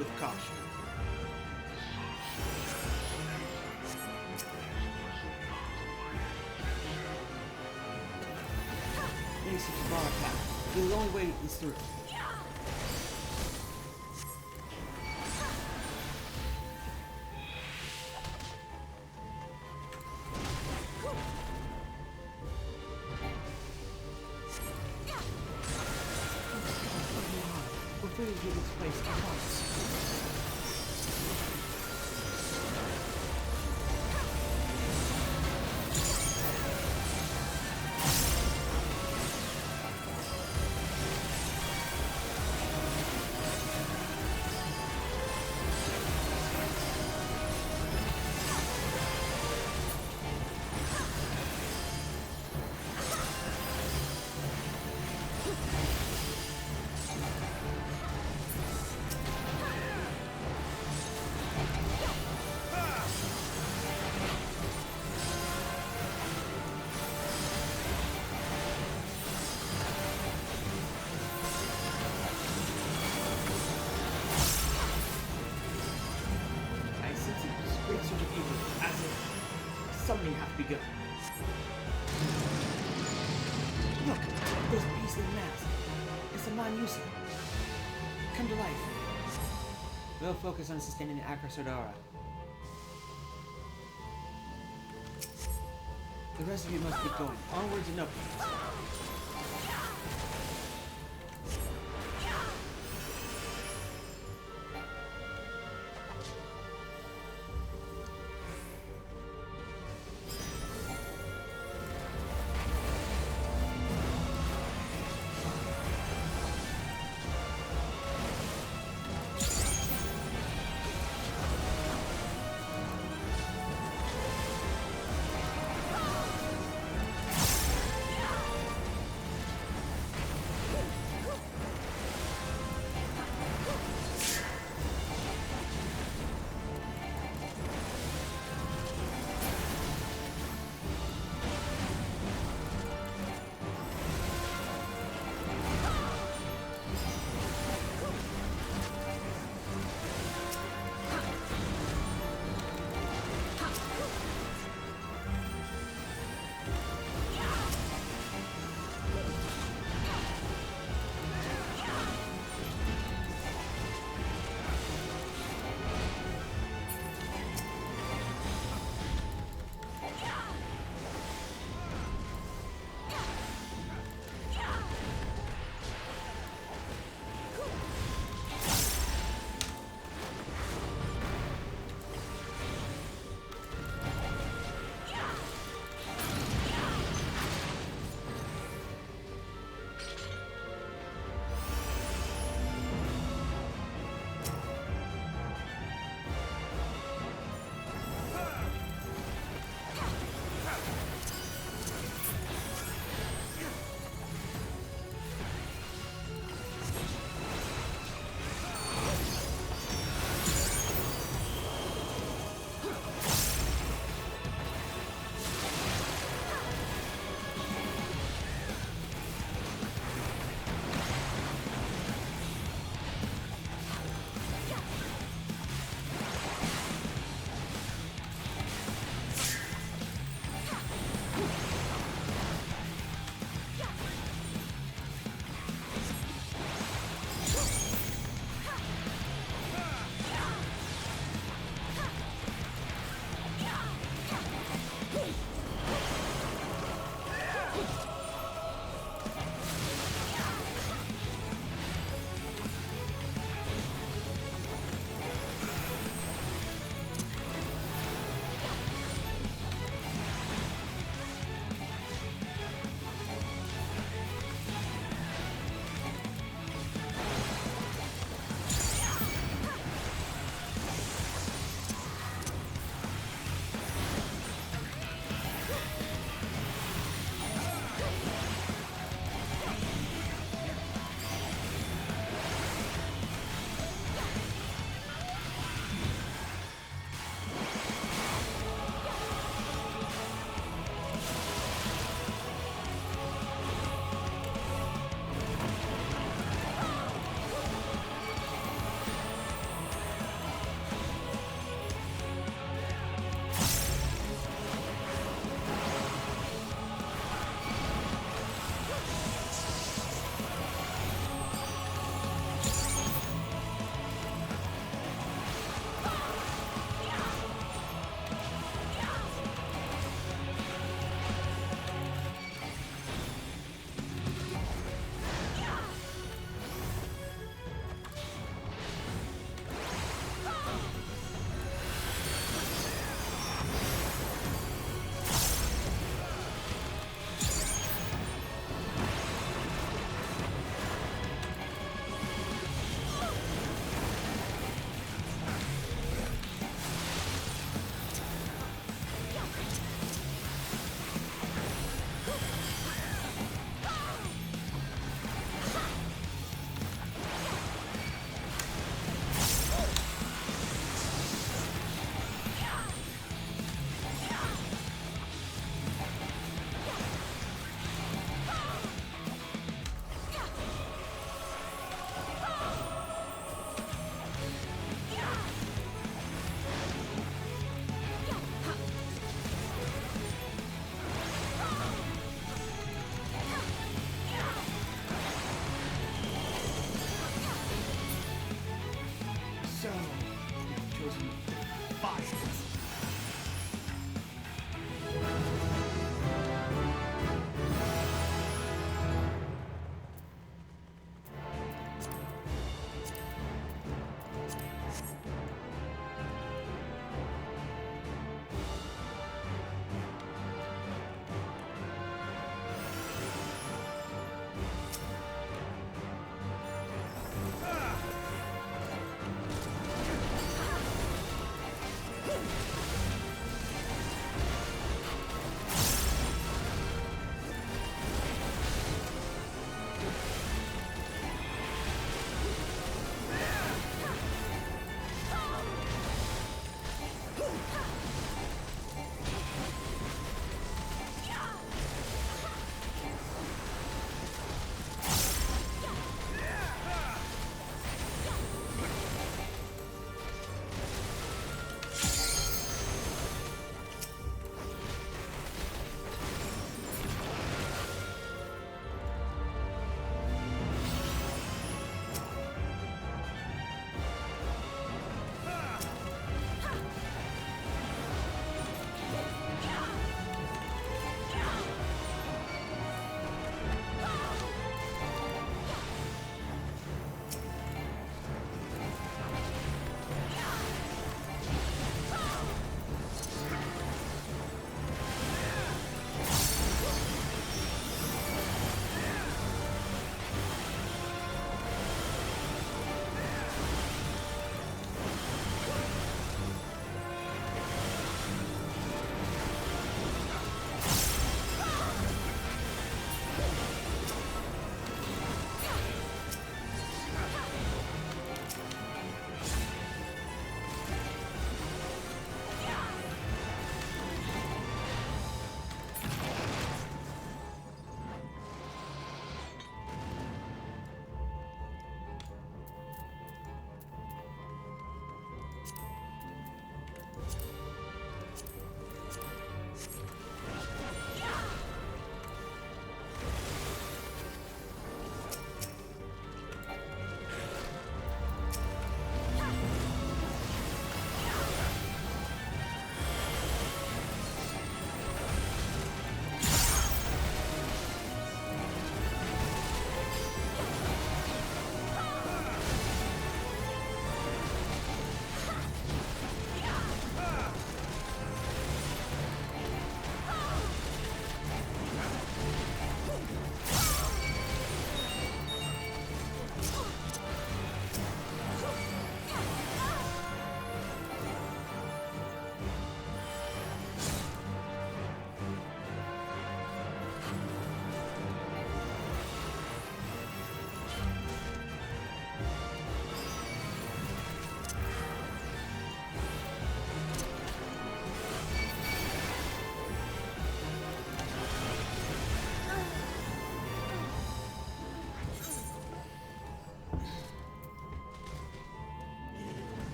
with caution. Basic bar path. The only way is through. We're free to leave this place at once. Something has begun. Look, those beastly masks. It's a non-user. Come to life. We'll focus on sustaining the Acrosodora. The rest of you must keep going. Onwards and upwards.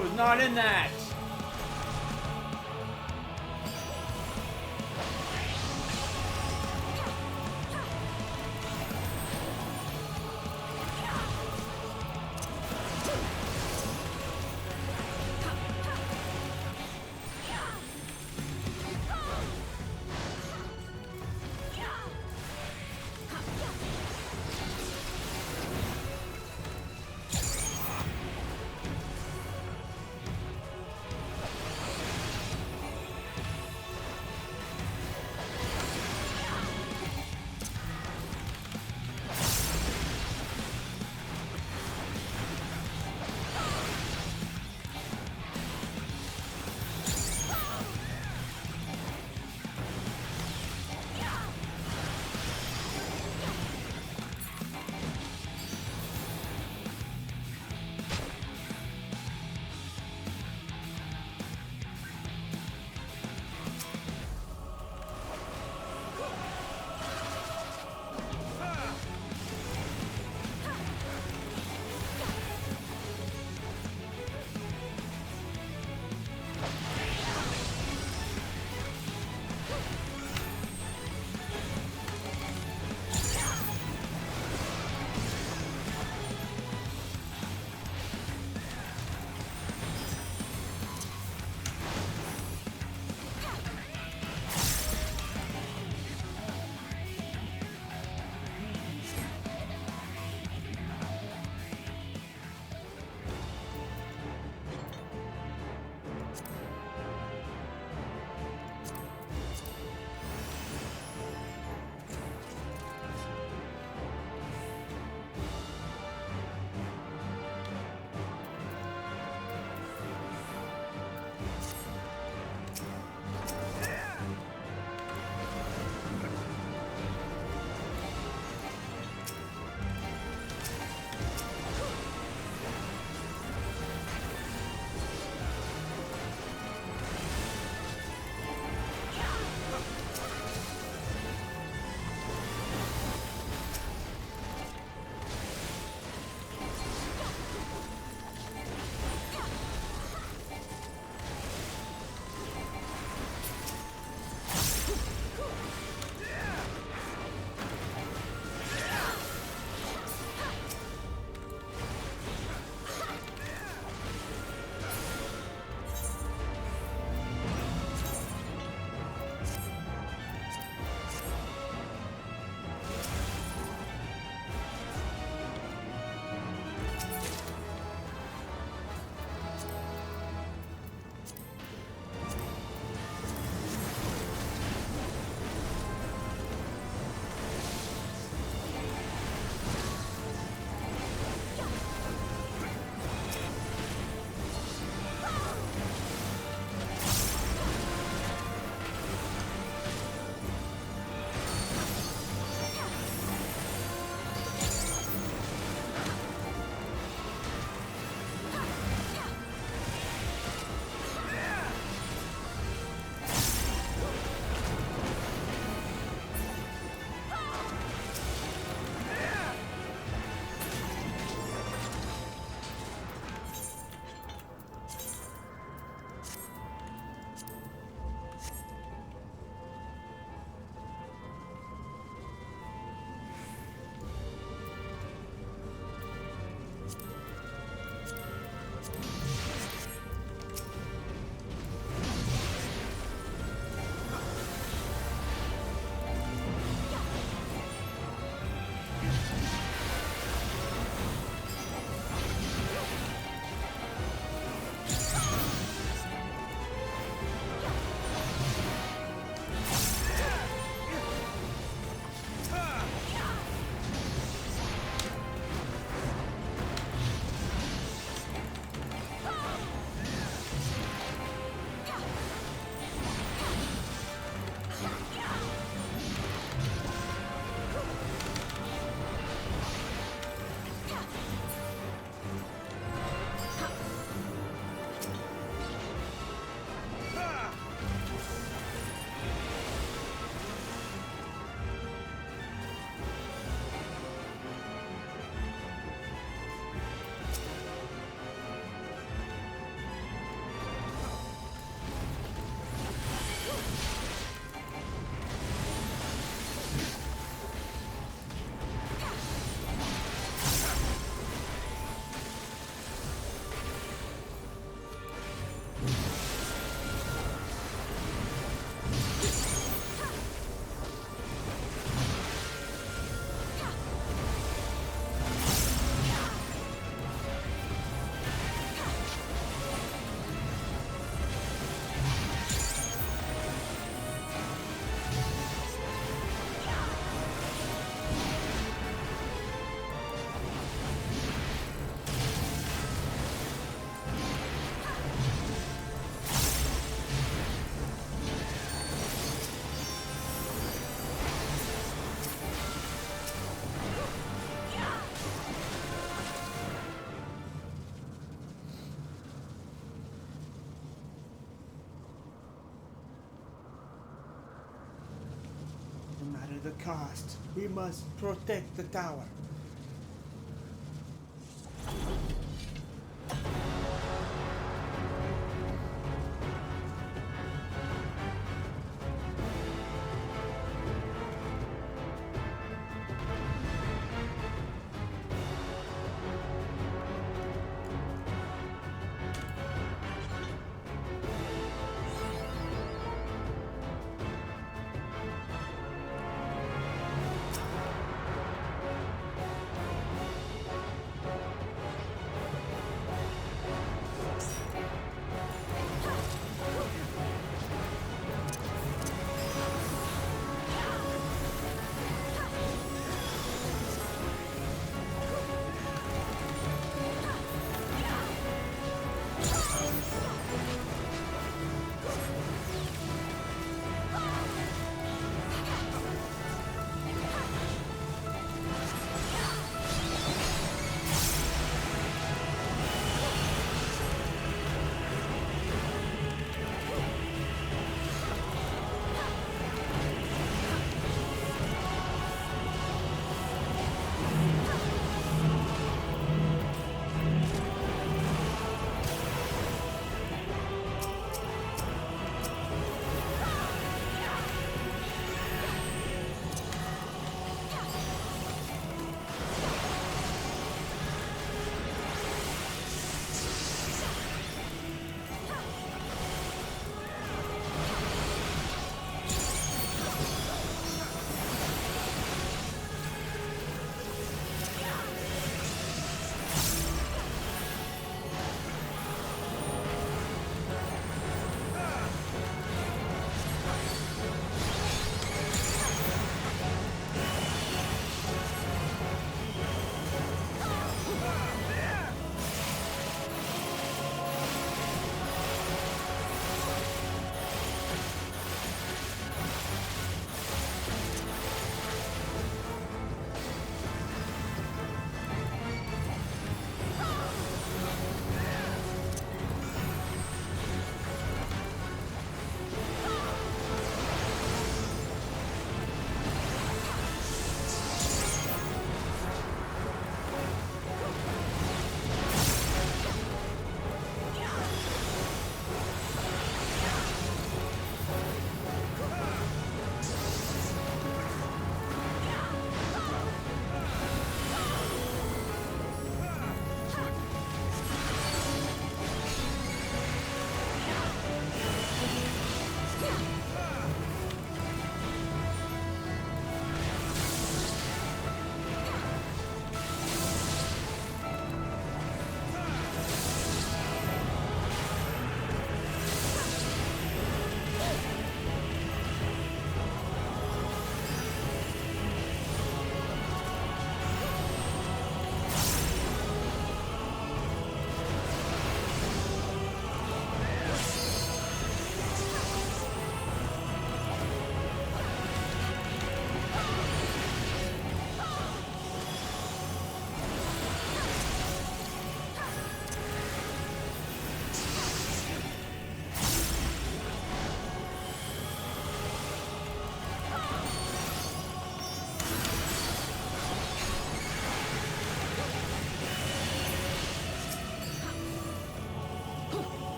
was not in that! cost. We must protect the tower.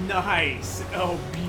Nice! LB.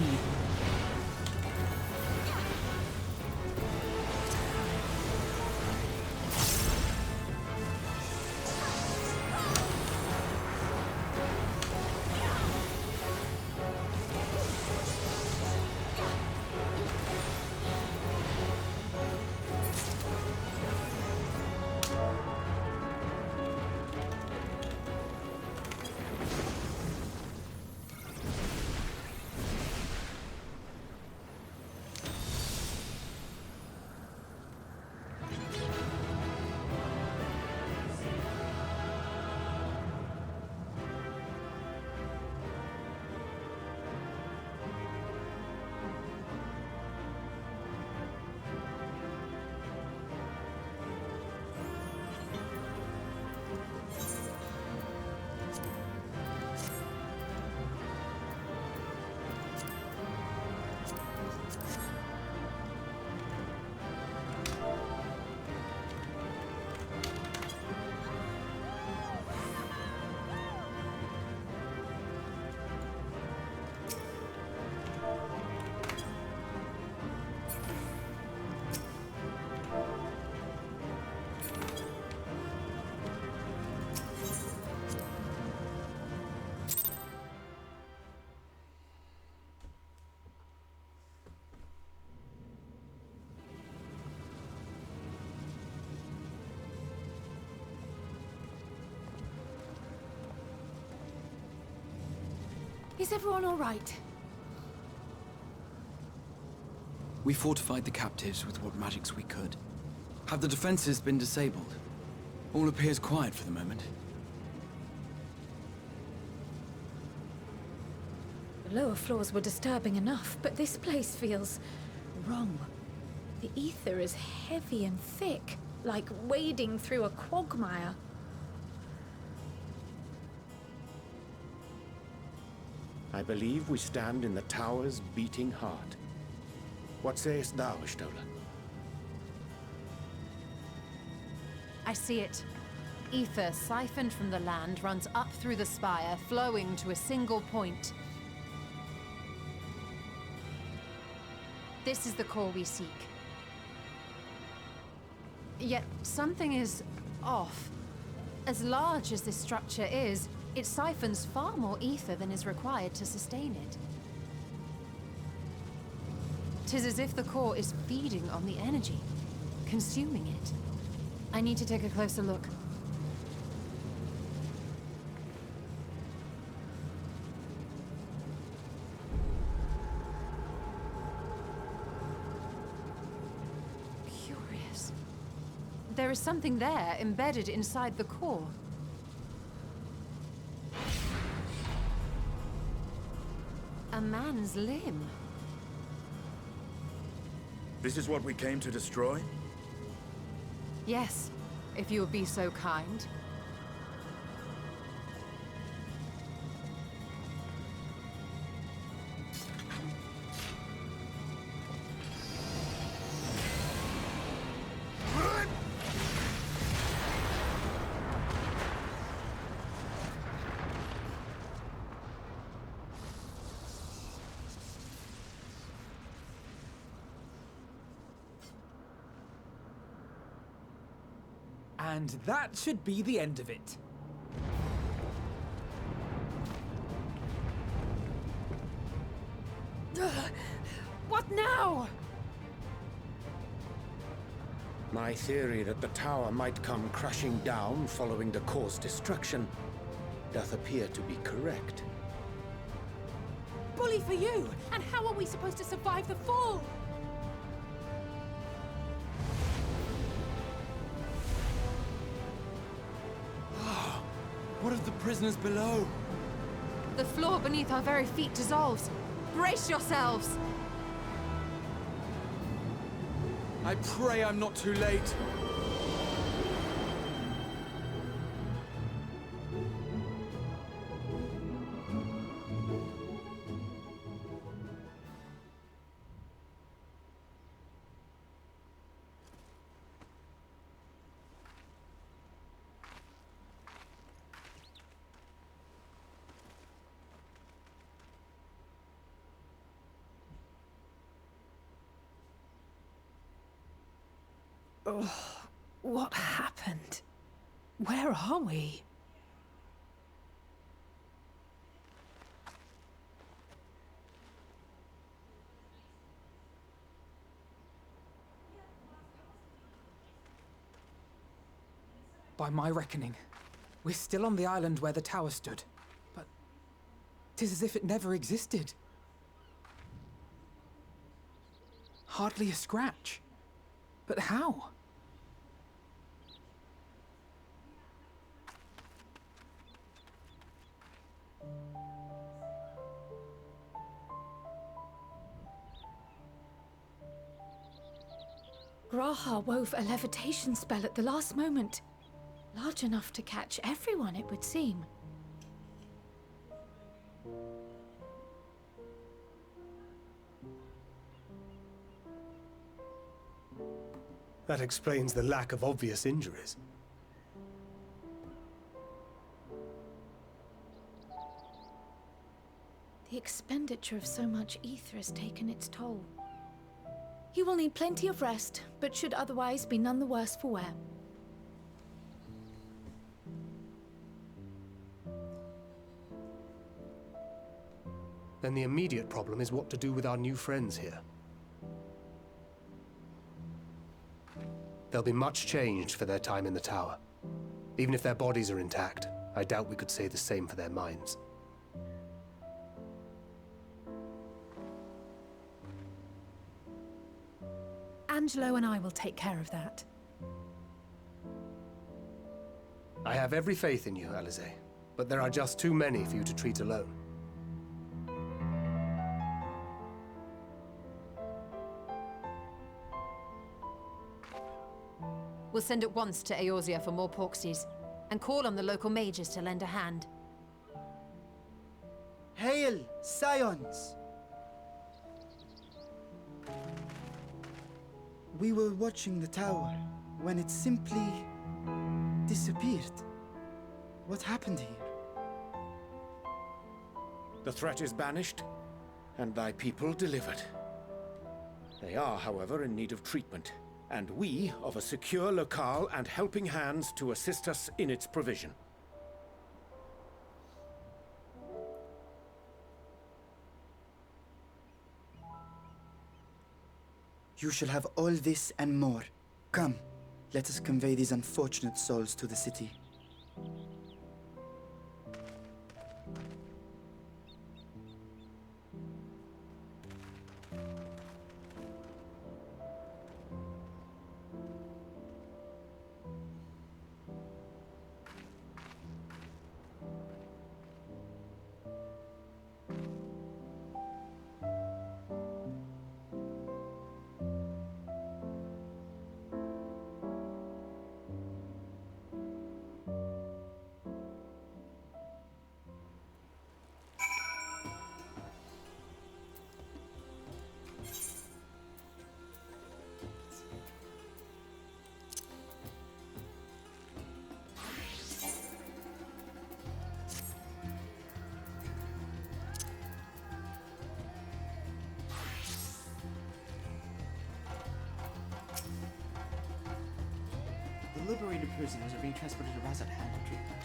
Is everyone all right? We fortified the captives with what magics we could. Have the defenses been disabled? All appears quiet for the moment. The lower floors were disturbing enough, but this place feels wrong. The ether is heavy and thick, like wading through a quagmire. I believe we stand in the tower's beating heart. What sayest thou, Stola? I see it. Ether siphoned from the land runs up through the spire, flowing to a single point. This is the core we seek. Yet something is off. As large as this structure is, it siphons far more ether than is required to sustain it. 'Tis as if the core is feeding on the energy, consuming it. I need to take a closer look. Curious. There is something there embedded inside the core. A man's limb. This is what we came to destroy? Yes, if you would be so kind. And that should be the end of it. What now? My theory that the tower might come crashing down following the core's destruction doth appear to be correct. Bully for you! And how are we supposed to survive the fall? What of the prisoners below? The floor beneath our very feet dissolves. Brace yourselves! I pray I'm not too late. What happened? Where are we? By my reckoning, we're still on the island where the tower stood. But 'tis as if it never existed. Hardly a scratch. But how? Graha wove a levitation spell at the last moment. Large enough to catch everyone, it would seem. That explains the lack of obvious injuries. The expenditure of so much ether has taken its toll. He will need plenty of rest, but should otherwise be none the worse for wear. Then the immediate problem is what to do with our new friends here. They'll be much changed for their time in the tower. Even if their bodies are intact, I doubt we could say the same for their minds. Angelo and I will take care of that. I have every faith in you, Alize, but there are just too many for you to treat alone. We'll send at once to Eorzea for more Porksies, and call on the local mages to lend a hand. Hail, Scions! We were watching the tower when it simply disappeared. What happened here? The threat is banished, and thy people delivered. They are, however, in need of treatment, and we of a secure locale and helping hands to assist us in its provision. You shall have all this and more. Come, let us convey these unfortunate souls to the city. The liberated prisoners are being transported to Razat Hand for treatment.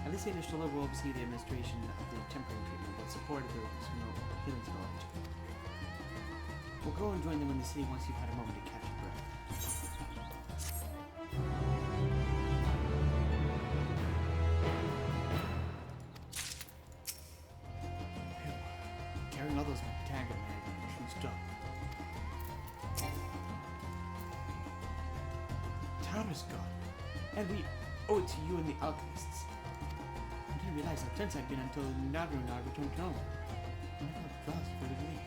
At least the initial will oversee the administration of the temporary treatment, but support the healing spell. We'll go and join them in the city once you've had a moment to catch your breath. Phew. Carrying all those Tango men is true stuff. Tower's gone. And we owe it to you and the alchemists. I didn't realize how tense I'd been until Nagru and I returned home. I felt lost for the relief.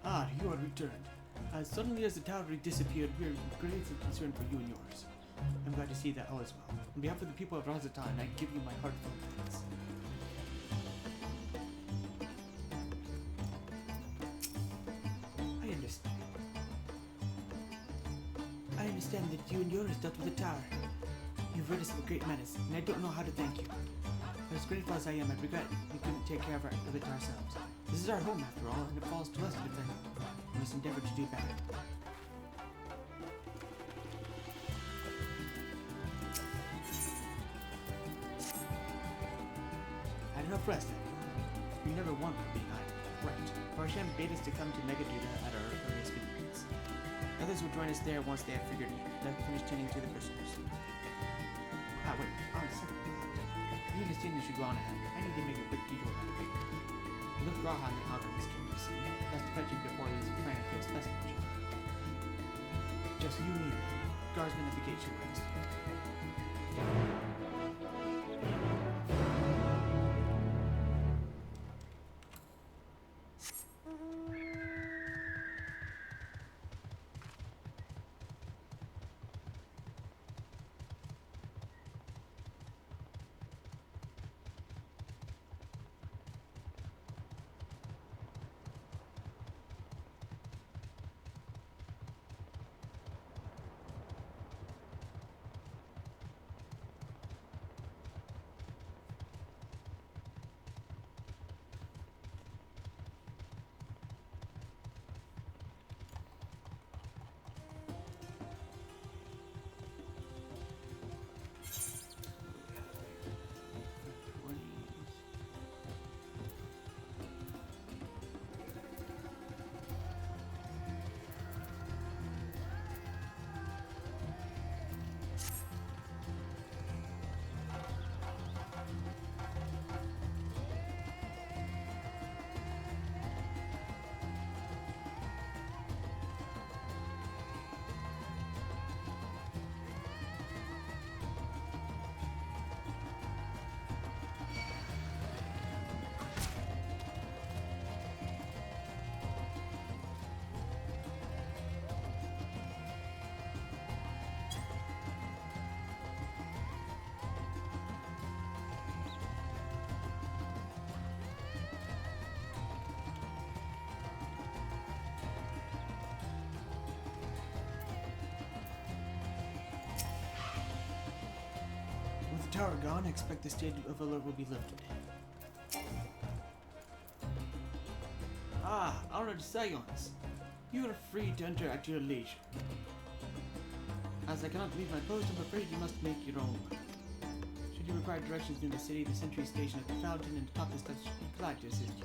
Ah, you are returned. As suddenly as the tower disappeared, we are greatly concerned for you and yours. I'm glad to see that all is well. On behalf of the people of Razatan, I give you my heartfelt thanks. I understand that you and yours dealt with the tower. You've rid us of a great menace, and I don't know how to thank you. As grateful as I am, I regret we couldn't take care of it ourselves. This is our home, after all, and it falls to us to defend it. We must endeavor to do better. Had enough rest, have you? You never want for being idle. Right. Farsham bade us to come to Megaduda at our earliest convenience. Others will join us there once they have figured finished tending to the prisoners. Ah, wait, on a second thought. You and the students should go on ahead. I need to make a quick detour by the way. Look Rahan the alchemist came to see. Has to fetch him before he is trying to get his message. Just you and me. Guardsmen at the gate should rest. tower gone, I expect the state of alert will be lifted. Ah, honored Scions! You are free to enter at your leisure. As I cannot leave my post, I'm afraid you must make your own. Should you require directions near the city, the sentry station at the fountain and top the steps should be glad to assist you.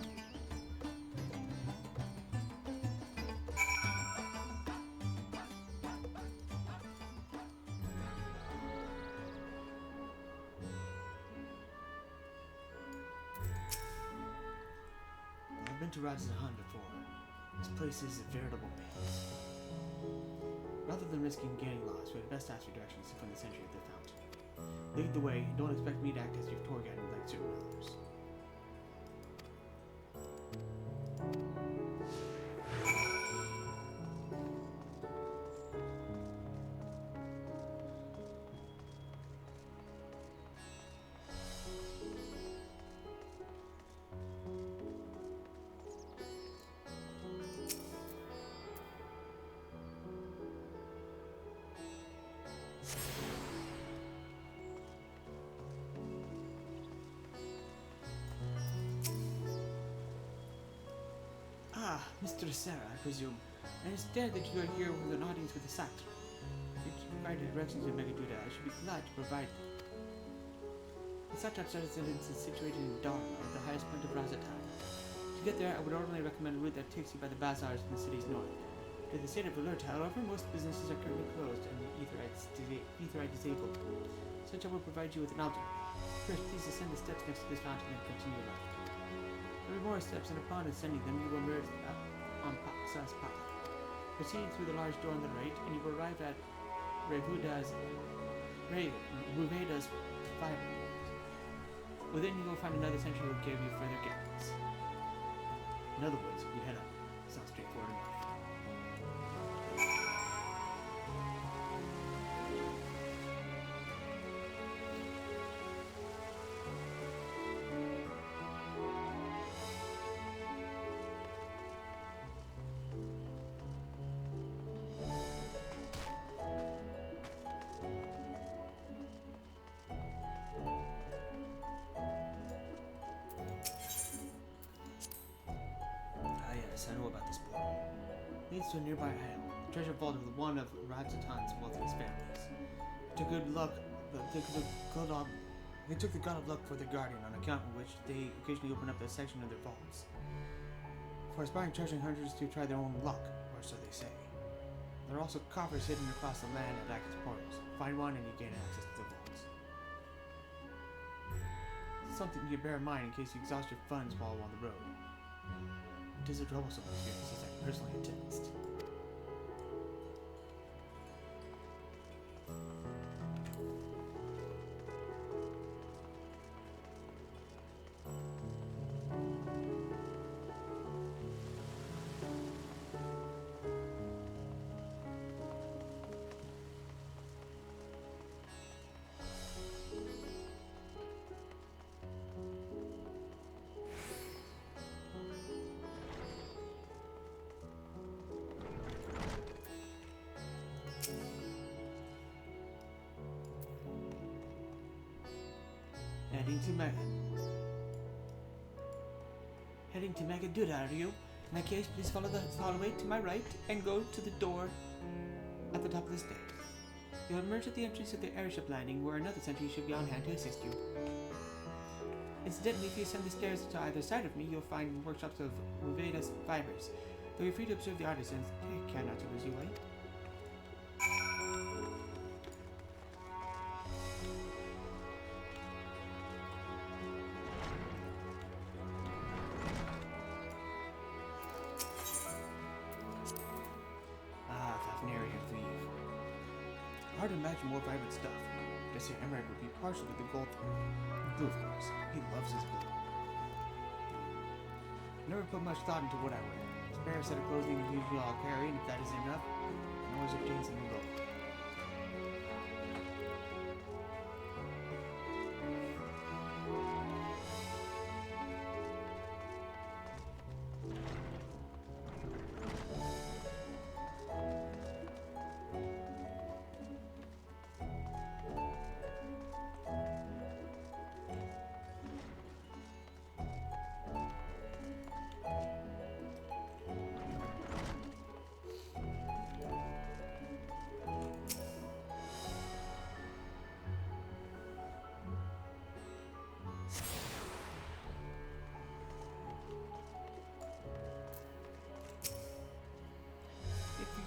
I've been to Radzahan before. This place is a veritable maze. Rather than risking getting lost, we had best ask for directions from the sentry at the fountain. Lead the way, and don't expect me to act as your tour guide like certain others. Ah, Mr. Sarah, I presume. I understand that you are here with an audience with the Saxon. If you provide directions to Megaduda, I should be glad to provide them. The Satrap's residence is situated in Dharma, at the highest point of Razatan. To get there, I would ordinarily recommend a route that takes you by the bazaars in the city's north. To the state of alert, however, most businesses are currently closed and etherite disabled. Such I will provide you with an alternate. First, please ascend the steps next to this fountain and continue left. There are more steps, and upon ascending them, you will emerge on Paxas path. Proceed through the large door on the right, and you will arrive at Ruveda's fiber. Within, you will find another sentry who will give you further guidance. In other words, you head up. Sounds straightforward enough. I know about this portal. It leads to a nearby isle, the treasure vault of one of Radzatan's wealthiest families. They took the god of luck for their guardian, on account of which they occasionally open up a section of their vaults for aspiring treasure hunters to try their own luck, or so they say. There are also coffers hidden across the land at active portals. Find one and you gain access to the vaults. Something you bear in mind in case you exhaust your funds while on the road. It is a troublesome experience, as I personally attest. Heading to Megaduda, are you? In that case, please follow the hallway to my right and go to the door at the top of the stairs. You'll emerge at the entrance of the airship landing, where another sentry should be on hand to assist you. Incidentally, if you ascend the stairs to either side of me, you'll find workshops of Ruveda's fibers. Though you're free to observe the artisans, take care not to lose your way. Hard to imagine more vibrant stuff. Just say Emmerich would be partial to the gold blue, of course. He loves his blue. Never put much thought into what I wear. Spare set of clothing is usually all I carry, and if that isn't enough, I can always obtain something local.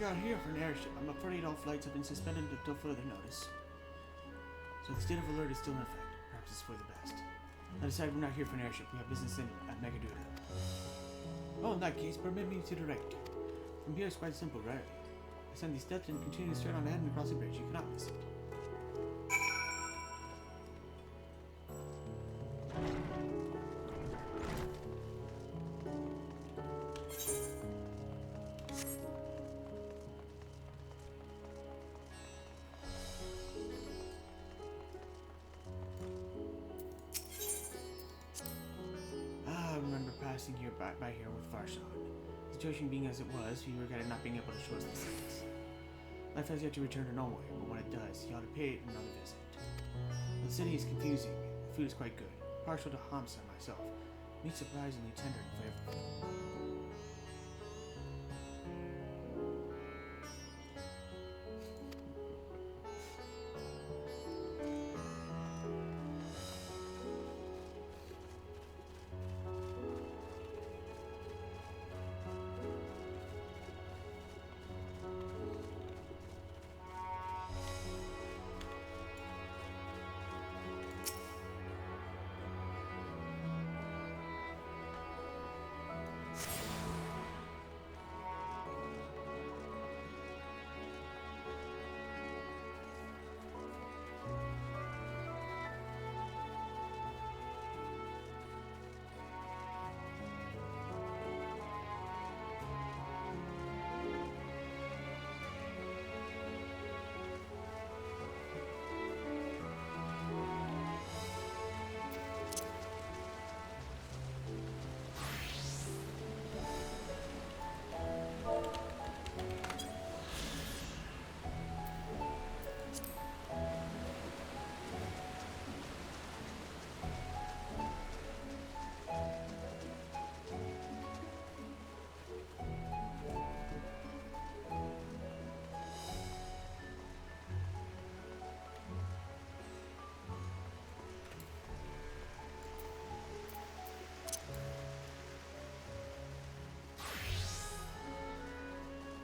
are here for an airship. I'm afraid all flights have been suspended until further notice. So the state of alert is still in effect. Perhaps it's for the best. I decided we're not here for an airship. We have business at Megaduda. Oh, in that case, permit me to direct you. From here, it's quite simple, right? Ascend these steps and continue straight on ahead and across the bridge. You cannot miss it. I remember passing here by here with Farshad. The situation being as it was, we regretted not being able to show us the sights. Life has yet to return to normal here, but when it does, you ought to pay it another visit. The city is confusing. The food is quite good. Partial to Hamsa myself. Meat surprisingly tender and flavorful.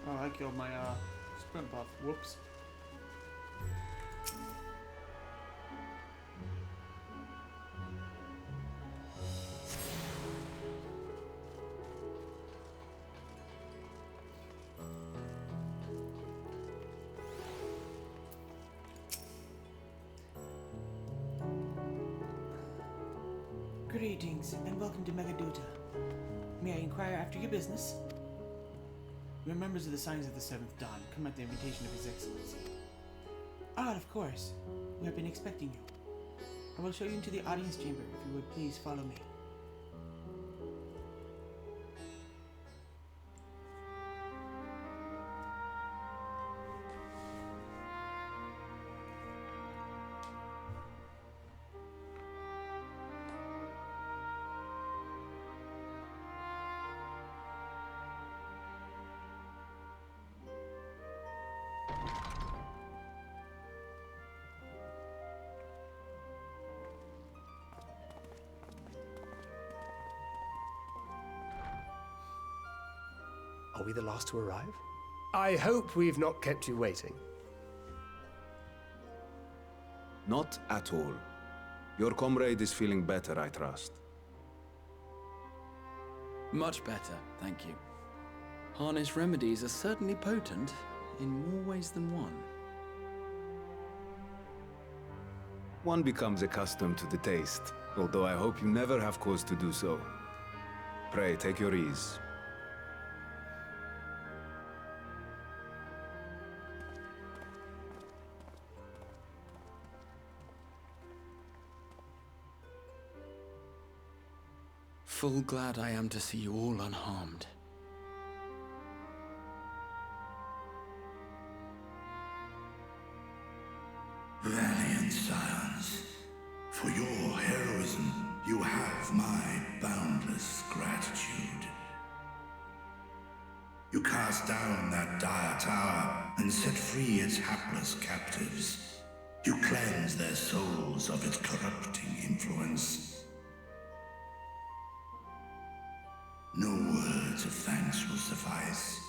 Oh, I killed my sprint buff. Whoops. Greetings and welcome to Megaduta. May I inquire after your business? We are members of the Signs of the Seventh Dawn, come at the invitation of His Excellency. Ah, of course. We have been expecting you. I will show you into the audience chamber if you would please follow me. Are we the last to arrive? I hope we've not kept you waiting. Not at all. Your comrade is feeling better, I trust. Much better, thank you. Harness remedies are certainly potent, in more ways than one. One becomes accustomed to the taste, although I hope you never have cause to do so. Pray, take your ease. Full glad I am to see you all unharmed. Valiant scions, for your heroism, you have my boundless gratitude. You cast down that dire tower and set free its hapless captives. You cleanse their souls of its corrupting influence. No words of thanks will suffice.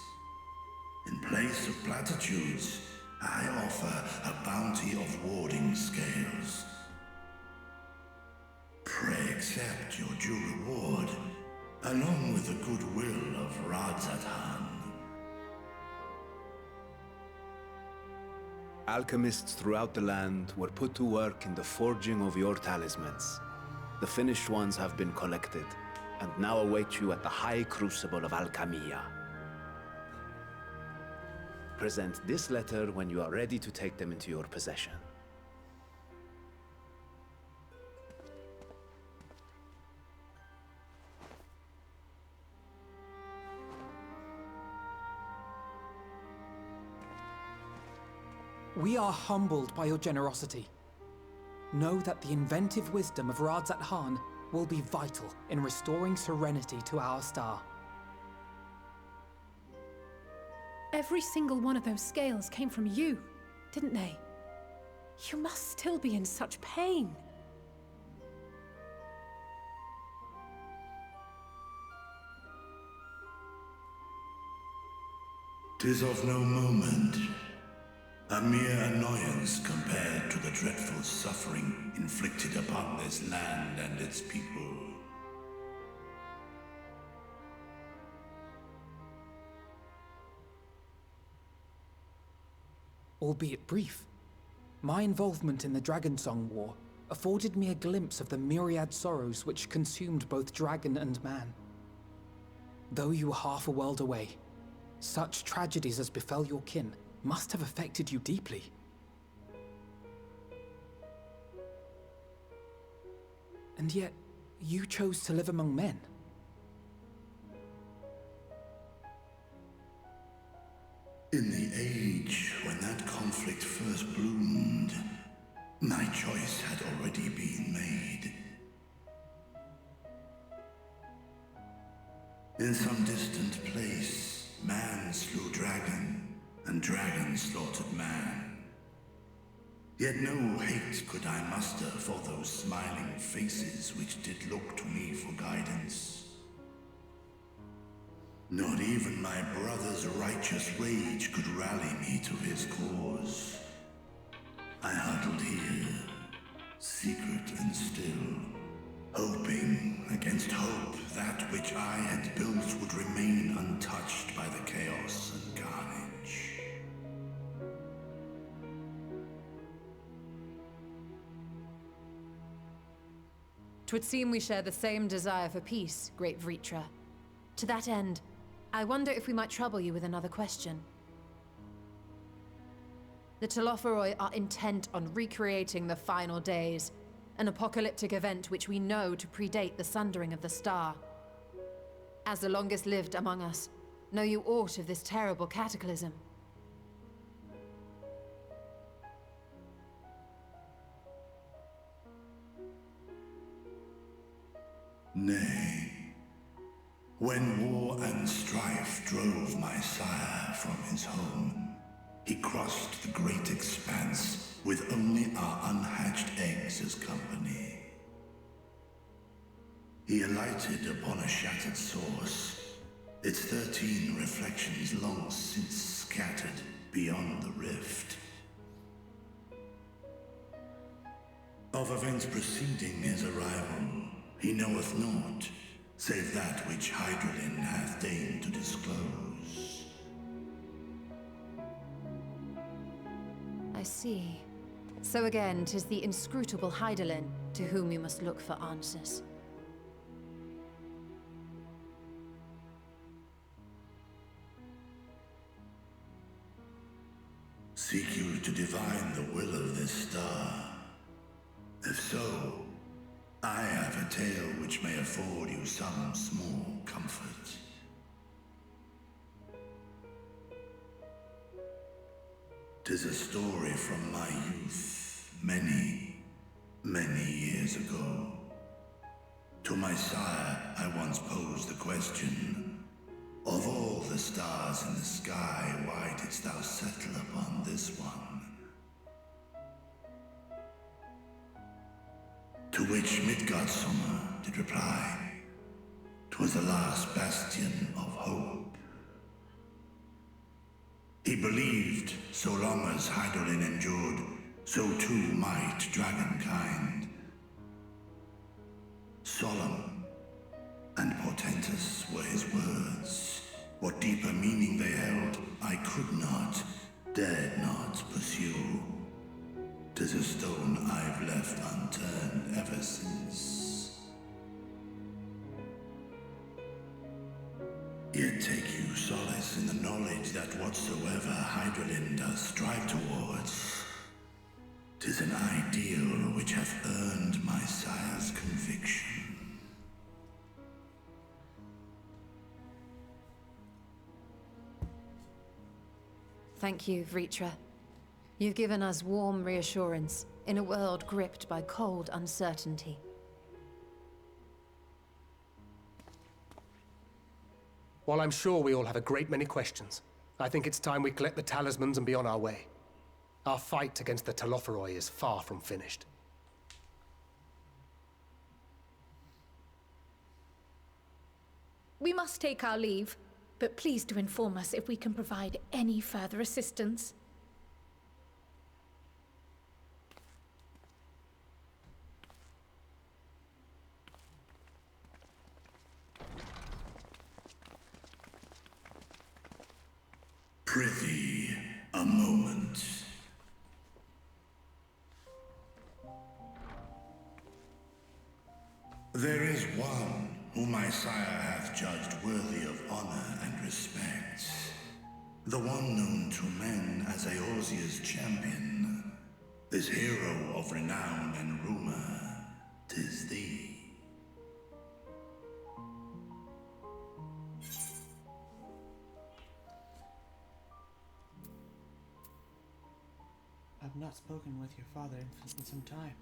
In place of platitudes, I offer a bounty of warding scales. Pray accept your due reward, along with the goodwill of Radzathan. Alchemists throughout the land were put to work in the forging of your talismans. The finished ones have been collected, and now await you at the High Crucible of Alchemia. Present this letter when you are ready to take them into your possession. We are humbled by your generosity. Know that the inventive wisdom of Radzathan will be vital in restoring serenity to our star. Every single one of those scales came from you, didn't they? You must still be in such pain. 'Tis of no moment. A mere annoyance compared to the dreadful suffering inflicted upon this land and its people. Albeit brief, my involvement in the Dragonsong War afforded me a glimpse of the myriad sorrows which consumed both dragon and man. Though you were half a world away, such tragedies as befell your kin must have affected you deeply. And yet, you chose to live among men. In the age when that conflict first bloomed, my choice had already been made. In some distant place, man slew dragon, and dragon slaughtered man. Yet no hate could I muster for those smiling faces which did look to me for guidance. Not even my brother's righteous rage could rally me to his cause. I huddled here, secret and still, hoping against hope that which I had built would remain untouched by the chaos and carnage. 'Twould seem we share the same desire for peace, great Vritra. To that end, I wonder if we might trouble you with another question. The Telophoroi are intent on recreating the final days, an apocalyptic event which we know to predate the sundering of the star. As the longest lived among us, know you aught of this terrible cataclysm? Nay. When war and strife drove my sire from his home, he crossed the great expanse with only our unhatched eggs as company. He alighted upon a shattered source, its 13 reflections long since scattered beyond the rift. Of events preceding his arrival, he knoweth naught, save that which Hydralin hath deigned to disclose. I see. So again, 'tis the inscrutable Hydralin to whom you must look for answers. Seek you to divine the will of this star? If so, I have a tale which may afford you some small comfort. 'Tis a story from my youth, many, many years ago. To my sire, I once posed the question, of all the stars in the sky, why didst thou settle upon this one? To which Midgardsummer did reply, 'twas the last bastion of hope. believed so long as Hydaelyn endured, so too might dragonkind. Solemn and portentous were his words. What deeper meaning they held, I could not, dared not pursue. 'Tis a stone I've left unturned ever since. Yet take you solace in the knowledge that whatsoever Hydaelyn does strive towards, 'tis an ideal which hath earned my sire's conviction. Thank you, Vritra. You've given us warm reassurance in a world gripped by cold uncertainty. While I'm sure we all have a great many questions, I think it's time we collect the talismans and be on our way. Our fight against the Telophoroi is far from finished. We must take our leave, but please do inform us if we can provide any further assistance. Prithee, a moment. There is one whom my sire hath judged worthy of honor and respect. The one known to men as Eorzea's champion. This hero of renown and rumor, 'tis thee. I've not spoken with your father in some time.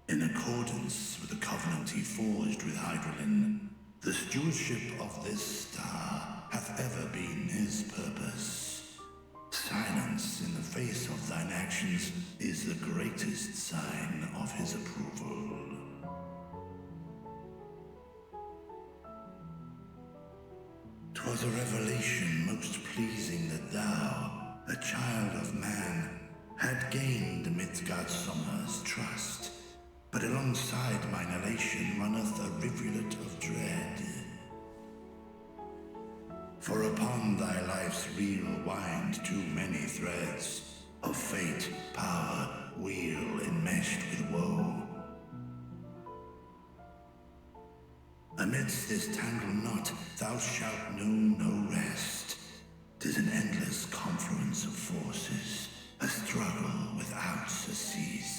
In accordance with the covenant he forged with Hydaelyn, the stewardship of this star hath ever been his purpose. Silence in the face of thine actions is the greatest sign of his approval. 'Twas a revelation most pleasing that thou, a child of man, had gained Midgardsormr's trust. But alongside mine elation runneth a rivulet of dread. For upon thy life's reel wind too many threads of fate, power, weal enmeshed with woe. Amidst this tangled knot thou shalt know no rest. 'Tis an endless confluence of forces, a struggle without surcease.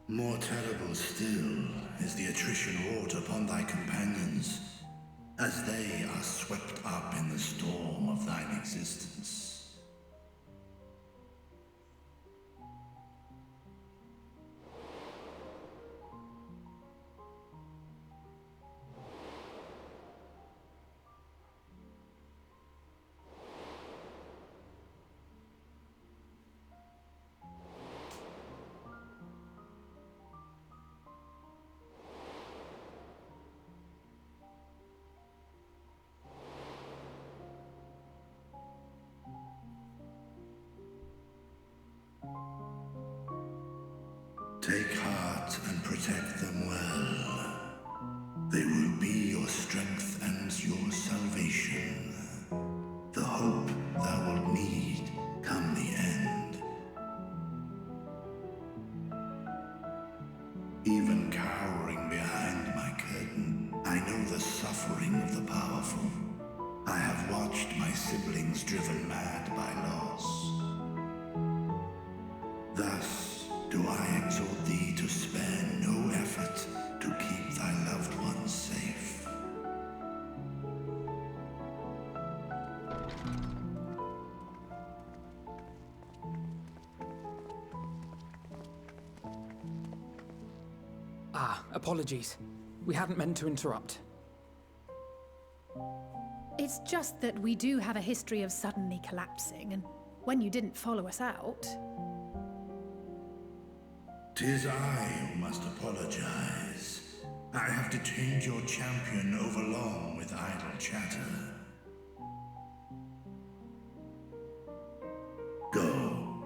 More terrible still is the attrition wrought upon thy companions, as they are swept up in the storm of thine existence. Take heart and protect them well. They will be your strength and your salvation. The hope thou wilt need come the end. Even cowering behind my curtain, I know the suffering of the powerful. I have watched my siblings driven mad by loss. Thus, do I exhort thee to spare no effort to keep thy loved ones safe. Apologies. We hadn't meant to interrupt. It's just that we do have a history of suddenly collapsing, and when you didn't follow us out... 'Tis I who must apologize. I have detained your champion overlong with idle chatter. Go.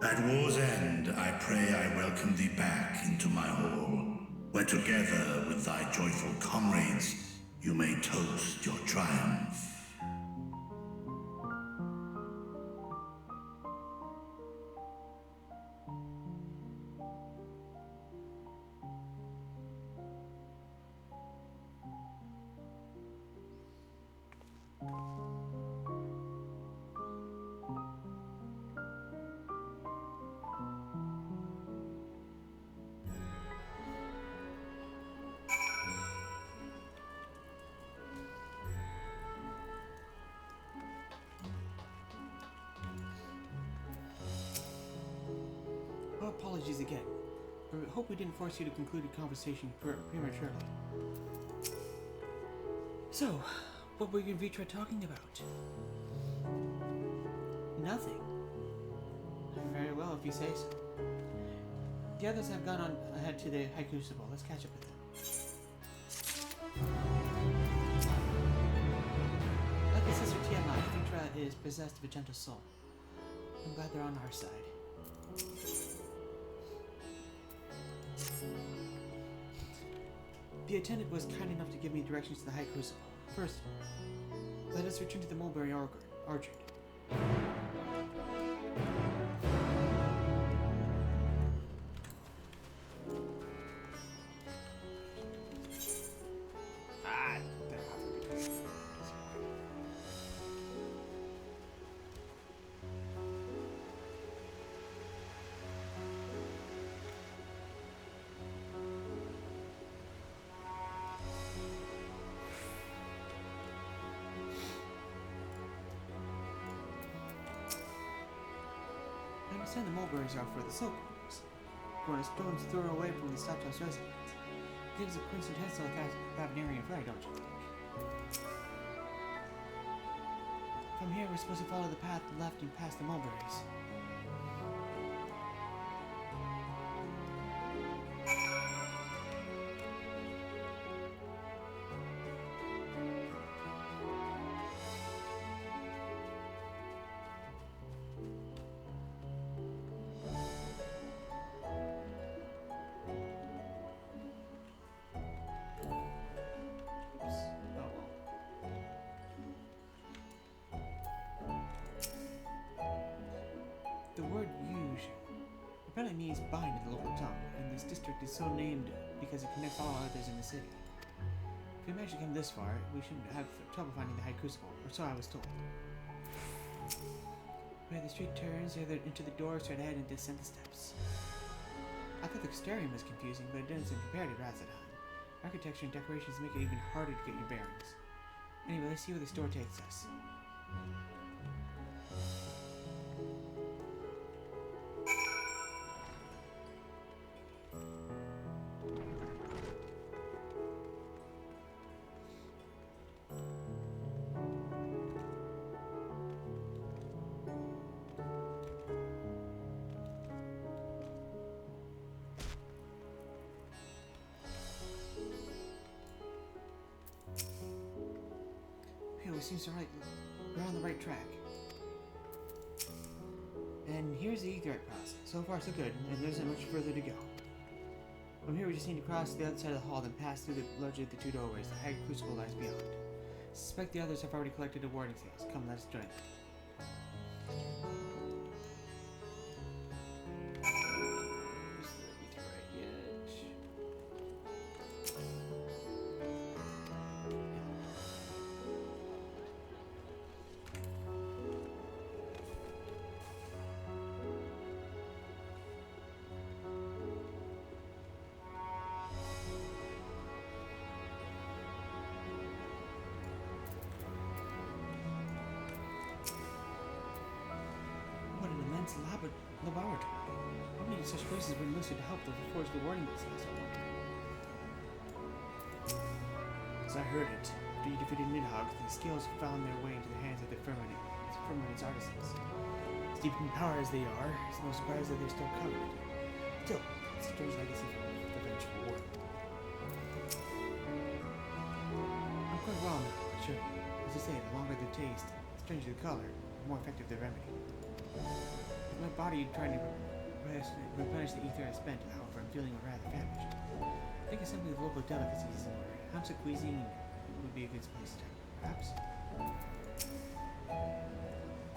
At war's end, I pray I welcome thee back into my hall, where together with thy joyful comrades, you may toast your triumph. Well, apologies again. I hope we didn't force you to conclude a conversation prematurely. So, what were you and Vitra talking about? Nothing. Very well, if you say so. The others have gone on ahead to the High Crucible. Let's catch up with them. Like his sister Tiamat, Vitra is possessed of a gentle soul. I'm glad they're on our side. The attendant was kind enough to give me directions to the High Crucible. First, let us return to the Mulberry Orchard. I understand the mulberries are for the silkworms. For a stone's throw away from the Stophouse residence. Gives a quintessential Cavanarian flair, don't you think? From here, we're supposed to follow the path left and past the mulberries. The word "huge" apparently means bind in the local tongue, and this district is so named because it connects all others in the city. If we manage to come this far, we shouldn't have trouble finding the High Crucible, or so I was told. Where the street turns, either into the door, straight ahead, and descend the steps. I thought the exterior was confusing, but it doesn't compare to Razadhan. Architecture and decorations make it even harder to get your bearings. Anyway, let's see where this door takes us. It seems we're on the right track. And here's the Aetheryte process. So far so good, and there isn't much further to go. From here we just need to cross to the other side of the hall, then pass through the larger of the two doorways. The High Crucible lies beyond. Suspect the others have already collected the warding sales. Come, let us join them. Laboratory. How many such places were enlisted to help them forge the warding business? As I heard it, after you defeated Nidhogg, the scales found their way into the hands of the firmament's artisans. Steeped in power as they are, it's no surprise that they're still covered. Still, Strange legacy from the Vengeful War. I'm quite well now, sure. As you say, the longer the taste, the stranger the color, the more effective the remedy. My body trying to replenish the ether I spent, however, I'm feeling rather famished. I think assembling the local delicacies is in order. Hamsa cuisine would be a good place to perhaps.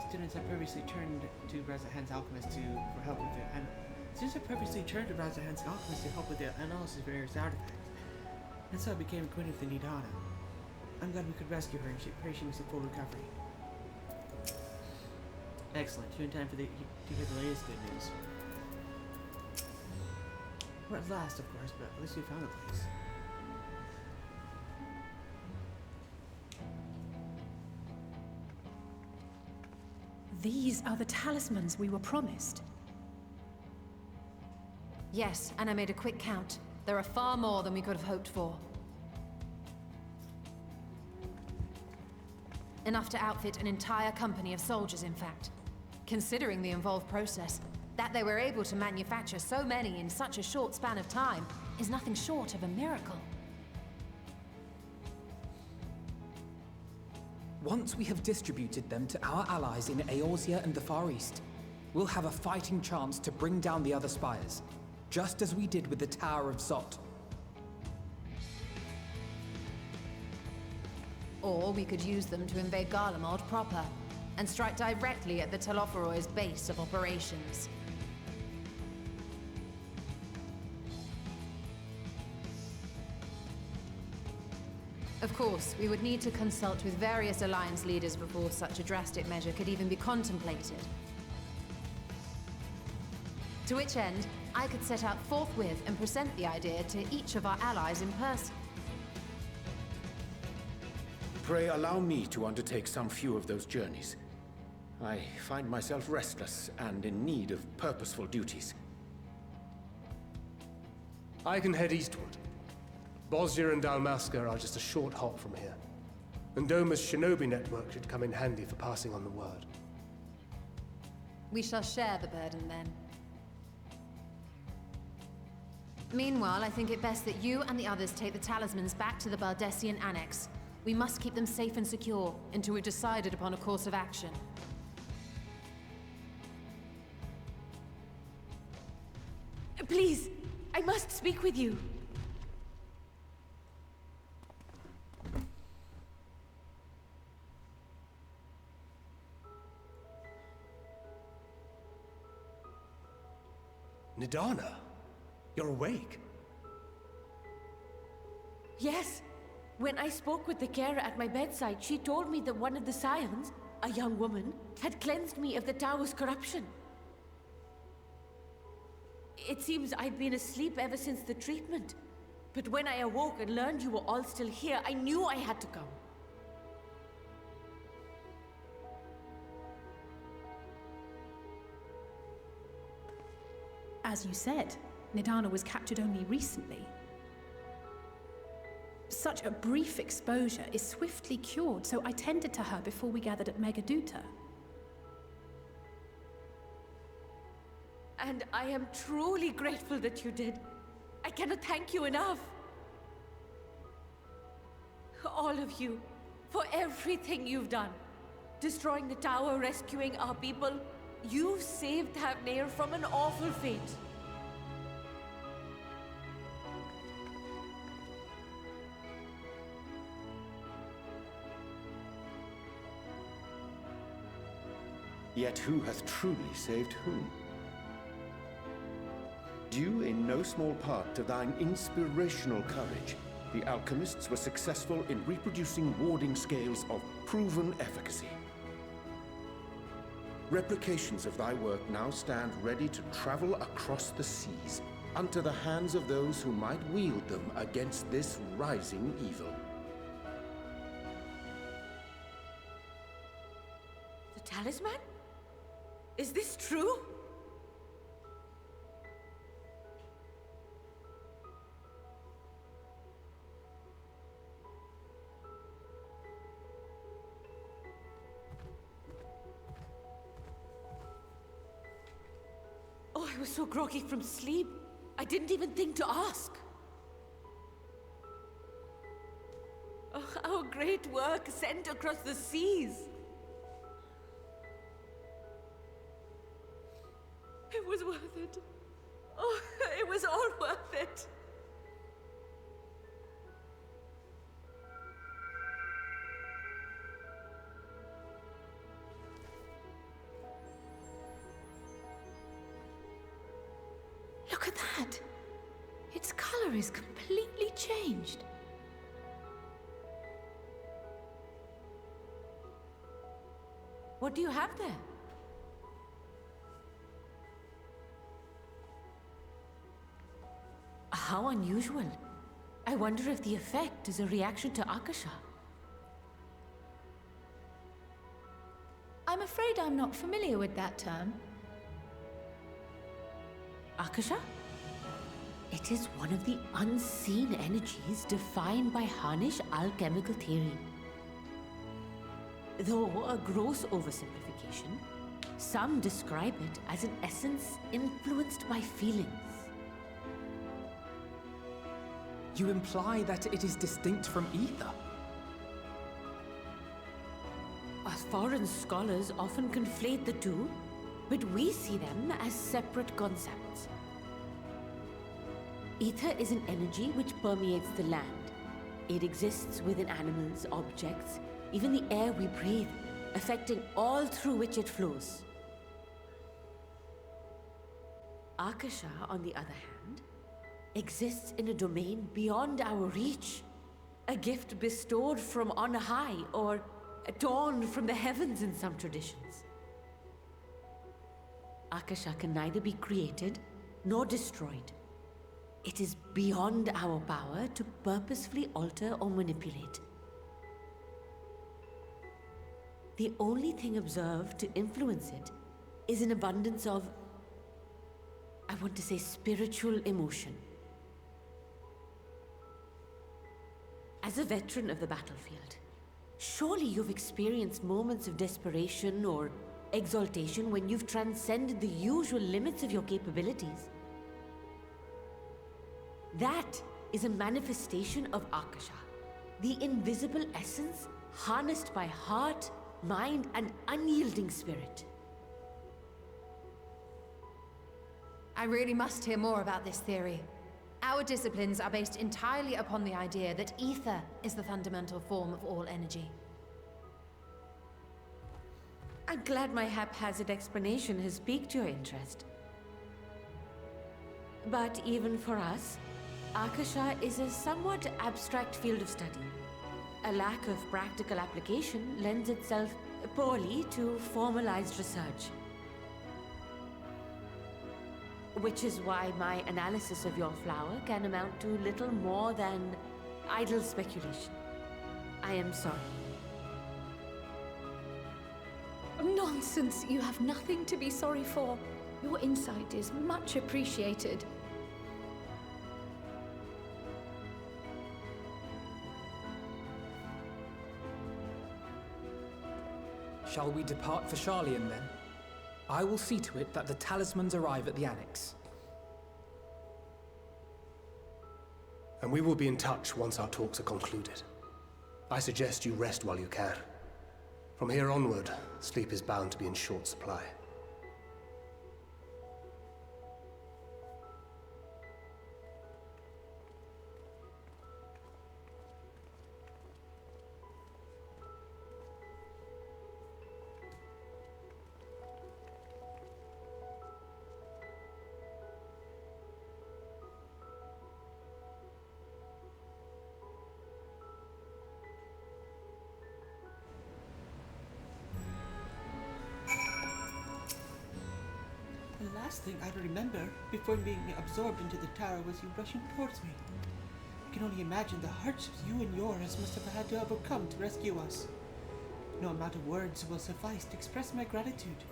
Students have previously turned to Razahan's alchemist for help with their analysis of various artifacts. And so I became acquainted with the Nidana. I'm glad we could rescue her and pray she makes a full recovery. Excellent. You're in time to hear the latest good news. We're at last, of course, but at least we found the place. These are the talismans we were promised. Yes, and I made a quick count. There are far more than we could have hoped for. Enough to outfit an entire company of soldiers, in fact. Considering the involved process, that they were able to manufacture so many in such a short span of time is nothing short of a miracle. Once we have distributed them to our allies in Eorzea and the Far East, we'll have a fighting chance to bring down the other spires, just as we did with the Tower of Zot. Or we could use them to invade Garlemald proper, and strike directly at the Telophoroid's base of operations. Of course, we would need to consult with various Alliance leaders before such a drastic measure could even be contemplated. To which end, I could set out forthwith and present the idea to each of our allies in person. Pray allow me to undertake some few of those journeys. I find myself restless and in need of purposeful duties. I can head eastward. Bosnia and Dalmasca are just a short hop from here. And Doma's shinobi network should come in handy for passing on the word. We shall share the burden then. Meanwhile, I think it best that you and the others take the talismans back to the Baldessian Annex. We must keep them safe and secure until we've decided upon a course of action. Please, I must speak with you. Nidana, you're awake. Yes. When I spoke with the carer at my bedside, she told me that one of the scions, a young woman, had cleansed me of the tower's corruption. It seems I'd been asleep ever since the treatment. But when I awoke and learned you were all still here, I knew I had to come. As you said, Nidana was captured only recently. Such a brief exposure is swiftly cured, so I tended to her before we gathered at Megaduta. And I am truly grateful that you did. I cannot thank you enough. All of you, for everything you've done. Destroying the tower, rescuing our people. You've saved Thavnair from an awful fate. Yet who hath truly saved whom? Due in no small part to thine inspirational courage, the alchemists were successful in reproducing warding scales of proven efficacy. Replications of thy work now stand ready to travel across the seas, unto the hands of those who might wield them against this rising evil. The talisman? Is this true? Oh, I was so groggy from sleep. I didn't even think to ask. Oh, our great work sent across the seas. It was worth it. Oh, it was all worth it. Look at that! Its color is completely changed. What do you have there? How unusual. I wonder if the effect is a reaction to Akasha. I'm afraid I'm not familiar with that term. Akasha? It is one of the unseen energies defined by Harnish alchemical theory. Though a gross oversimplification, some describe it as an essence influenced by feelings. You imply that it is distinct from ether? Foreign scholars often conflate the two, but we see them as separate concepts. Ether is an energy which permeates the land. It exists within animals, objects, even the air we breathe, affecting all through which it flows. Akasha, on the other hand, exists in a domain beyond our reach. A gift bestowed from on high, or torn from the heavens in some traditions. Akasha can neither be created nor destroyed. It is beyond our power to purposefully alter or manipulate. The only thing observed to influence it is an abundance of, I want to say, spiritual emotion. As a veteran of the battlefield, surely you've experienced moments of desperation or exaltation when you've transcended the usual limits of your capabilities. That is a manifestation of Akasha, the invisible essence harnessed by heart, mind, and unyielding spirit. I really must hear more about this theory. Our disciplines are based entirely upon the idea that ether is the fundamental form of all energy. I'm glad my haphazard explanation has piqued your interest. But even for us, Akasha is a somewhat abstract field of study. A lack of practical application lends itself poorly to formalized research. Which is why my analysis of your flower can amount to little more than idle speculation. I am sorry. Nonsense! You have nothing to be sorry for. Your insight is much appreciated. Shall we depart for Charlian then? I will see to it that the talismans arrive at the Annex. And we will be in touch once our talks are concluded. I suggest you rest while you can. From here onward, sleep is bound to be in short supply. The last thing I remember before being absorbed into the tower was you rushing towards me. I can only imagine the hardships you and yours must have had to overcome to rescue us. No amount of words will suffice to express my gratitude,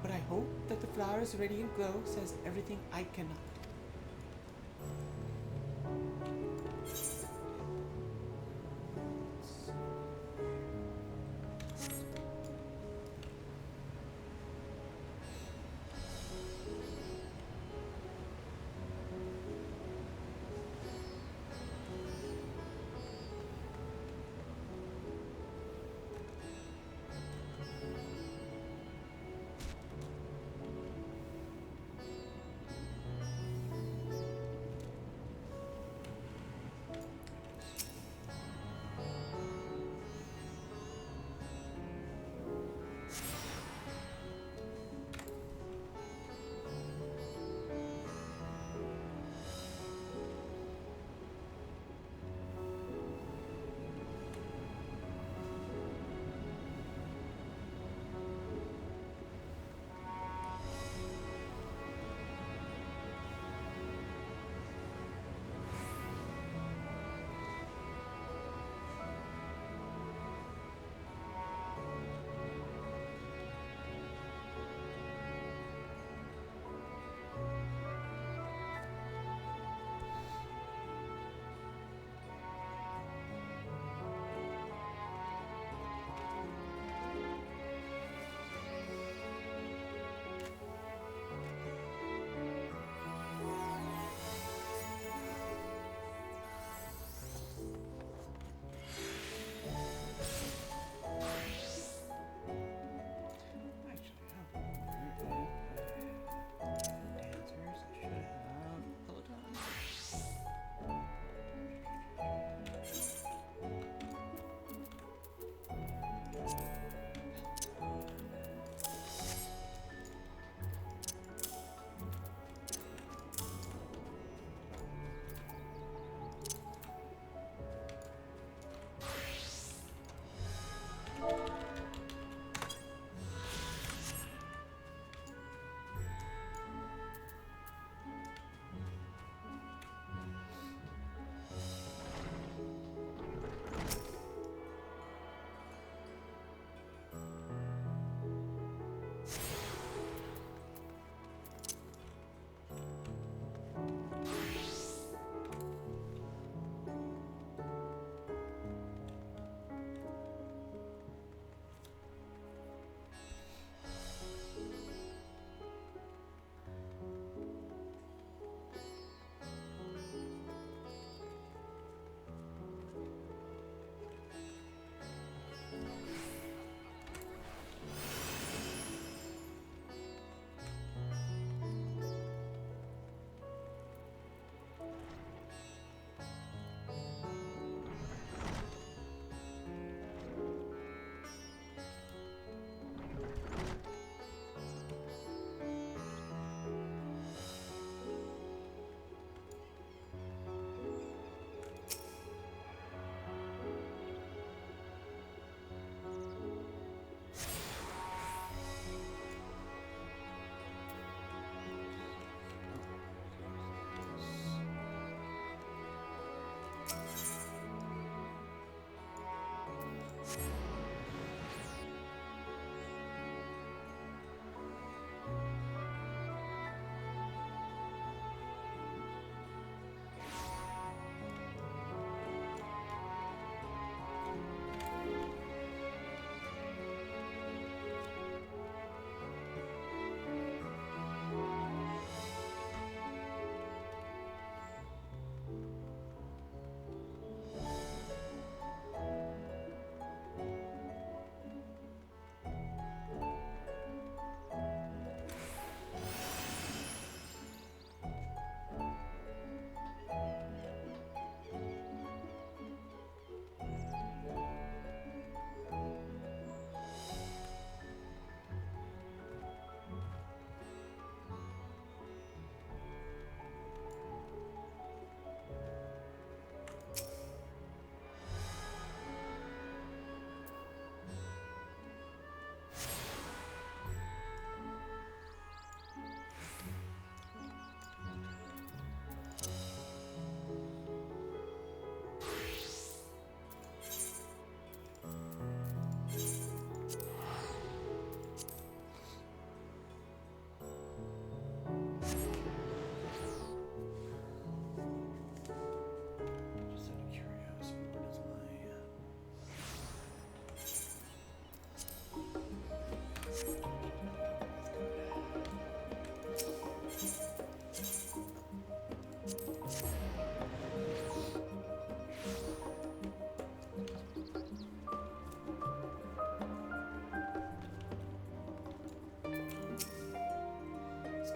but I hope that the flower's radiant glow says everything I cannot.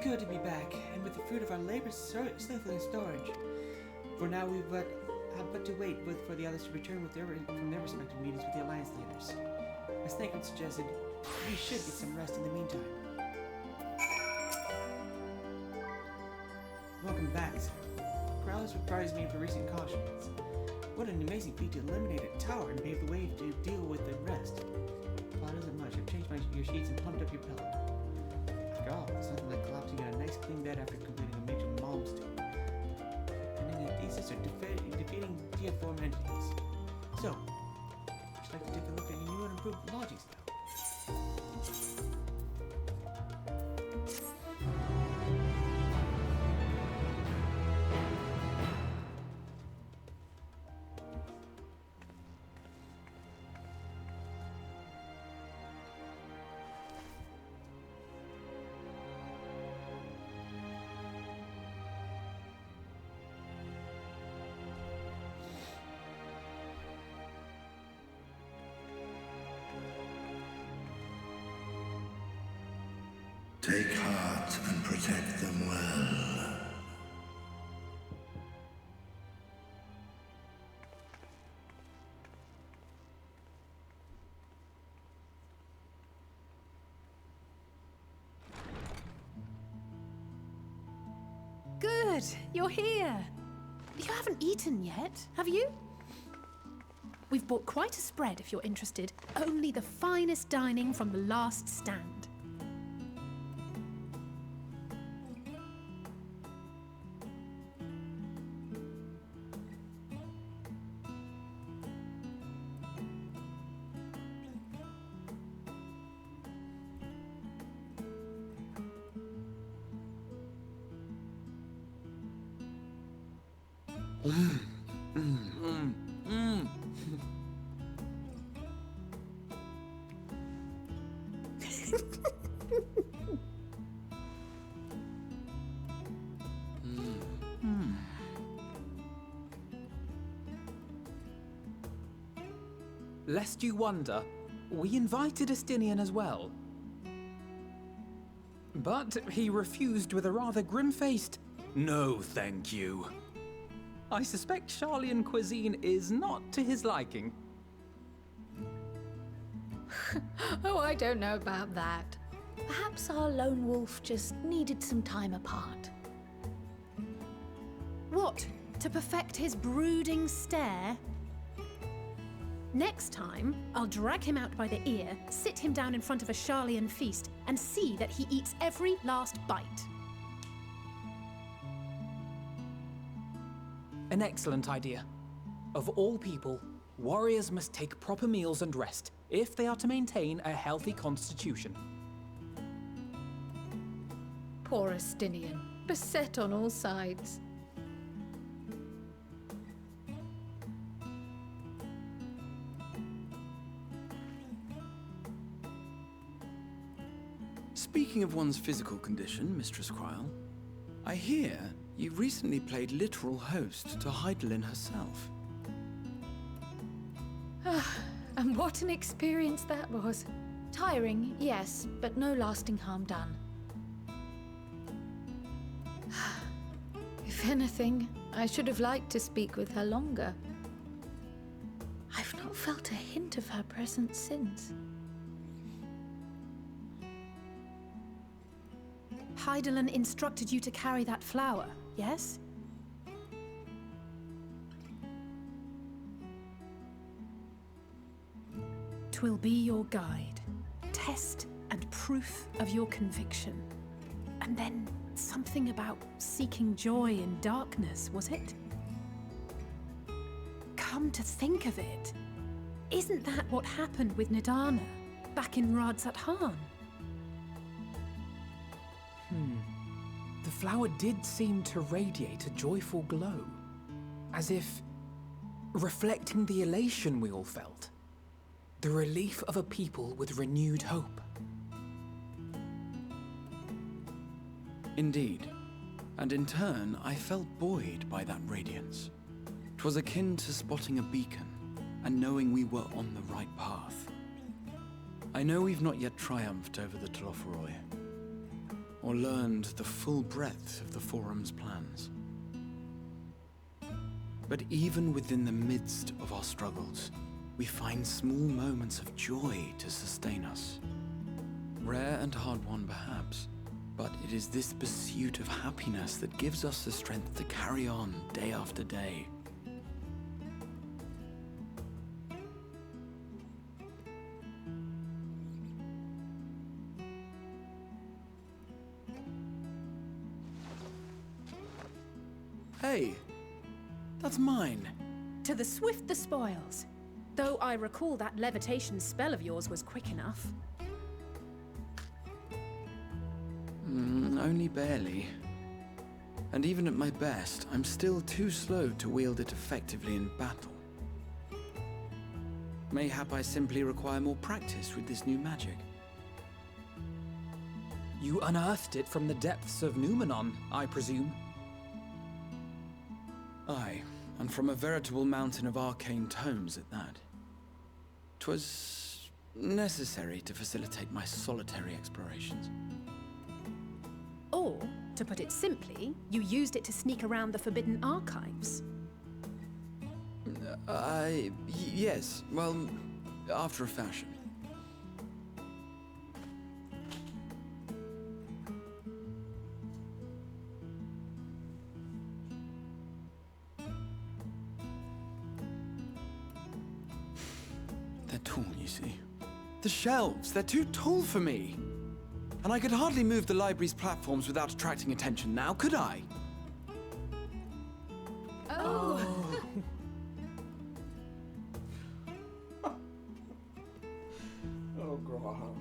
good to be back, and with the fruit of our labors safely in storage. For now, we've have but to wait for the others to return from their respective meetings with the Alliance leaders. As Thancred suggested, we should get some rest in the meantime. Welcome back, sir. Crowley surprised me for recent accomplishments. What an amazing feat to eliminate a tower and pave the way to deal with the rest. Well, it isn't much. I've changed your sheets and plumped up your pillow. After all, it's nothing like collapsing on a nice clean bed after completing a major milestone. And a thesis are defeating deiform entities. So, would you like to take a look at your new and improved lodgings now? Take heart and protect them well. Good, you're here. You haven't eaten yet, have you? We've bought quite a spread if you're interested. Only the finest dining from the last stand. Lest you wonder, we invited Estinian as well. But he refused with a rather grim-faced, "No, thank you." I suspect Sharlayan cuisine is not to his liking. Oh, I don't know about that. Perhaps our lone wolf just needed some time apart. What? To perfect his brooding stare? Next time, I'll drag him out by the ear, sit him down in front of a Sharlayan feast, and see that he eats every last bite. An excellent idea. Of all people, warriors must take proper meals and rest if they are to maintain a healthy constitution. Poor Estinian, beset on all sides. Speaking of one's physical condition, Mistress Cryle, I hear you recently played literal host to Heidelin herself. And what an experience that was. Tiring, yes, but no lasting harm done. If anything, I should have liked to speak with her longer. I've not felt a hint of her presence since. Heidelin instructed you to carry that flower, yes? Twill be your guide, test and proof of your conviction. And then something about seeking joy in darkness, was it? Come to think of it, isn't that what happened with Nidana back in Radzat-Han? The flower did seem to radiate a joyful glow, as if reflecting the elation we all felt, the relief of a people with renewed hope. Indeed, and in turn, I felt buoyed by that radiance. 'Twas akin to spotting a beacon and knowing we were on the right path. I know we've not yet triumphed over the Telophoroi, or learned the full breadth of the Forum's plans. But even within the midst of our struggles, we find small moments of joy to sustain us. Rare and hard-won, perhaps, but it is this pursuit of happiness that gives us the strength to carry on day after day. Hey, that's mine. To the swift the spoils. Though I recall that levitation spell of yours was quick enough. Only barely. And even at my best, I'm still too slow to wield it effectively in battle. Mayhap I simply require more practice with this new magic. You unearthed it from the depths of Numenon, I presume? Aye, and from a veritable mountain of arcane tomes at that. 'Twas necessary to facilitate my solitary explorations. Or, to put it simply, you used it to sneak around the Forbidden Archives. Yes, well, after a fashion. They're tall, you see. The shelves, they're too tall for me. And I could hardly move the library's platforms without attracting attention now, could I? Oh. Oh, Graham.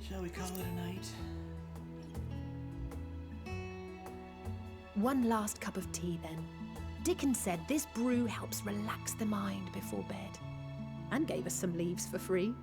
Shall we call it a night? One last cup of tea, then. Dickon said this brew helps relax the mind before bed. And gave us some leaves for free.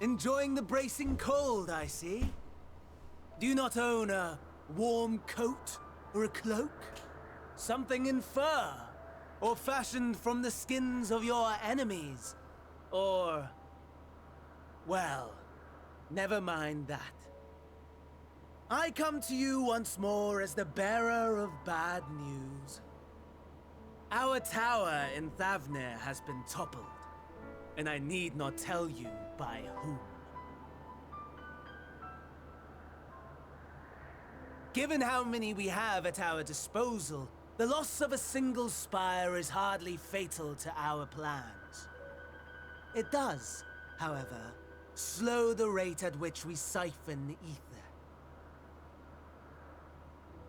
Enjoying the bracing cold, I see. Do you not own a warm coat or a cloak? Something in fur? Or fashioned from the skins of your enemies? Or... well, never mind that. I come to you once more as the bearer of bad news. Our tower in Thavnir has been toppled, and I need not tell you by whom. Given how many we have at our disposal, the loss of a single spire is hardly fatal to our plans. It does, however, slow the rate at which we siphon ether.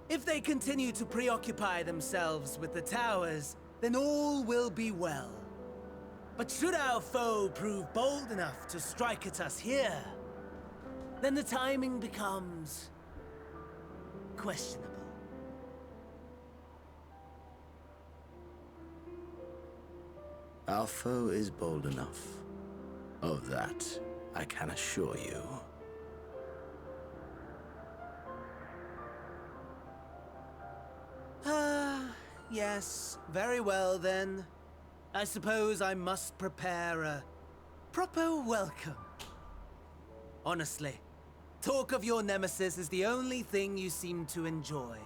If they continue to preoccupy themselves with the towers, then all will be well. But should our foe prove bold enough to strike at us here, then the timing becomes questionable. Our foe is bold enough. Of that, I can assure you. Yes, very well then. I suppose I must prepare a proper welcome. Honestly, talk of your nemesis is the only thing you seem to enjoy.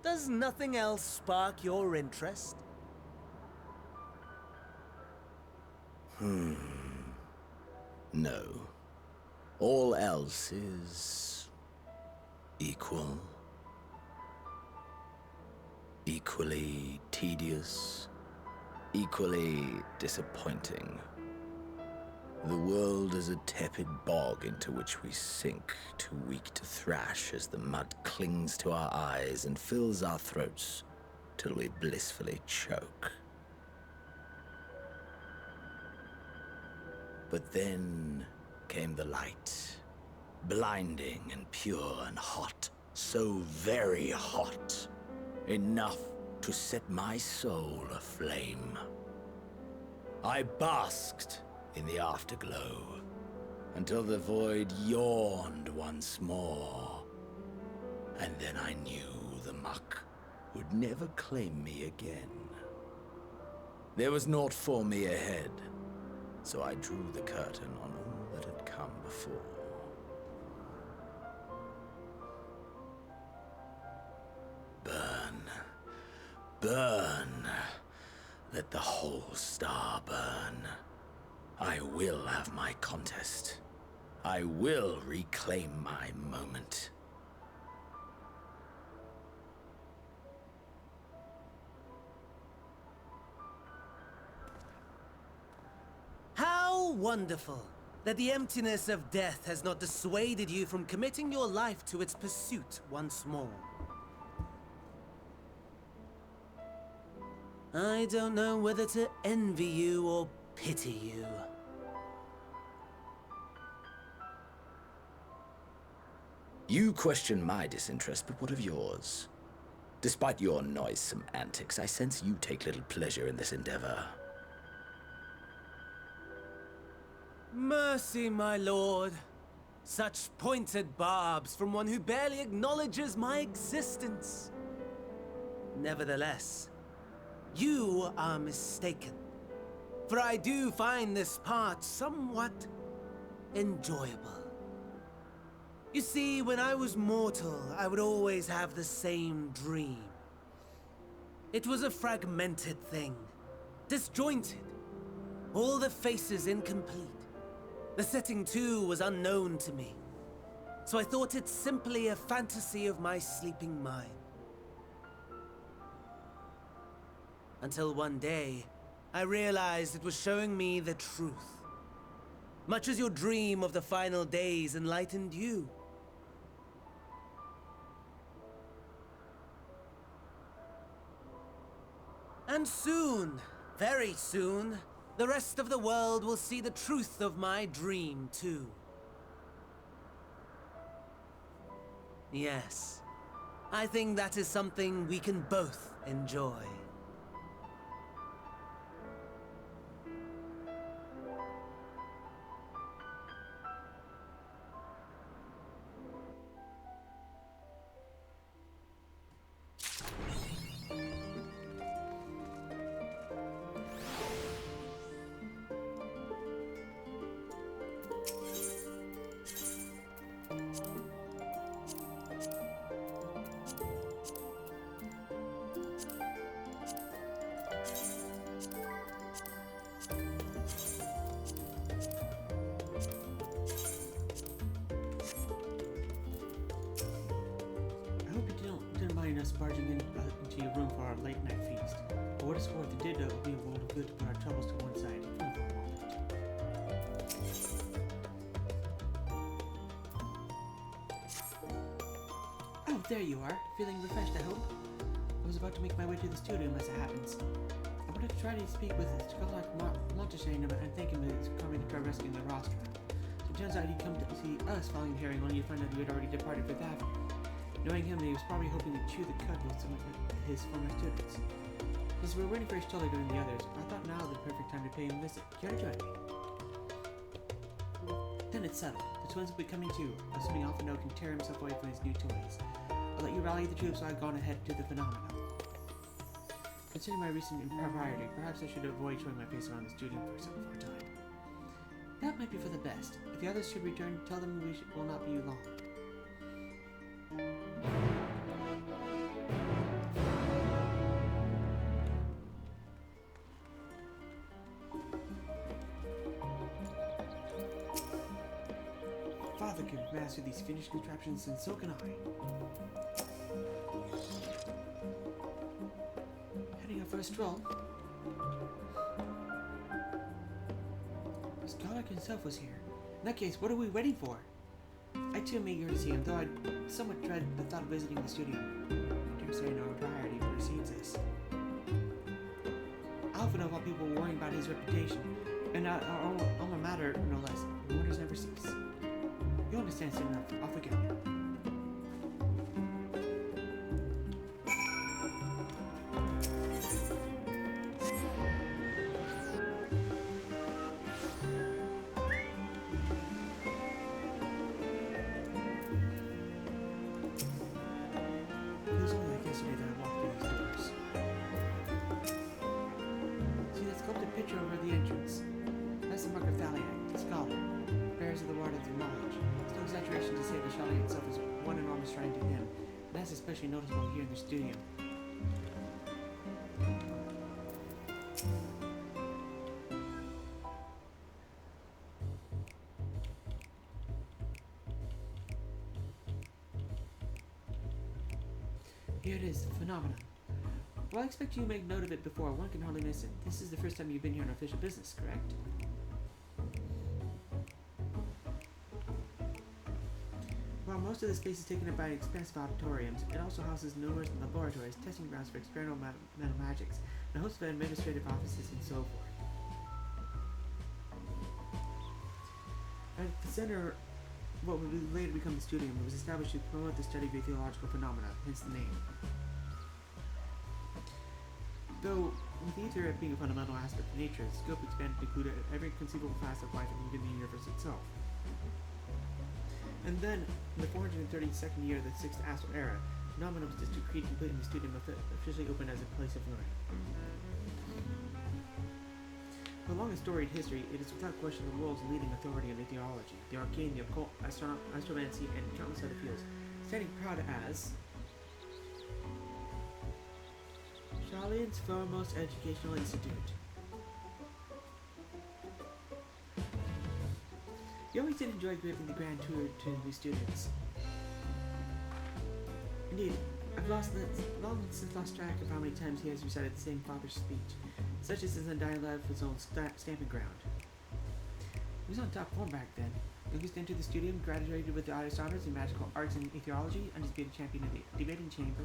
Does nothing else spark your interest? No. All else is equal. Equally tedious. Equally disappointing. The world is a tepid bog into which we sink, too weak to thrash as the mud clings to our eyes and fills our throats till we blissfully choke. But then came the light, blinding and pure and hot, so very hot, enough to set my soul aflame. I basked in the afterglow until the void yawned once more. And then I knew the muck would never claim me again. There was naught for me ahead, so I drew the curtain on all that had come before. Burn, burn, let the whole star burn. I will have my contest. I will reclaim my moment. How wonderful that the emptiness of death has not dissuaded you from committing your life to its pursuit once more. I don't know whether to envy you or pity you. You question my disinterest, but what of yours? Despite your noisome antics, I sense you take little pleasure in this endeavor. Mercy, my lord. Such pointed barbs from one who barely acknowledges my existence. Nevertheless, you are mistaken. For I do find this part somewhat enjoyable. You see, when I was mortal, I would always have the same dream. It was a fragmented thing, disjointed, all the faces incomplete. The setting, too, was unknown to me, so I thought it simply a fantasy of my sleeping mind. Until one day, I realized it was showing me the truth. Much as your dream of the final days enlightened you. And soon, very soon, the rest of the world will see the truth of my dream, too. Yes, I think that is something we can both enjoy. Us barging into your room for our late night feast. For what it's worth, it did be a world of good to put our troubles to one side for a moment. Oh, there you are. Feeling refreshed, I hope? I was about to make my way to the studio as it happens. I wanted to try to speak with Scholar Monteshane and thank him for coming to try rescuing the rostrum. So it turns out he'd come to see us following the hearing, only to find out he had already departed for Tavern. Knowing him, he was probably hoping to chew the cud with some of his former students. Since we were waiting for his to join the others, I thought now was the perfect time to pay him a visit. Care to join me? Then it's settled. The twins will be coming too, assuming Alphino can tear himself away from his new toys. I'll let you rally the troops so I've gone ahead to the phenomenon. Considering my recent impropriety, perhaps I should avoid showing my face around the studio for a time. That might be for the best. If the others should return, tell them we will not be long. father could master these finished contraptions, and so can I. Heading out for a stroll. Scholar himself was here. In that case, what are we waiting for? I too am eager to see him, though I somewhat dread the thought of visiting the studio. I dare say no propriety precedes this. I often know about people worrying about his reputation, and our alma mater, no less. The wonders never cease. You'll understand soon enough. Off we go. It was only like yesterday that I walked through these doors. See that sculpted picture over the entrance? That's the mark of Thaliag, the scholar, bearers of the word of their knowledge. It's no exaggeration to say that Shali itself is one enormous shrine to him, and that's especially noticeable here in the studio. Here it is, the phenomenon. Well, I expect you to make note of it before. One can hardly miss it. This is the first time you've been here on official business, correct? While most of the space is taken up by expansive auditoriums, it also houses numerous laboratories, testing grounds for experimental magics, and a host of administrative offices and so forth. At the center, what would later become the studium, was established to promote the study of theological phenomena, hence the name. Though, with ether being a fundamental aspect of nature, the scope expanded to include every conceivable facet of life and even the universe itself. And then, in the 432nd year of the 6th Astral Era, the phenomenon was just decreed complete and the studium officially opened as a place of learning. For a long and storied history, it is without question the world's leading authority in theology, the arcane, the occult, astromancy, and countless other fields, standing proud as Shalian's foremost educational institute. You always did enjoy giving the grand tour to new students. Indeed, I've long since lost track of how many times he has recited the same father's speech, such as his undying love for his own stamping ground. He was on top form back then. Youngest entered the studium, graduated with the highest honors in magical arts and ethology, undisputed champion of the debating chamber.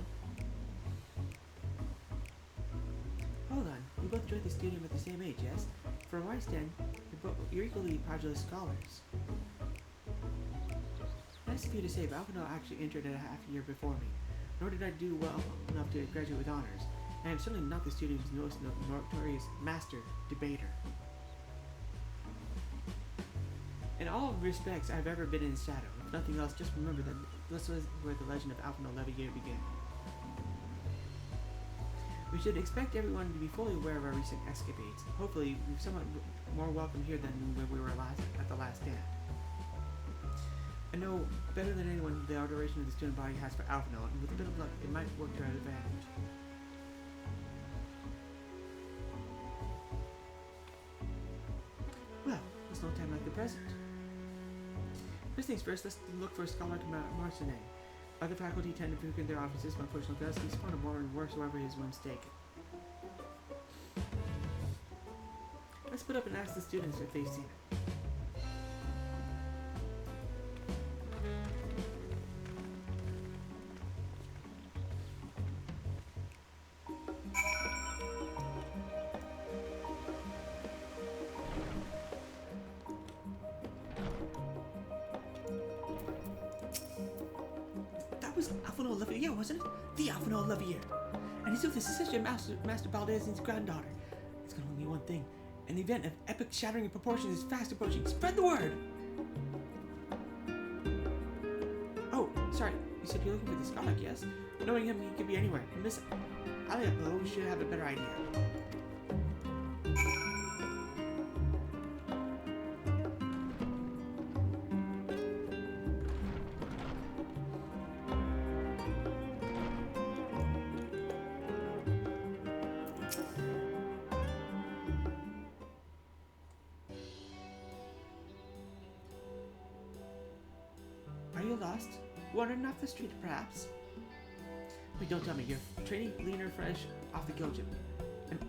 Hold on, we both joined the studium at the same age, yes? From where I stand, you're equally prodigious scholars. Nice of you to say, but Alphino actually entered at a half year before me, nor did I do well enough to graduate with honors. I am certainly not the studium's most notorious master debater. In all respects, I've ever been in his shadow. If nothing else, just remember that this was where the legend of Alphino Levier began. We should expect everyone to be fully aware of our recent escapades. Hopefully, we're somewhat more welcome here than when we were at the last stand. I know better than anyone the adoration of the student body has for Alphino, and with a bit of luck, it might work to our advantage. Well, there's no time like the present. First things first, let's look for a scholar to Marcinet. Other faculty tend to frequent their offices. My personal guest, he's fond of more and whatsoever his whims take. Let's put up and ask the students if they've seen it. Alphino Levier, wasn't it? The Alphino Levier. And his youth is Sister Master Baldazin's granddaughter. It's gonna only be one thing. An event of epic shattering proportions is fast approaching. Spread the word! Oh, sorry. You said you're looking for the scholar, yes? Knowing him, he could be anywhere. Miss Aliaplo should have a better idea. lost? Wandering off the street, perhaps? Wait, don't tell me. You're training gleaner fresh off the Gilgip.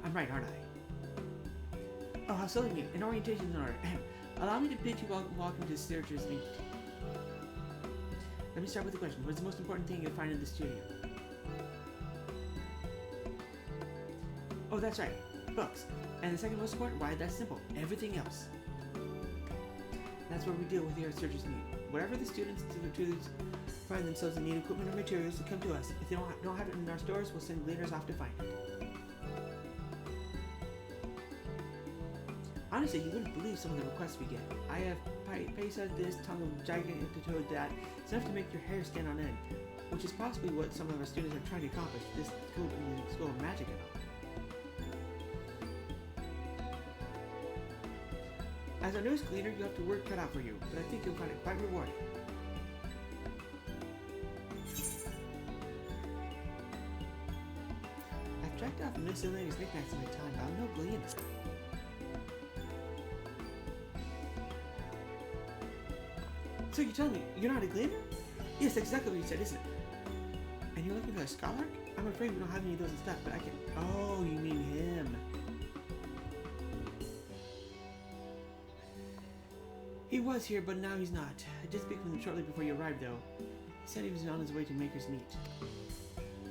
I'm right, aren't I? Oh, how silly me. An orientation's in order. Allow me to bid you welcome to Searcher's Meet. Let me start with the question. What is the most important thing you'll find in the studio? Oh, that's right. Books. And the second most important, why? That's simple. Everything else. That's what we deal with here at Searcher's Meet. Whatever the students and tutors find themselves in need of equipment or materials to come to us. If they don't have it in our stores, we'll send gleaners off to find it. Honestly, you wouldn't believe some of the requests we get. I have Pesa this, tongue of gigantic toad that. It's enough to make your hair stand on end, which is possibly what some of our students are trying to accomplish this school of magic and all. As our newest gleaner, you have to work cut out for you, but I think you'll find it quite rewarding. I've tracked out miscellaneous knickknacks in my time, but I'm no gleaner. So you're telling me you're not a gleaner? Yes, exactly what you said, isn't it? And you're looking for a scholar? I'm afraid we don't have any of those in stock, but I can... Oh, you mean him. He was here, but now he's not. I did speak with him shortly before you arrived, though. He said he was on his way to Maker's Meet.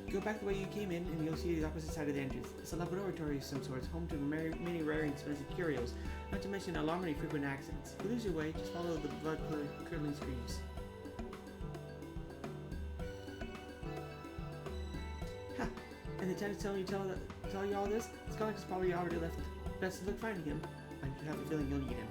Go back the way you came in, and you'll see the opposite side of the entrance. It's a laboratory of some sorts, home to many rare and expensive curios, not to mention alarmingly frequent accidents. If you lose your way, just follow the blood-curdling screams. Ha! And the tenant's telling you all this? Scholar has probably already left. Best of luck finding him. I have a feeling you'll need him.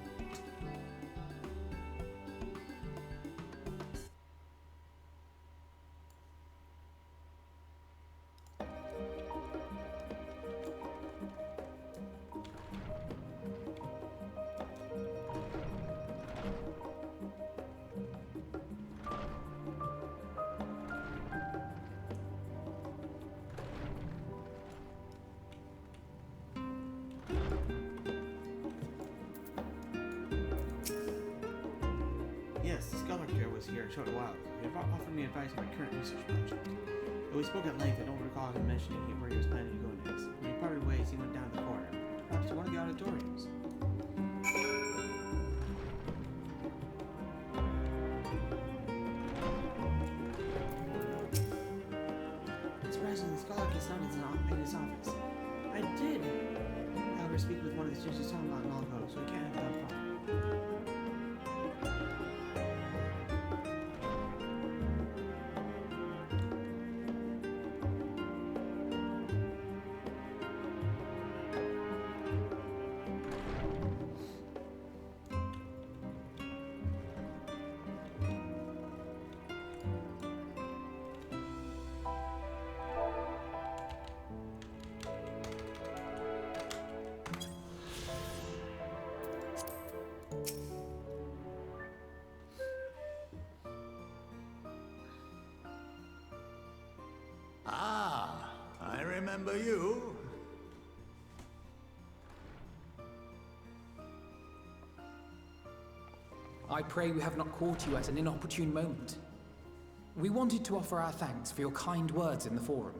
Yes, the scholar here was here a short while ago. He offered me advice on my current research project. Though we spoke at length, I don't recall him mentioning where he was planning to go next. When he parted ways, he went down the corridor, perhaps to one of the auditoriums. Surprisingly, the scholar gets not in his office. I did, however, speak with one of the students talking about long ago, so I can't have that far. Ah, I remember you. I pray we have not caught you at an inopportune moment. We wanted to offer our thanks for your kind words in the forum.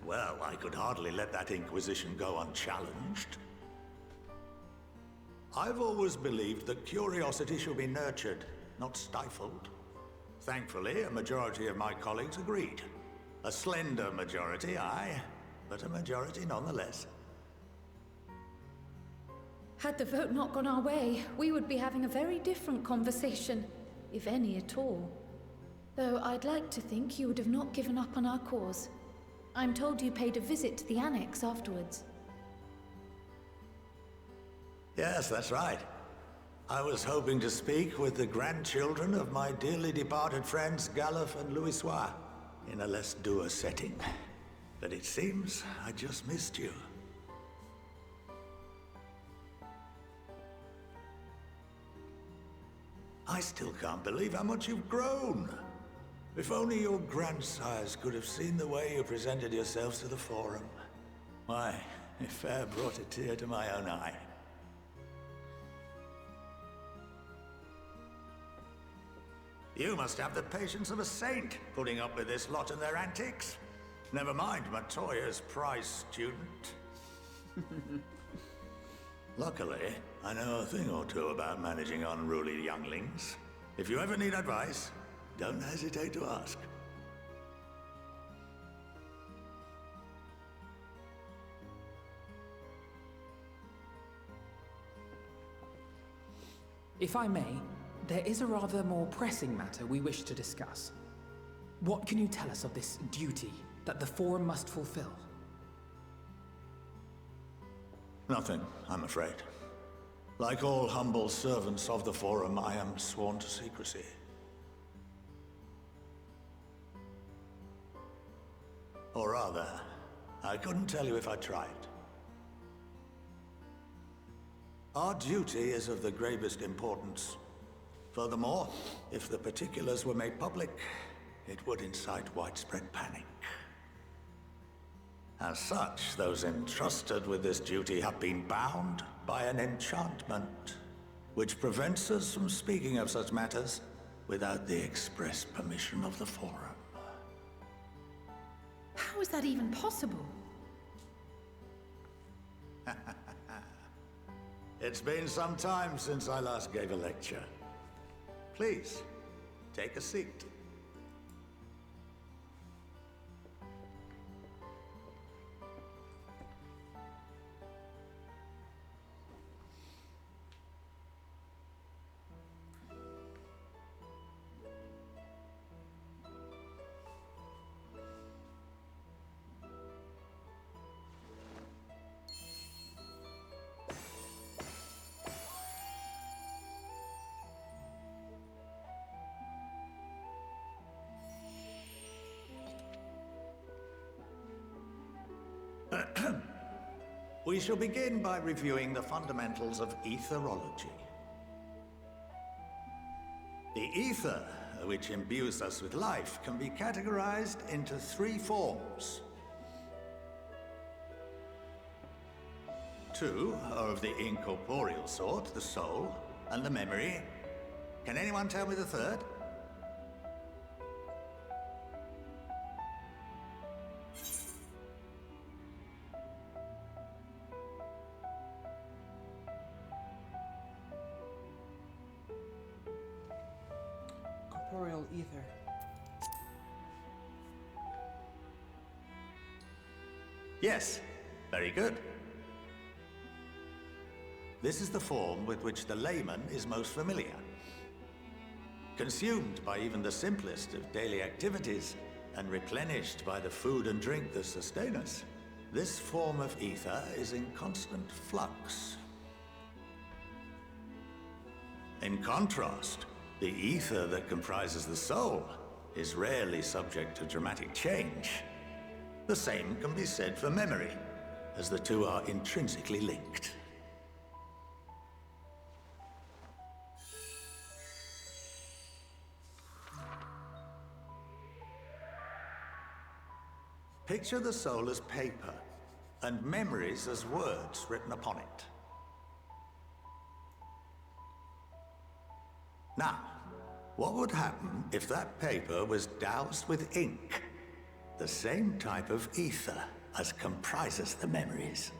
Well, I could hardly let that inquisition go unchallenged. I've always believed that curiosity should be nurtured, not stifled. Thankfully, a majority of my colleagues agreed. A slender majority, aye, but a majority nonetheless. Had the vote not gone our way, we would be having a very different conversation, if any at all. Though I'd like to think you would have not given up on our cause. I'm told you paid a visit to the annex afterwards. Yes, that's right. I was hoping to speak with the grandchildren of my dearly departed friends Galuf and Louisoix in a less dour setting. But it seems I just missed you. I still can't believe how much you've grown. If only your grandsires could have seen the way you presented yourselves to the Forum. Why, It fair brought a tear to my own eye. You must have the patience of a saint, putting up with this lot and their antics. Never mind Matoya's prize student. Luckily, I know a thing or two about managing unruly younglings. If you ever need advice, don't hesitate to ask. If I may, there is a rather more pressing matter we wish to discuss. What can you tell us of this duty that the Forum must fulfill? Nothing, I'm afraid. Like all humble servants of the Forum, I am sworn to secrecy. Or rather, I couldn't tell you if I tried. Our duty is of the gravest importance. Furthermore, if the particulars were made public, it would incite widespread panic. As such, those entrusted with this duty have been bound by an enchantment, which prevents us from speaking of such matters without the express permission of the Forum. How is that even possible? It's been some time since I last gave a lecture. Please, take a seat. We shall begin by reviewing the fundamentals of etherology. The ether, which imbues us with life, can be categorized into 3 forms. 2 are of the incorporeal sort, the soul and the memory. Can anyone tell me the third? Corporeal ether. Yes, very good. This is the form with which the layman is most familiar. Consumed by even the simplest of daily activities, and replenished by the food and drink that sustain us, this form of ether is in constant flux. In contrast, the ether that comprises the soul is rarely subject to dramatic change. The same can be said for memory, as the two are intrinsically linked. Picture the soul as paper, and memories as words written upon it. Now, what would happen if that paper was doused with ink? The same type of ether as comprises the memories.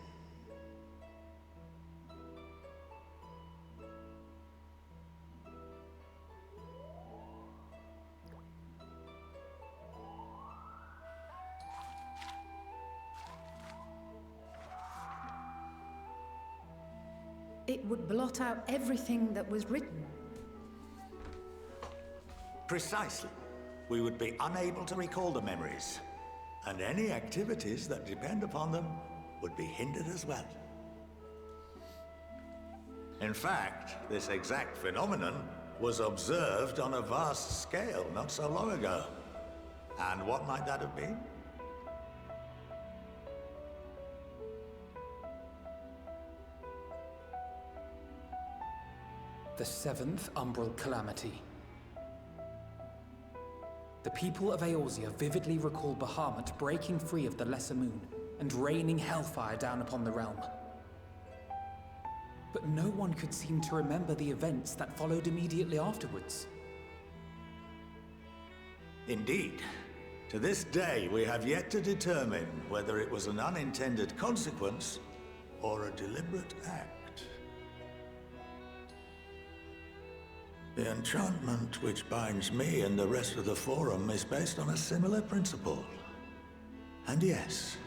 It would blot out everything that was written. Precisely. We would be unable to recall the memories, and any activities that depend upon them would be hindered as well. In fact, this exact phenomenon was observed on a vast scale not so long ago. And what might that have been? The 7th Umbral Calamity. The people of Eorzea vividly recall Bahamut breaking free of the Lesser Moon and raining hellfire down upon the realm. But no one could seem to remember the events that followed immediately afterwards. Indeed. To this day, we have yet to determine whether it was an unintended consequence or a deliberate act. The enchantment which binds me and the rest of the Forum is based on a similar principle. And yes,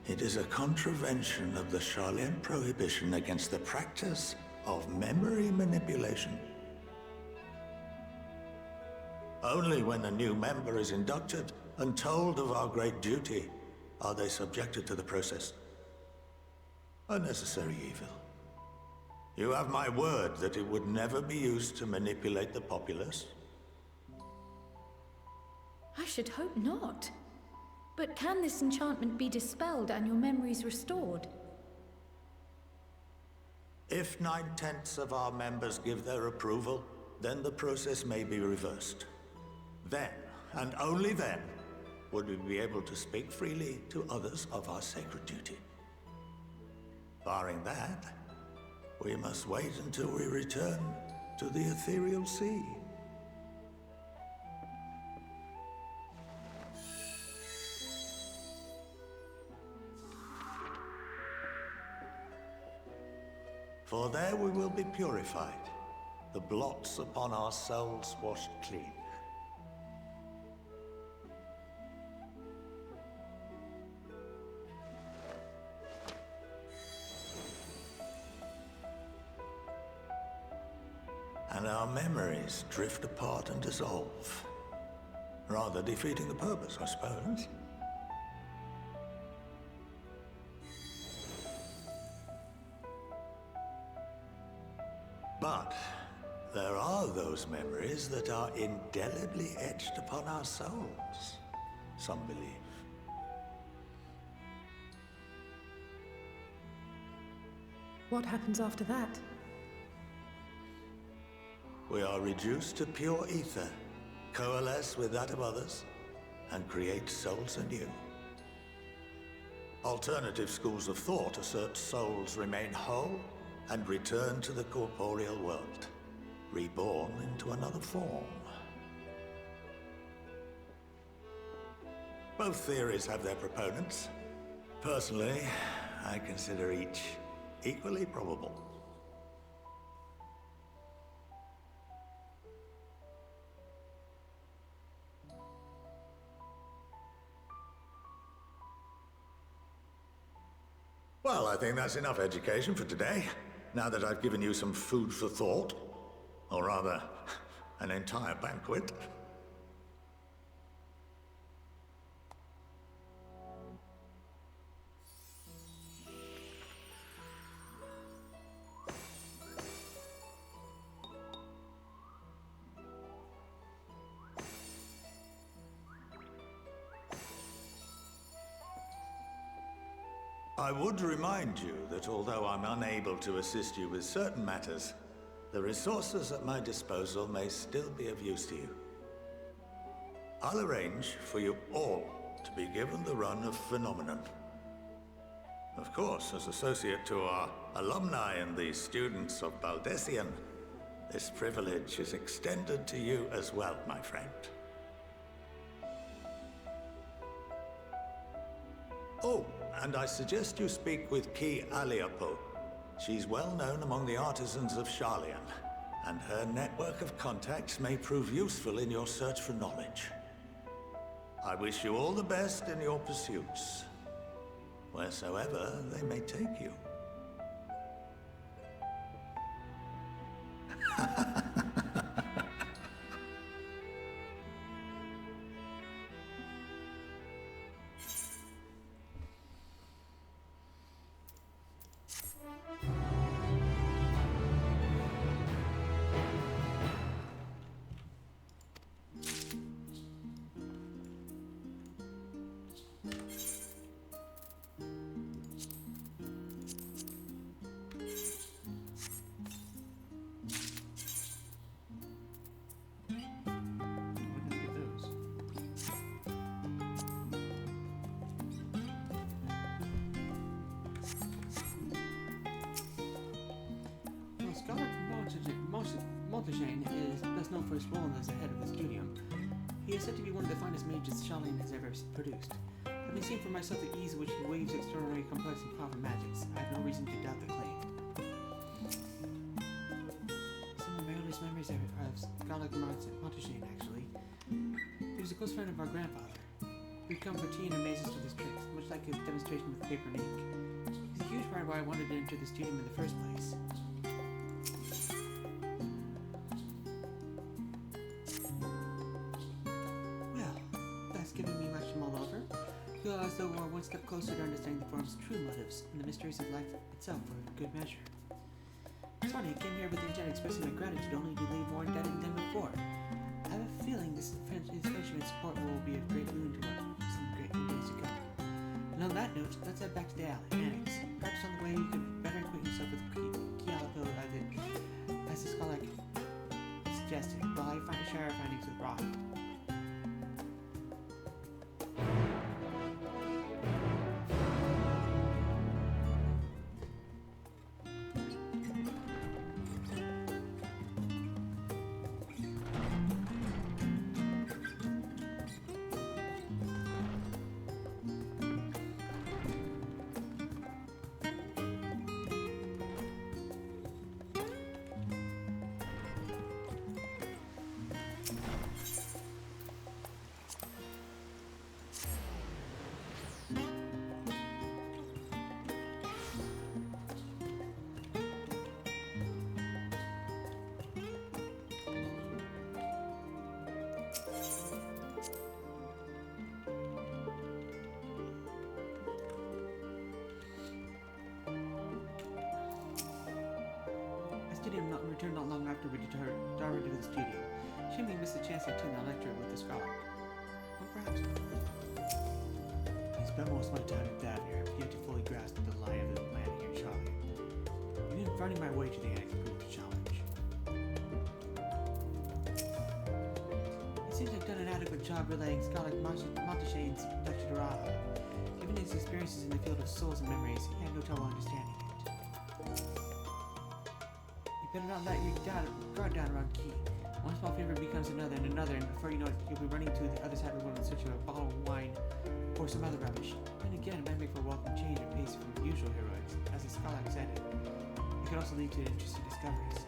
it is a contravention of the Sharlayan prohibition against the practice of memory manipulation. Only when a new member is inducted and told of our great duty are they subjected to the process. A necessary evil. You have my word that it would never be used to manipulate the populace? I should hope not. But can this enchantment be dispelled and your memories restored? If 9/10 of our members give their approval, then the process may be reversed. Then, and only then, would we be able to speak freely to others of our sacred duty. Barring that, we must wait until we return to the ethereal sea. For there we will be purified, the blots upon our souls washed clean. And our memories drift apart and dissolve, rather defeating the purpose, I suppose. But there are those memories that are indelibly etched upon our souls, some believe. What happens after that? We are reduced to pure ether, coalesce with that of others, and create souls anew. Alternative schools of thought assert souls remain whole and return to the corporeal world, reborn into another form. Both theories have their proponents. Personally, I consider each equally probable. Well, I think that's enough education for today, now that I've given you some food for thought. Or rather, an entire banquet. I would remind you that although I'm unable to assist you with certain matters, the resources at my disposal may still be of use to you. I'll arrange for you all to be given the run of Phenomenon. Of course, as associate to our alumni and the students of Baldessian, this privilege is extended to you as well, my friend. Oh, and I suggest you speak with Ki Aliapo. She's well known among the artisans of Sharlayan, and her network of contacts may prove useful in your search for knowledge. I wish you all the best in your pursuits, wheresoever they may take you. Montegene is best known for his role as the head of the studio. He is said to be one of the finest mages Shaolin has ever produced. Having seen for myself the ease with which he weaves extraordinary complex and powerful magics, I have no reason to doubt the claim. Some of my earliest memories of Scholar Montegene, actually. He was a close friend of our grandfather. He would come for tea and amaze us with his tricks, much like his demonstration with paper and ink. He's a huge part of why I wanted to enter the studio in the first place. Well, that's giving me much to mull over. I feel as though we're one step closer to understanding the form's true motives and the mysteries of life itself for good measure. It's funny, I came here with the intent of expressing my gratitude only to leave more indebted than before. I have a feeling his friendship and support will be of great boon to us some great days to come. And on that note, let's head back to the annex. Perhaps on the way you could better acquaint yourself with Kialco as the scholar suggested, while I share our findings with Roth. Returned not long after we darted to the studio. Shame we missed the chance to attend the lecture with the scholar. Or perhaps I spent most of my time in Davir, yet to fully grasp the lie of the land here in Charlotte. Even finding my way to the annex proved a challenge. It seems I've done an adequate job relaying Scholar Montegene's lecture to Raha. Given his experiences in the field of souls and memories, he had no trouble understanding it. Better not let your guard down around Key. One small favor becomes another, and before you know it, you'll be running to the other side of the world in search of a bottle of wine or some other rubbish. And again, it might make for a welcome change of pace from usual heroics. As the scholar said it could also lead to interesting discoveries.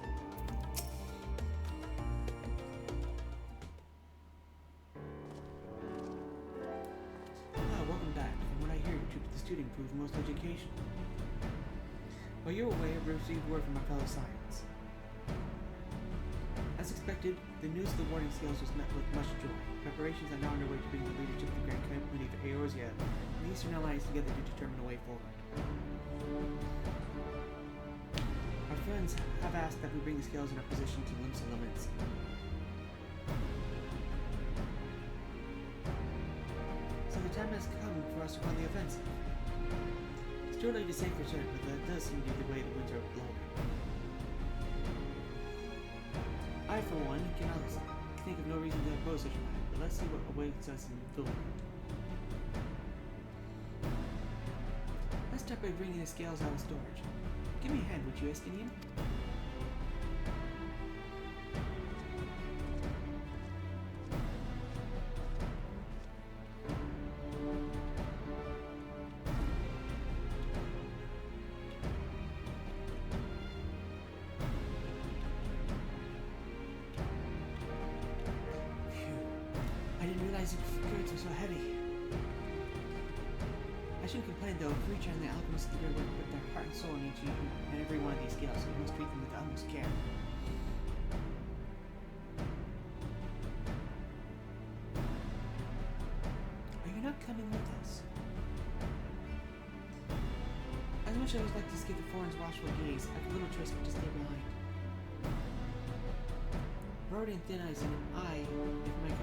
Welcome back. From what I hear, your trip to the studio proved most educational. While you were away, I received word from my fellow Science. As expected, the news of the warning scales was met with much joy. Preparations are now underway to bring the leadership of the Grand Community of Eorzea and the Eastern Alliance together to determine a way forward. Our friends have asked that we bring the scales in opposition to Limsa Limits. So the time has come for us to run the offensive. It's too early to say for certain, but that does seem to be the way the winds are blowing. I, for one, cannot think of no reason to oppose such a plan, but let's see what awaits us in Vilna. Let's start by bringing the scales out of storage. Give me a hand, would you, Estinian? Are so heavy. I shouldn't complain though. Creature and the alchemists of the great work put their heart and soul in each and every one of these scales, so we must treat them with the utmost care. Are you not coming with us? As much as I would like to escape the foreign's watchful gaze, I have little choice but to stay behind. Already in thin ice, and I, if my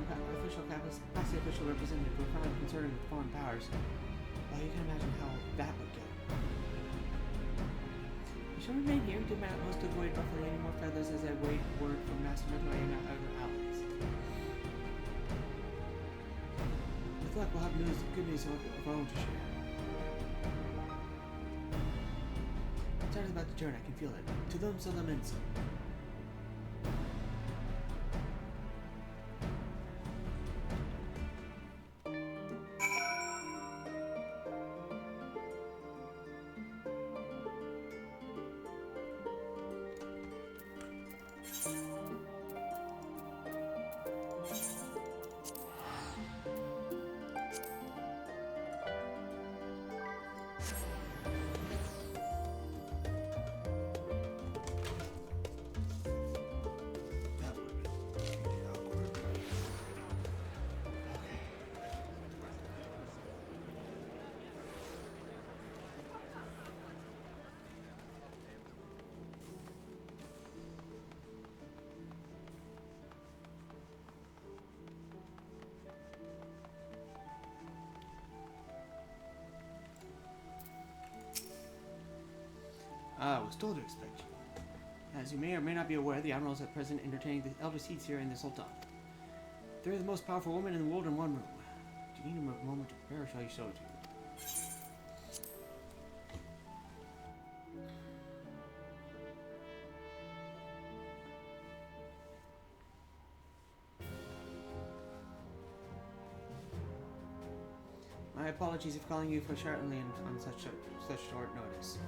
passive official representative, were found concerned with foreign powers, well, you can imagine how that would go. I shall remain here and do my utmost to avoid ruffling any more feathers as I wait word from Master Midway and our other allies. With luck, we'll have good news of our own to share. Time is about to turn, I can feel it. To them, so laments. I was told to expect you. As you may or may not be aware, the Admiral is at present entertaining the elder seats here in the Sultan. They're the most powerful woman in the world in one room. Do you need a moment to prepare, or shall you show it to you? My apologies for calling you for certainly on such short notice.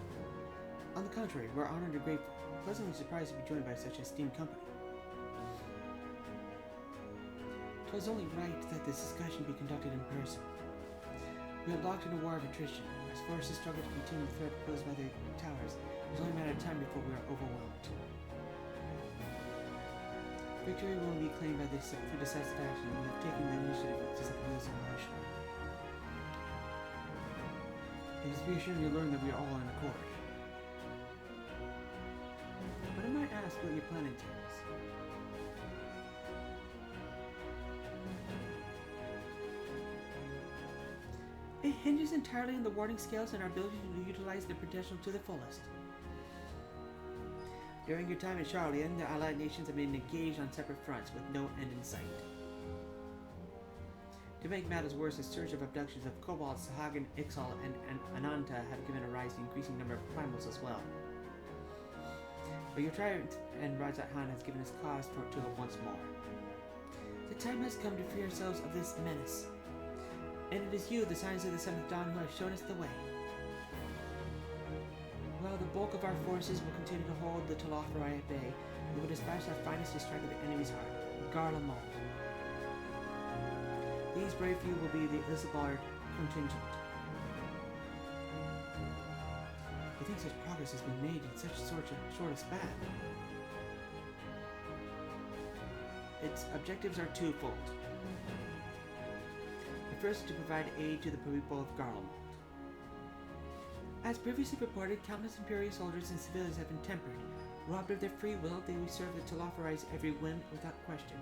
On the contrary, we're honored and grateful, pleasantly surprised to be joined by such esteemed company. It was only right that this discussion be conducted in person. We are locked in a war of attrition. As forces struggle to continue the threat posed by the towers, it is only a matter of time before we are overwhelmed. Victory will be claimed by this through decisive action, and we have taken the initiative to set the wheels in motion. It is reassuring to learn that we are all in accord. But I might ask what your plan entails. It hinges entirely on the warding scales and our ability to utilize their potential to the fullest. During your time in Charlian, the allied nations have been engaged on separate fronts with no end in sight. To make matters worse, a surge of abductions of kobolds, Hagen, Ixal, and Ananta have given a rise to an increasing number of primals as well. But your triumph and Rajat Han has given us cause to look once more. The time has come to free ourselves of this menace. And it is you, the Scions of the Seventh Dawn, who have shown us the way. While the bulk of our forces will continue to hold the Talafari at bay, we will dispatch our finest to strike at the enemy's heart, Garlemald. These brave few will be the Ilsabard Contingent. I think such progress has been made in such short a span. Its objectives are twofold. The first is to provide aid to the people of Garlemald. As previously reported, countless Imperial soldiers and civilians have been tempered. Robbed of their free will, they will serve the Talafari's every whim without question.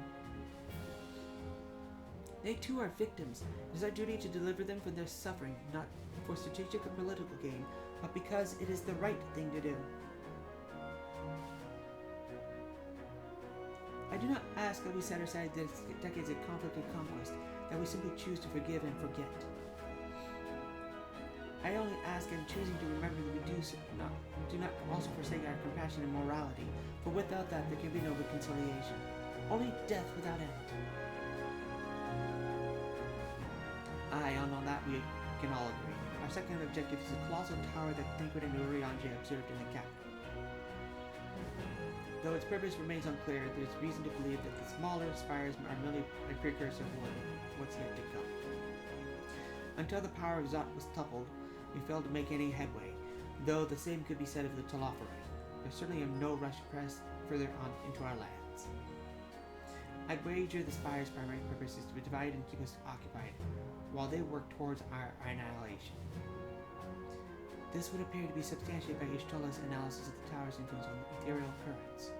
They too are victims. It is our duty to deliver them from their suffering, not for strategic or political gain, but because it is the right thing to do. I do not ask that we set aside the decades of conflict and conquest, that we simply choose to forgive and forget. I only ask in choosing to remember that we do not also forsake our compassion and morality, for without that there can be no reconciliation. Only death without end. Aye, on that we can all agree. Our second objective is the colossal tower that Thancred and Urianger observed in the capital. Though its purpose remains unclear, there is reason to believe that the smaller spires are merely a precursor of what's yet to come. Until the power of Zot was toppled, we failed to make any headway, though the same could be said of the Talafari. There certainly are no rush to press further on into our lands. I'd wager the spire's primary purpose is to divide and keep us occupied, while they work towards our annihilation. This would appear to be substantiated by Ishtola's analysis of the tower's influence on ethereal currents.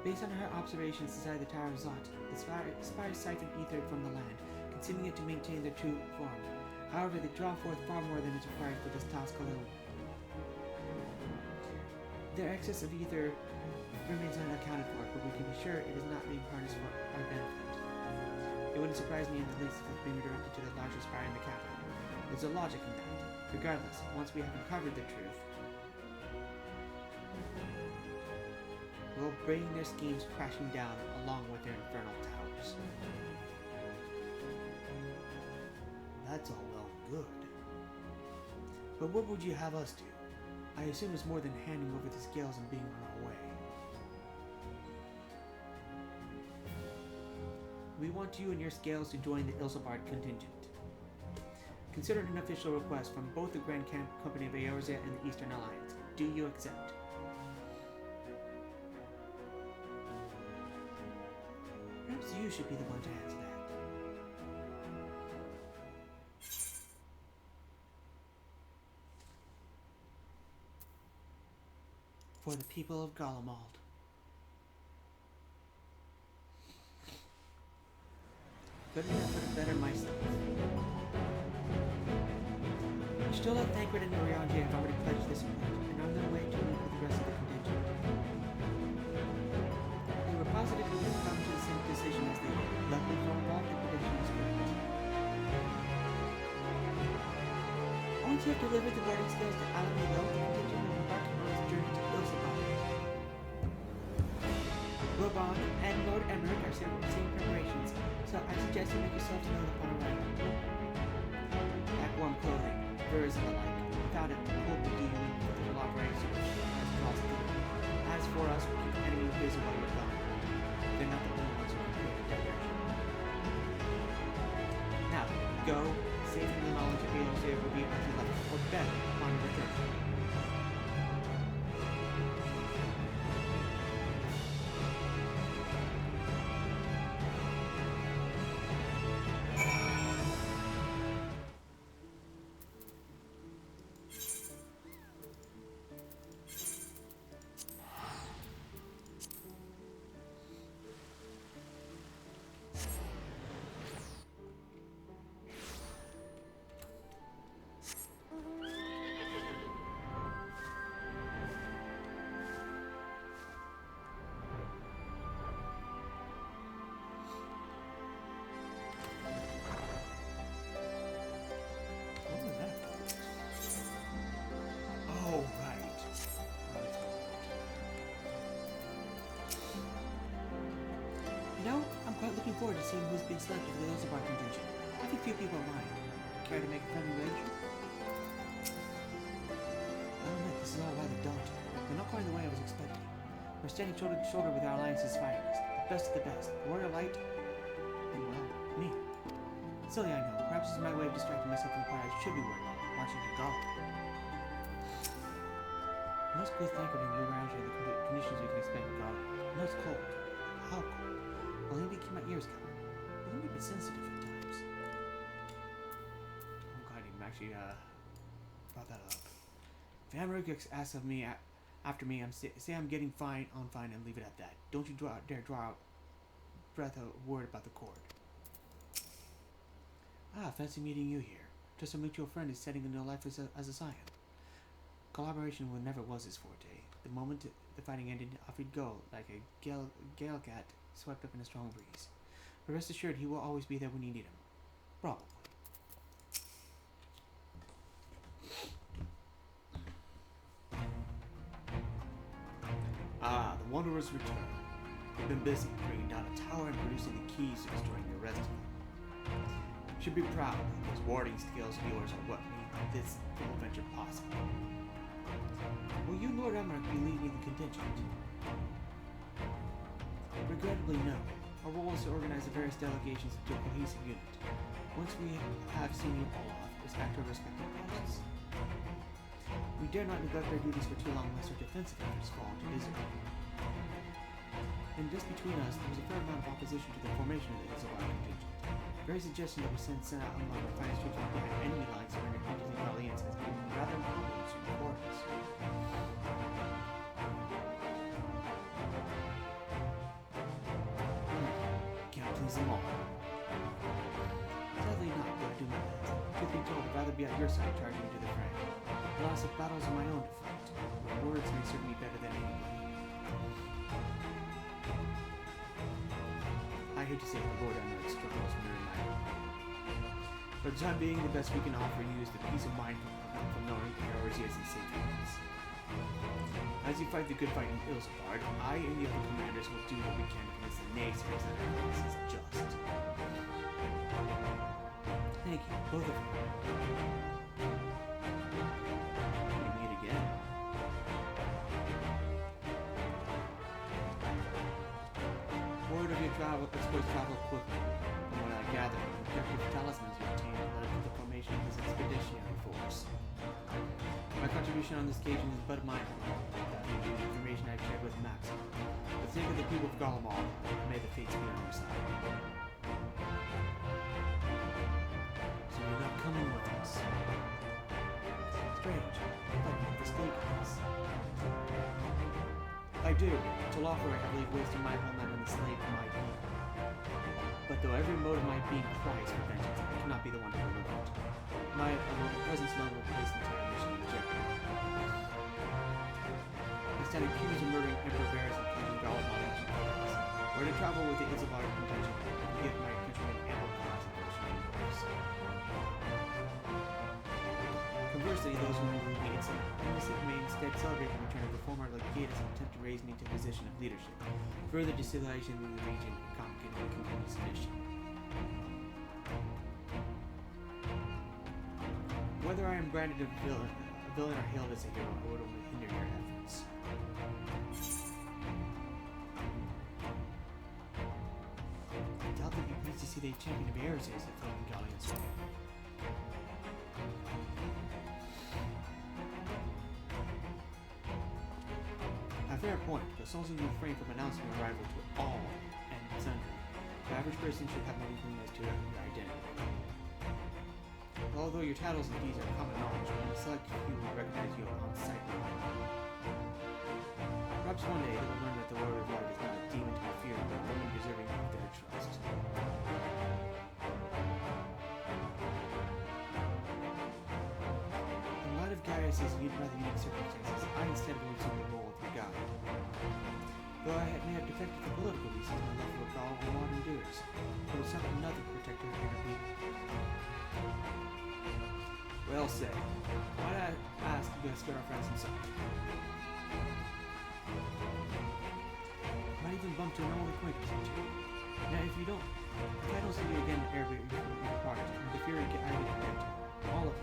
Based on her observations inside the Tower of Zot, the spires siphon ether from the land, consuming it to maintain their true form. However, they draw forth far more than is required for this task alone. Their excess of ether remains unaccounted for, but we can be sure it is not being harnessed for our benefit. It wouldn't surprise me in the least if it's being redirected to the larger spire in the capital. There's a logic in that. Regardless, once we have uncovered the truth, we'll bring their schemes crashing down along with their infernal towers. That's all well and good. But what would you have us do? I assume it's more than handing over the scales and being on our way. We want you and your scales to join the Ilsabard contingent. Considered an official request from both the Grand Company of Eorzea and the Eastern Alliance. Do you accept? Perhaps you should be the one to answer that. For the people of Garlemald. Couldn't have put it better myself. Stola, Thancred, and Oriange have already pledged this support, and on their way to meet with the rest of the contingent. They were positive we would come to the same decision as they did. Luckily for all, the prediction was correct. Once you have delivered the wording skills to Alamillo, the contingent will embark on its journey to Ilsabard. Roban and Lord Emmerich are seeing preparations, so I suggest you make yourself known upon arrival. Pack warm clothing, furs and the like. Without it, the cold will do you in for the collaboration as possible. As for us, we'll keep the enemy busy while you're gone. They're not the only ones who can create a diversion. Now, go, save the knowledge of AOC will be at your level, or better, upon your return. Looking forward to seeing who's been selected for the Ilsabard contingent. I have a few people in mind. Care to make a friendly wager? I'll admit, this is all rather daunting. They're not going the way I was expecting. We're standing shoulder to shoulder with our alliance's finest, the best of the best, Warrior Light, and well, me. Silly, I know. Perhaps it's my way of distracting myself from the part I should be worried about, watching the golf. Most good Thancred and you arrange the conditions we can expect in golf. I know it's cold. How cold? I'll even keep my ears covered. But I'm a bit sensitive at times. I'm glad you actually brought that up. If Emmerich asks of me after me, say I'm getting fine and leave it at that. Don't you dare draw out breath a word about the cord. Ah, fancy meeting you here. Just a mutual friend is setting a new life as a scion. Collaboration never was his forte. The moment the fighting ended, off he'd go like a gale cat swept up in a strong breeze. But rest assured, he will always be there when you need him. Probably. Ah, the Wanderers return. They've been busy bringing down a tower and producing the keys to destroying the rest of them. You should be proud. Those warding skills of yours are what made this little venture possible. Will you, Lord Emmerich, be leading the contingent? Regrettably, no. Our role is to organize the various delegations into a cohesive unit. Once we have seen you all off, respect our respective posts. We dare not neglect our duties for too long lest our defensive efforts fall into disarray. And just between us, there was a fair amount of opposition to the formation of the Ilsabard contingent. The very suggestion that we send out among our finest troops behind enemy lines during a contingent alliance has been rather unpopular to report us. Them all. Sadly not, but I do my best. Truth be told, I'd rather be at your side charging into the fray. Alas, if battles are my own to fight, my words may serve me better than anybody. I hate to say it, the Lord Emmerich struggles mirror my own. For the time being, the best we can offer you is the peace of mind from knowing yours is in safe hands. As you fight the good fight in Ilsabard, I and the other commanders will do what we can against the naysayers that our cause is just. Thank you, both of you. We meet again. Word of your travel is supposed to travel quickly. From what I gather, the objective talismans you obtained led to the formation of this expeditionary force. My contribution on this occasion is but minor. The information I've shared with Max. But think of the people of Garlemald. May the fates be on your side. So you're not coming with us. Strange, but not mistaken us. I do. To law for it, I believe wasting my homeland and the slave of my being. But though every mode of my being cries for vengeance, I cannot be the one to remove it. My presence alone will place the entire mission in jeopardy. Instead, accused of murdering Emperor Varys and plunging Gaul on ancient kingdoms. We're to travel with the Ilsabard contingent and give my countrymen ample cause of pushing wars. Conversely, those who remain innocent may instead celebrate the return of the former legatus and attempt to raise me to a position of leadership, further destabilizing the region and complicating the continued sedition. Whether I am branded a villain or hailed as a hero, I would only hinder your efforts. I doubt that you're pleased to see the champion of heirs is a Roman Gallian's way. A fair point, but as long as you refrain from announcing your arrival to all and sundry, the average person should have no inkling as to your identity. Although your titles and deeds are common knowledge, only a select few will recognize you on sight. Perhaps one day they will learn that the Lord of Light is not a demon to be feared, but a woman deserving of their trust. In light of Gaius' rather unique circumstances, I instead will assume the role of your guide. Though I may have defected for political reasons, my love for Gaul will not endures. There was not another protector of inner people. Well said. Why not ask you to escort our friends inside? Might even bump to an old acquaintance or two. Now, if you don't, if I don't see you again in your part, the fury get out of it. All of it.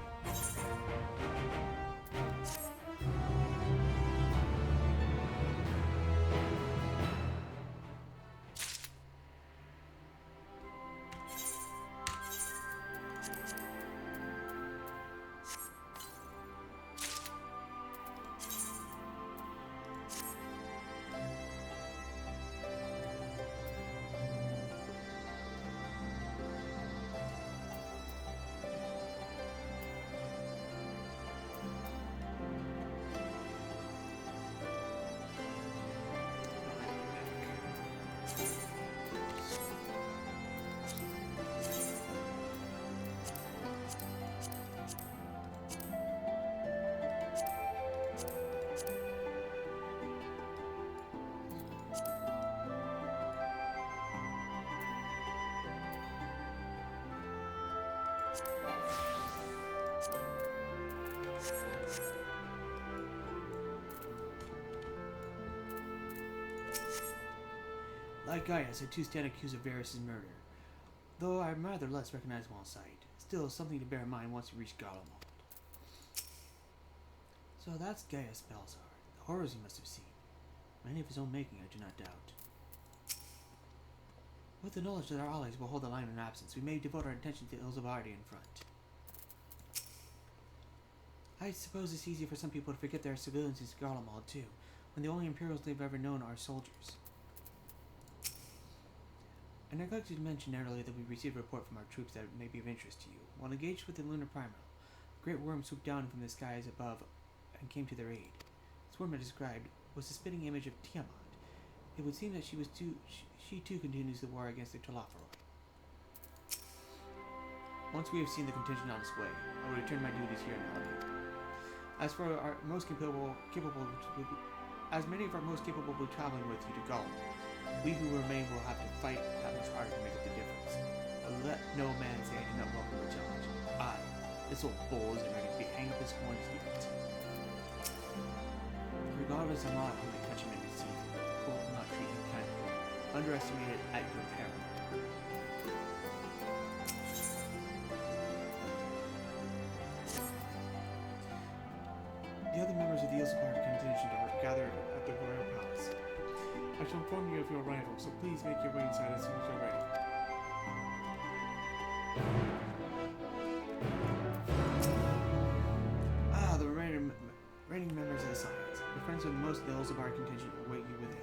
Like Gaius, I too stand accused of Varys' murder, though I am rather less recognizable on sight. Still, something to bear in mind once we reach Garlemald. So that's Gaius Belzar, the horrors he must have seen. Many of his own making, I do not doubt. With the knowledge that our allies will hold the line in absence, we may devote our attention to Ilsabard in front. I suppose it's easy for some people to forget there are civilians in Garlemald too, when the only Imperials they've ever known are soldiers. I neglected to mention earlier that we received a report from our troops that may be of interest to you. While engaged with the Lunar Primal, a great worm swooped down from the skies above and came to their aid. This worm I described was the spitting image of Tiamat. It would seem that she too continues the war against the Telophoroi. Once we have seen the contingent on its way, I will return my duties here in Albion. As many of our most capable will be traveling with you to Gaul. We who remain will have to fight that much harder to make up the difference. But let no man say I do not welcome the challenge. I, this old bull, isn't ready to be hanged up his horns yet. Regardless of not who the countrymen receive, the court will not treat him kindly. Underestimate it at your peril. The other members of the Ilsabard contingent are gathered at the royal palace. I shall inform you of your arrival, so please make your way inside as soon as you're ready. Ah, the remaining members of the Science. The friends of most of the Ilsabard contingent await you within.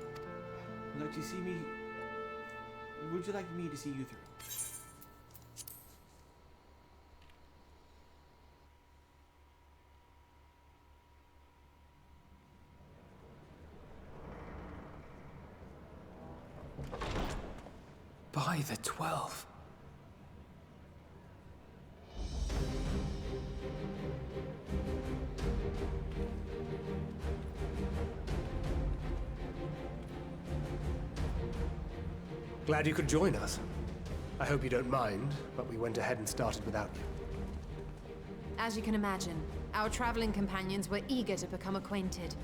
Would you like me to see you through? By the 12. Glad you could join us. I hope you don't mind, but we went ahead and started without you. As you can imagine, our traveling companions were eager to become acquainted.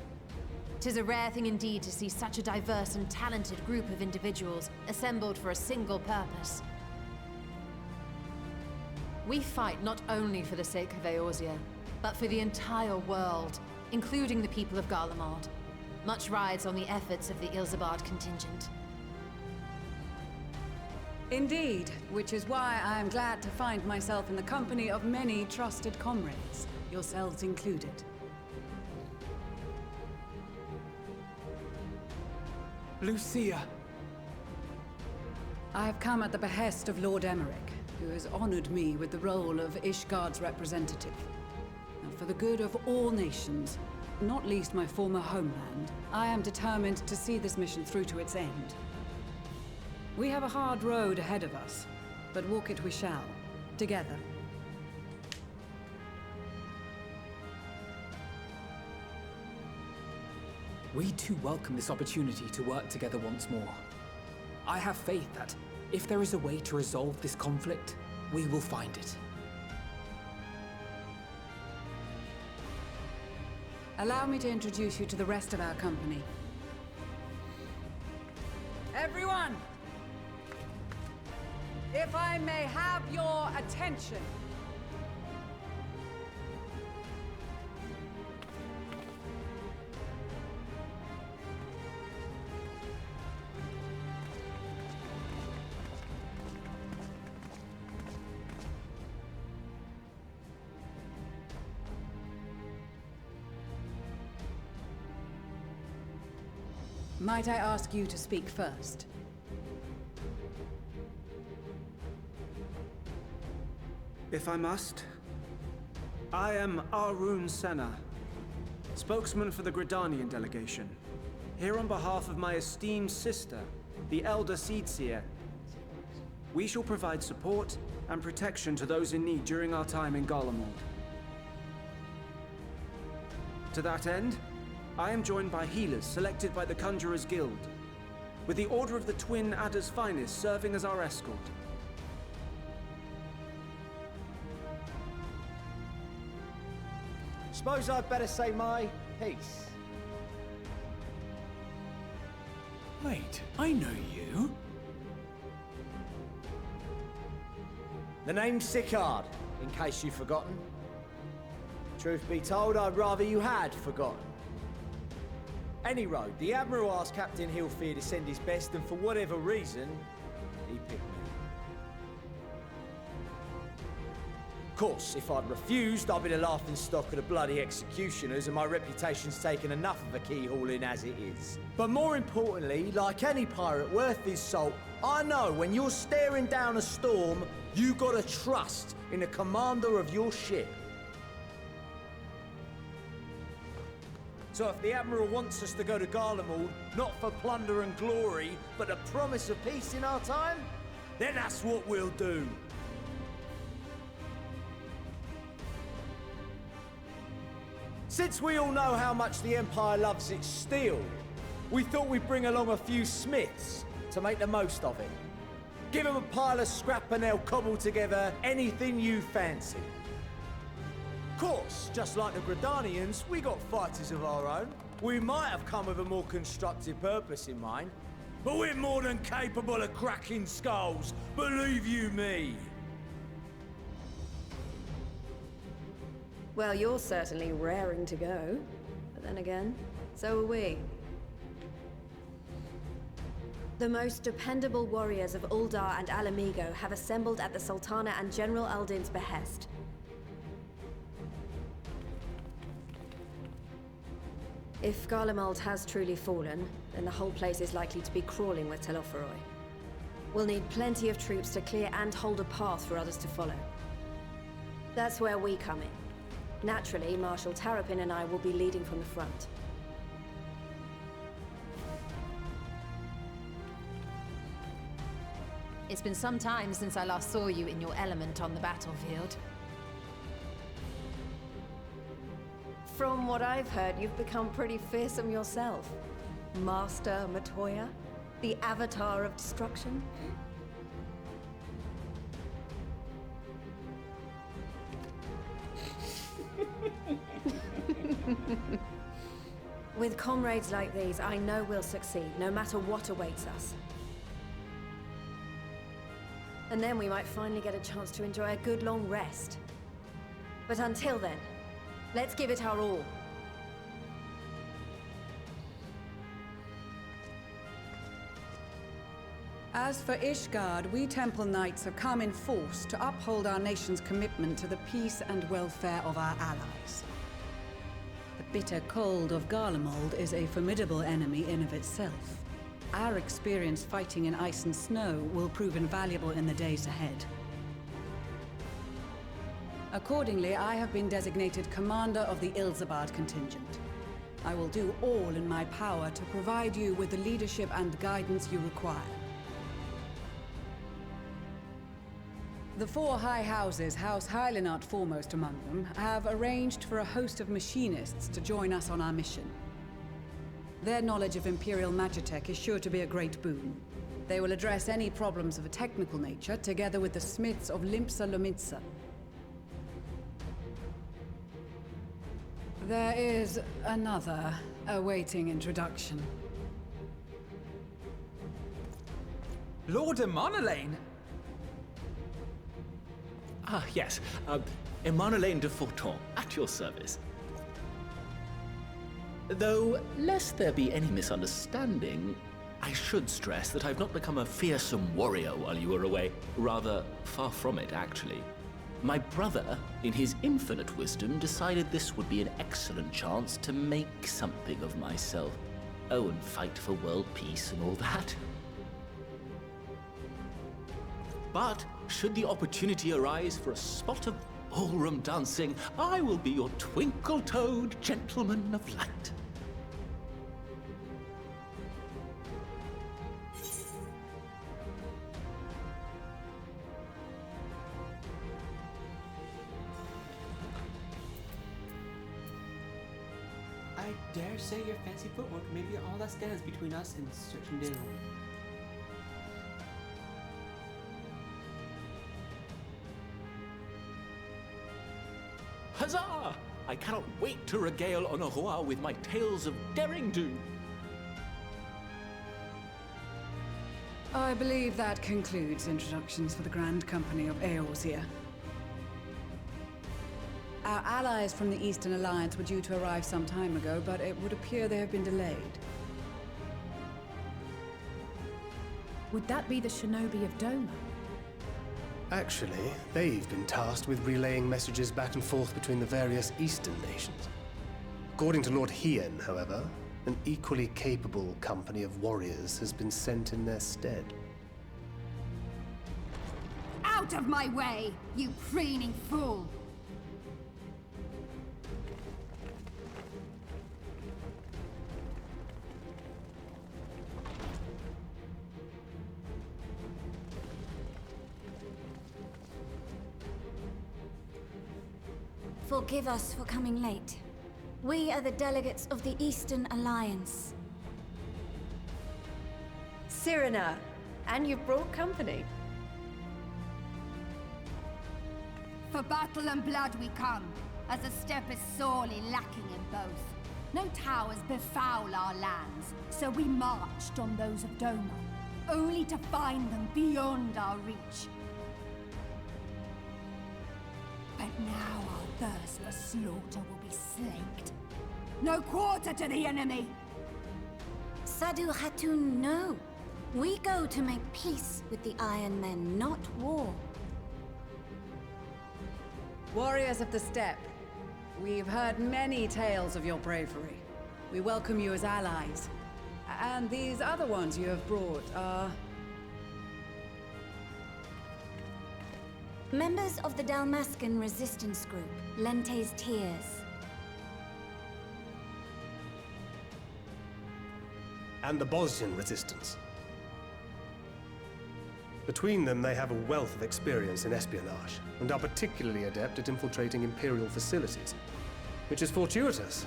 'Tis a rare thing indeed to see such a diverse and talented group of individuals assembled for a single purpose. We fight not only for the sake of Eorzea, but for the entire world, including the people of Garlemald. Much rides on the efforts of the Ilsabard contingent. Indeed, which is why I am glad to find myself in the company of many trusted comrades, yourselves included. Lucia! I have come at the behest of Lord Emmerich, who has honored me with the role of Ishgard's representative. And for the good of all nations, not least my former homeland, I am determined to see this mission through to its end. We have a hard road ahead of us, but walk it we shall, together. We too welcome this opportunity to work together once more. I have faith that, if there is a way to resolve this conflict, we will find it. Allow me to introduce you to the rest of our company. Everyone! If I may have your attention. Might I ask you to speak first? If I must. I am Arun Senna, spokesman for the Gridanian delegation, here on behalf of my esteemed sister, the Elder Seedseer. We shall provide support and protection to those in need during our time in Garlemald. To that end, I am joined by healers selected by the Conjurers Guild, with the Order of the Twin Adder's Finest serving as our escort. Suppose I'd better say my piece. Wait, I know you. The name's Sicard, in case you've forgotten. Truth be told, I'd rather you had forgotten. Any road, the Admiral asked Captain Hilfear to send his best, and for whatever reason, he picked me. Of course, if I'd refused, I'd be the laughingstock of the bloody executioners, and my reputation's taken enough of a keyhauling as it is. But more importantly, like any pirate worth his salt, I know when you're staring down a storm, you gotta trust in the commander of your ship. So if the Admiral wants us to go to Garlemald, not for plunder and glory, but the promise of peace in our time, then that's what we'll do. Since we all know how much the Empire loves its steel, we thought we'd bring along a few smiths to make the most of it. Give them a pile of scrap and they'll cobble together anything you fancy. Of course, just like the Gridanians, we got fighters of our own. We might have come with a more constructive purpose in mind, but we're more than capable of cracking skulls, believe you me. Well, you're certainly raring to go. But then again, so are we. The most dependable warriors of Uldar and Alamigo have assembled at the Sultana and General Aldin's behest. If Garlemald has truly fallen, then the whole place is likely to be crawling with Telophoroi. We'll need plenty of troops to clear and hold a path for others to follow. That's where we come in. Naturally, Marshal Tarapin and I will be leading from the front. It's been some time since I last saw you in your element on the battlefield. From what I've heard, you've become pretty fearsome yourself, Master Matoya. The avatar of destruction? With comrades like these, I know we'll succeed, no matter what awaits us. And then we might finally get a chance to enjoy a good long rest. But until then, let's give it our all. As for Ishgard, we Temple Knights have come in force to uphold our nation's commitment to the peace and welfare of our allies. The bitter cold of Garlemald is a formidable enemy in of itself. Our experience fighting in ice and snow will prove invaluable in the days ahead. Accordingly, I have been designated commander of the Ilsabard contingent. I will do all in my power to provide you with the leadership and guidance you require. The four high houses, House Hylinart foremost among them, have arranged for a host of machinists to join us on our mission. Their knowledge of Imperial Magitech is sure to be a great boon. They will address any problems of a technical nature, together with the smiths of Limpsa Lomitsa. There is another awaiting introduction. Lord Emanolaine! Ah, yes. Emanolaine de Forton, at your service. Though, lest there be any misunderstanding, I should stress that I've not become a fearsome warrior while you were away. Rather, far from it, actually. My brother, in his infinite wisdom, decided this would be an excellent chance to make something of myself. Oh, and fight for world peace and all that. But, should the opportunity arise for a spot of ballroom dancing, I will be your twinkle-toed gentleman of light. I dare say your fancy footwork may be all that stands between us and certain doom. Huzzah! I cannot wait to regale Honohua with my tales of daring-do. I believe that concludes introductions for the Grand Company of Eorzea. Our allies from the Eastern Alliance were due to arrive some time ago, but it would appear they have been delayed. Would that be the shinobi of Doma? Actually, they've been tasked with relaying messages back and forth between the various Eastern nations. According to Lord Hien, however, an equally capable company of warriors has been sent in their stead. Out of my way, you preening fool! Forgive us for coming late. We are the delegates of the Eastern Alliance. Cyrena, and you've brought company. For battle and blood we come, as a step is sorely lacking in both. No towers befoul our lands, so we marched on those of Doma, only to find them beyond our reach. But now our thirst for slaughter will be slaked. No quarter to the enemy! Sadu Hatun, no. We go to make peace with the Iron Men, not war. Warriors of the Steppe, we've heard many tales of your bravery. We welcome you as allies. And these other ones you have brought are... Members of the Dalmascan resistance group, Lente's Tears. And the Bosnian resistance. Between them, they have a wealth of experience in espionage, and are particularly adept at infiltrating Imperial facilities. Which is fortuitous,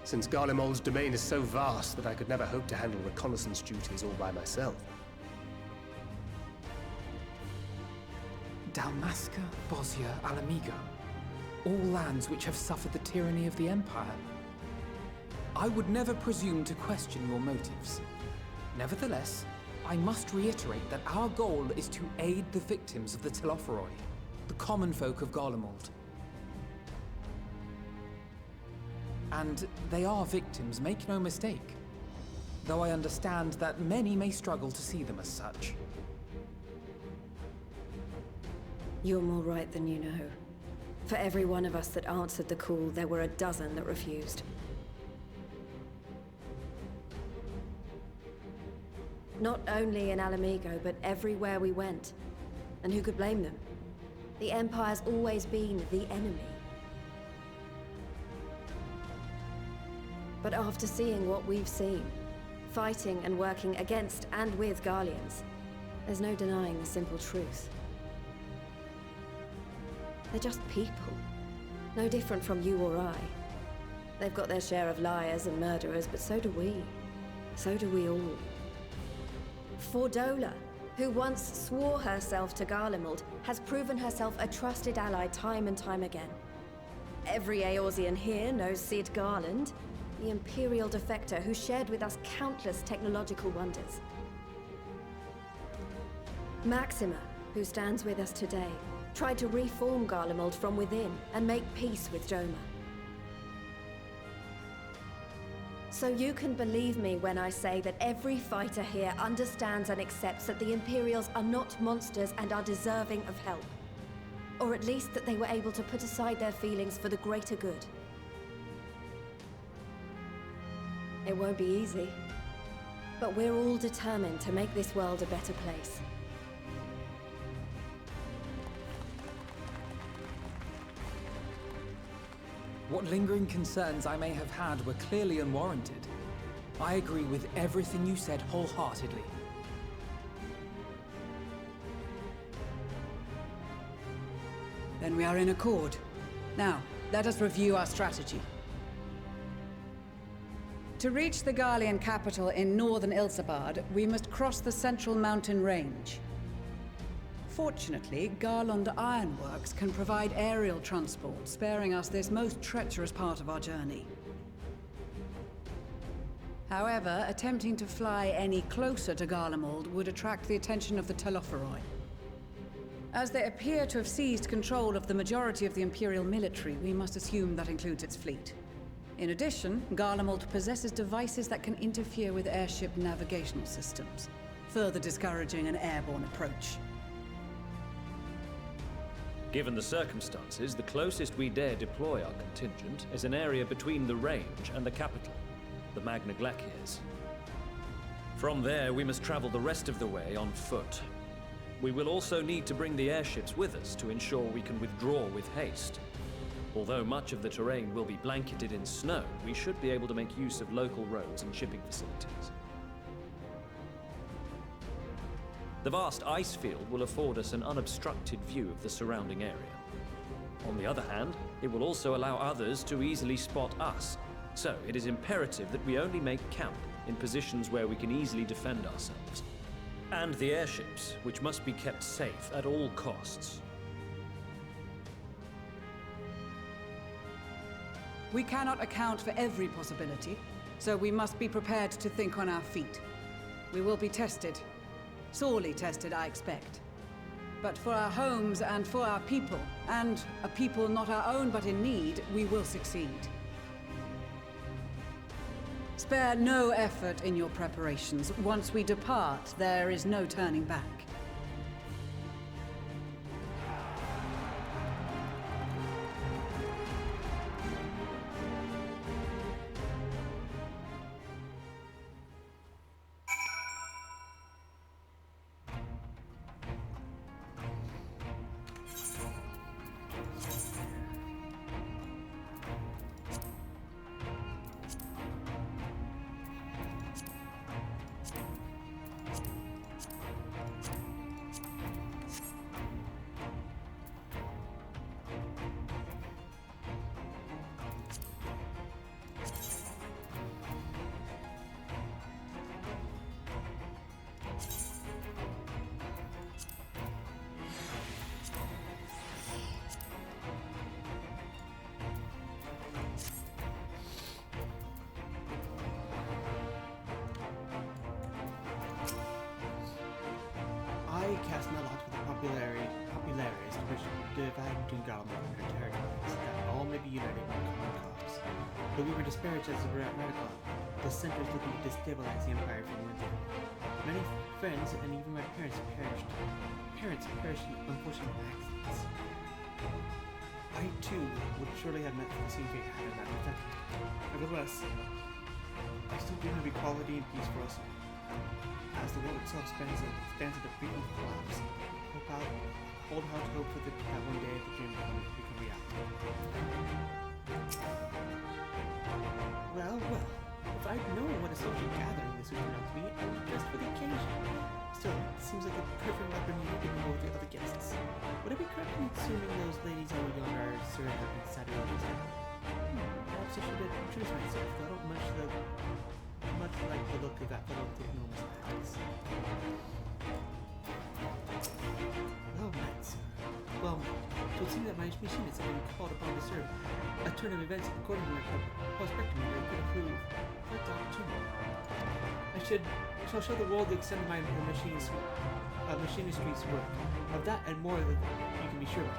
since Garlemald's domain is so vast that I could never hope to handle reconnaissance duties all by myself. Dalmasca, Bosnia, Alamigo. All lands which have suffered the tyranny of the Empire. I would never presume to question your motives. Nevertheless, I must reiterate that our goal is to aid the victims of the Telophoroi, the common folk of Garlemald. And they are victims, make no mistake. Though I understand that many may struggle to see them as such. You're more right than you know. For every one of us that answered the call, there were a dozen that refused. Not only in Alamigo, but everywhere we went. And who could blame them? The Empire's always been the enemy. But after seeing what we've seen, fighting and working against and with Garleans, there's no denying the simple truth. They're just people. No different from you or I. They've got their share of liars and murderers, but so do we. So do we all. Fordola, who once swore herself to Garlemald, has proven herself a trusted ally time and time again. Every Eorzean here knows Cid Garland, the Imperial defector who shared with us countless technological wonders. Maxima, who stands with us today, tried to reform Garlemald from within and make peace with Doma. So you can believe me when I say that every fighter here understands and accepts that the Imperials are not monsters and are deserving of help. Or at least that they were able to put aside their feelings for the greater good. It won't be easy, but we're all determined to make this world a better place. What lingering concerns I may have had were clearly unwarranted. I agree with everything you said wholeheartedly. Then we are in accord. Now, let us review our strategy. To reach the Garlean capital in northern Ilsabard, we must cross the central mountain range. Fortunately, Garland Ironworks can provide aerial transport, sparing us this most treacherous part of our journey. However, attempting to fly any closer to Garlemald would attract the attention of the Telophoroi. As they appear to have seized control of the majority of the Imperial military, we must assume that includes its fleet. In addition, Garlemald possesses devices that can interfere with airship navigational systems, further discouraging an airborne approach. Given the circumstances, the closest we dare deploy our contingent is an area between the range and the capital, the Magna Glaciers. From there, we must travel the rest of the way on foot. We will also need to bring the airships with us to ensure we can withdraw with haste. Although much of the terrain will be blanketed in snow, we should be able to make use of local roads and shipping facilities. The vast ice field will afford us an unobstructed view of the surrounding area. On the other hand, it will also allow others to easily spot us, so it is imperative that we only make camp in positions where we can easily defend ourselves. And the airships, which must be kept safe at all costs. We cannot account for every possibility, so we must be prepared to think on our feet. We will be tested. Sorely tested, I expect. But for our homes and for our people, and a people not our own but in need, we will succeed. Spare no effort in your preparations. Once we depart, there is no turning back. divided between Gallimore and her territories, that all may be united in one common cause. But we were disparaged as a radical, the centers looking to destabilize the empire from within. Many friends and even my parents perished. In unfortunate accidents. I too would surely have met the same fate had I not been affected. Nevertheless, I still dream of equality and peace for us all. As the world itself spans at the brink of collapse, hold out hope for that one day the dream will become reality. Well, if I'd known what a social gathering this would turn out to be, I would dressed for the occasion. Still, it seems like a perfect opportunity to mingle with the other guests. Would I be correct in assuming those ladies over yonder are Sir and Shadowbringers? Perhaps I should introduce myself, though I don't much like the look of that fellow with the enormous eyes. Well met, sir. Well met. So it seems that my machinists have been called upon to serve a turn of events according to my prospectometer could approve that opportunity. I shall show the world the extent of my machinistry's work. Of that and more than you can be sure of.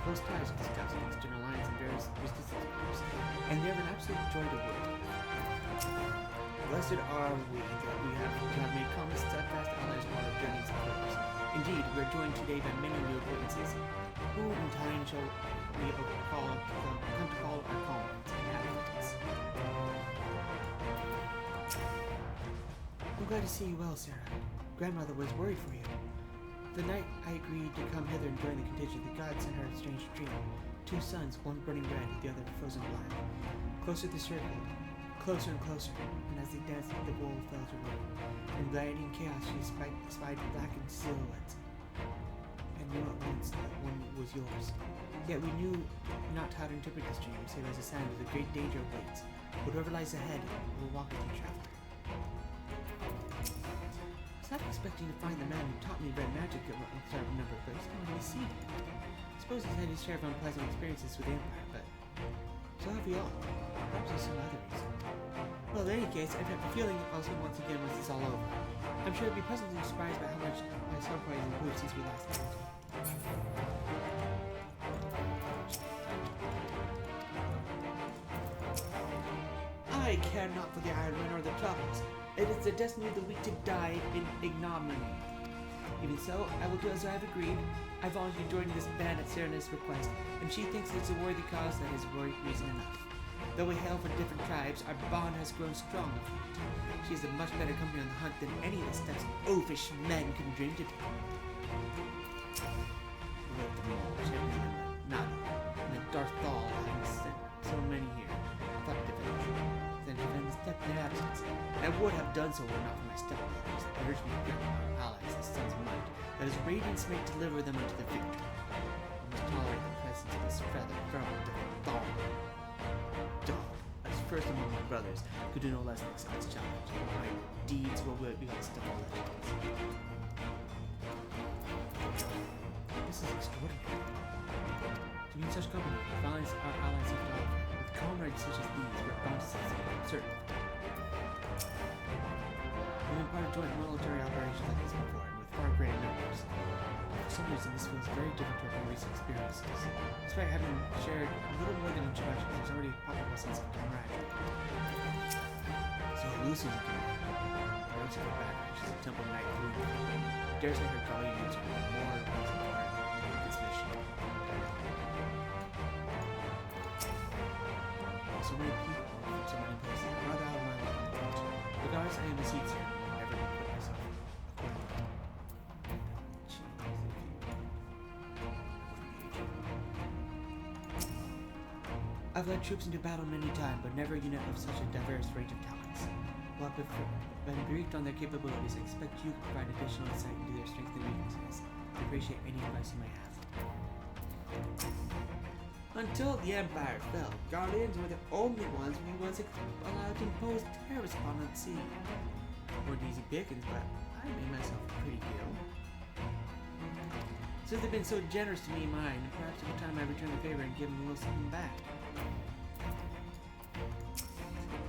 Close ties with the scouts against General Alliance and various resistance groups, and they have an absolute joy to work. Blessed are we that we have made common steadfast allies on our journeys and hopes. Indeed, we are joined today by many new acquaintances, who in time shall we come to call our comrades and advocates. I'm glad to see you well, Sarah. Grandmother was worried for you. The night I agreed to come hither and join the contingent, the gods sent her a strange dream. 2 suns, one burning red, the other frozen black. Closer they circled, closer and closer, and as they danced, the world fell to ruin. In blinding chaos, she spied blackened silhouettes, and knew at once that one was yours. Yet we knew not how to interpret this dream, save as a sign that the great danger awaits. But whoever lies ahead will walk with you, traveler. I was not expecting to find the man who taught me red magic at a certain number of places. How did he see it? I suppose he's had his share of unpleasant experiences with the Empire, but so have we all. Perhaps there's some other reason. Well, in any case, I've had the feeling I'll see once again once it's all over. I'm sure I'll be pleasantly surprised by how much my surprise has improved since we last met. I care not for the Iron Man or the troubles. It is the destiny of the weak to die in ignominy. Even so, I will do as I have agreed. I volunteer joining this band at Serena's request, and she thinks it's a worthy cause that is reason enough. Though we hail from different tribes, our bond has grown strong of late. She is a much better company on the hunt than any of the steps oafish men can dream to take. With them all, champion Nada, and the Darth Thal having sent so many here. I thought to defend their absence. And I would have done so were not for my stepbrothers. They urged me to grant our allies the sons of might, that his radiance may deliver them unto the victory. I must tolerate the presence of this feather from the Thal. Dog, as first among my brothers, could do no less than accept this challenge. My deeds will be on step of legends. This is extraordinary. To be in such company, finds our allies have to offer. With comrades such as these, we're bound to succeed, certain. We've been part of joint military operations like this before, and with far greater numbers. For some reason, this feels very different from our recent experiences. Despite having shared a little more than introductions, there's already a palpable sense of camaraderie. So Lucy's a command. I wrote to her back, she's a temple knight through. I dare say her guardians are more reason for this mission. So many people, so many places, rather out of my life. Regardless, I am a seat here. I'll never put myself accordingly. I've led troops into battle many times, but never a unit of such a diverse range of talents. While I've been briefed on their capabilities, I expect you to provide additional insight into their strengths and weaknesses. I appreciate any advice you may have. Until the Empire fell, Guardians were the only ones we was allowed to impose terrorists upon at sea. Weren't easy pickings, but I made myself a pretty deal. Since they've been so generous to me and mine, perhaps it's time I return the favor and give them a little something back.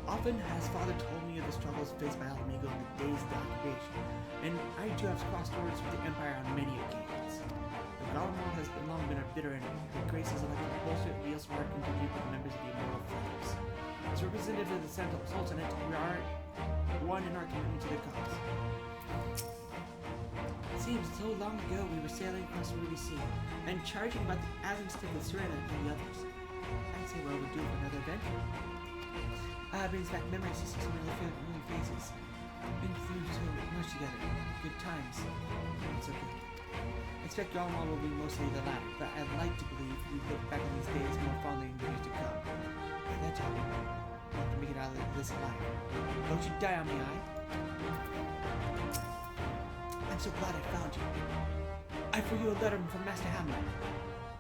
Often has Father told me of the struggles faced by Alamigo in the days of the occupation, and I too have crossed swords with the Empire on many occasions. The Garlemald has long been our bitter enemy. Her Grace has elected to bolster the Ilsabard contingent with members of the Immortal Flames. As representative of the Sultanate, we are one in our commitment to the cause. It seems so long ago we were sailing across the Ruby Sea and charging about the Azimstick with Serena and the others. I'd say we're overdue for another adventure. Brings back memories to see some really familiar faces. Been through so much together. Good times. Not so good. I expect Garlemald will be mostly the latter, but I'd like to believe we look back on these days more fondly in the years to come. At that time, I'll have to make it out of this alive. Don't you die on me, I'm so glad I found you. I for you a letter from Master Hamlet.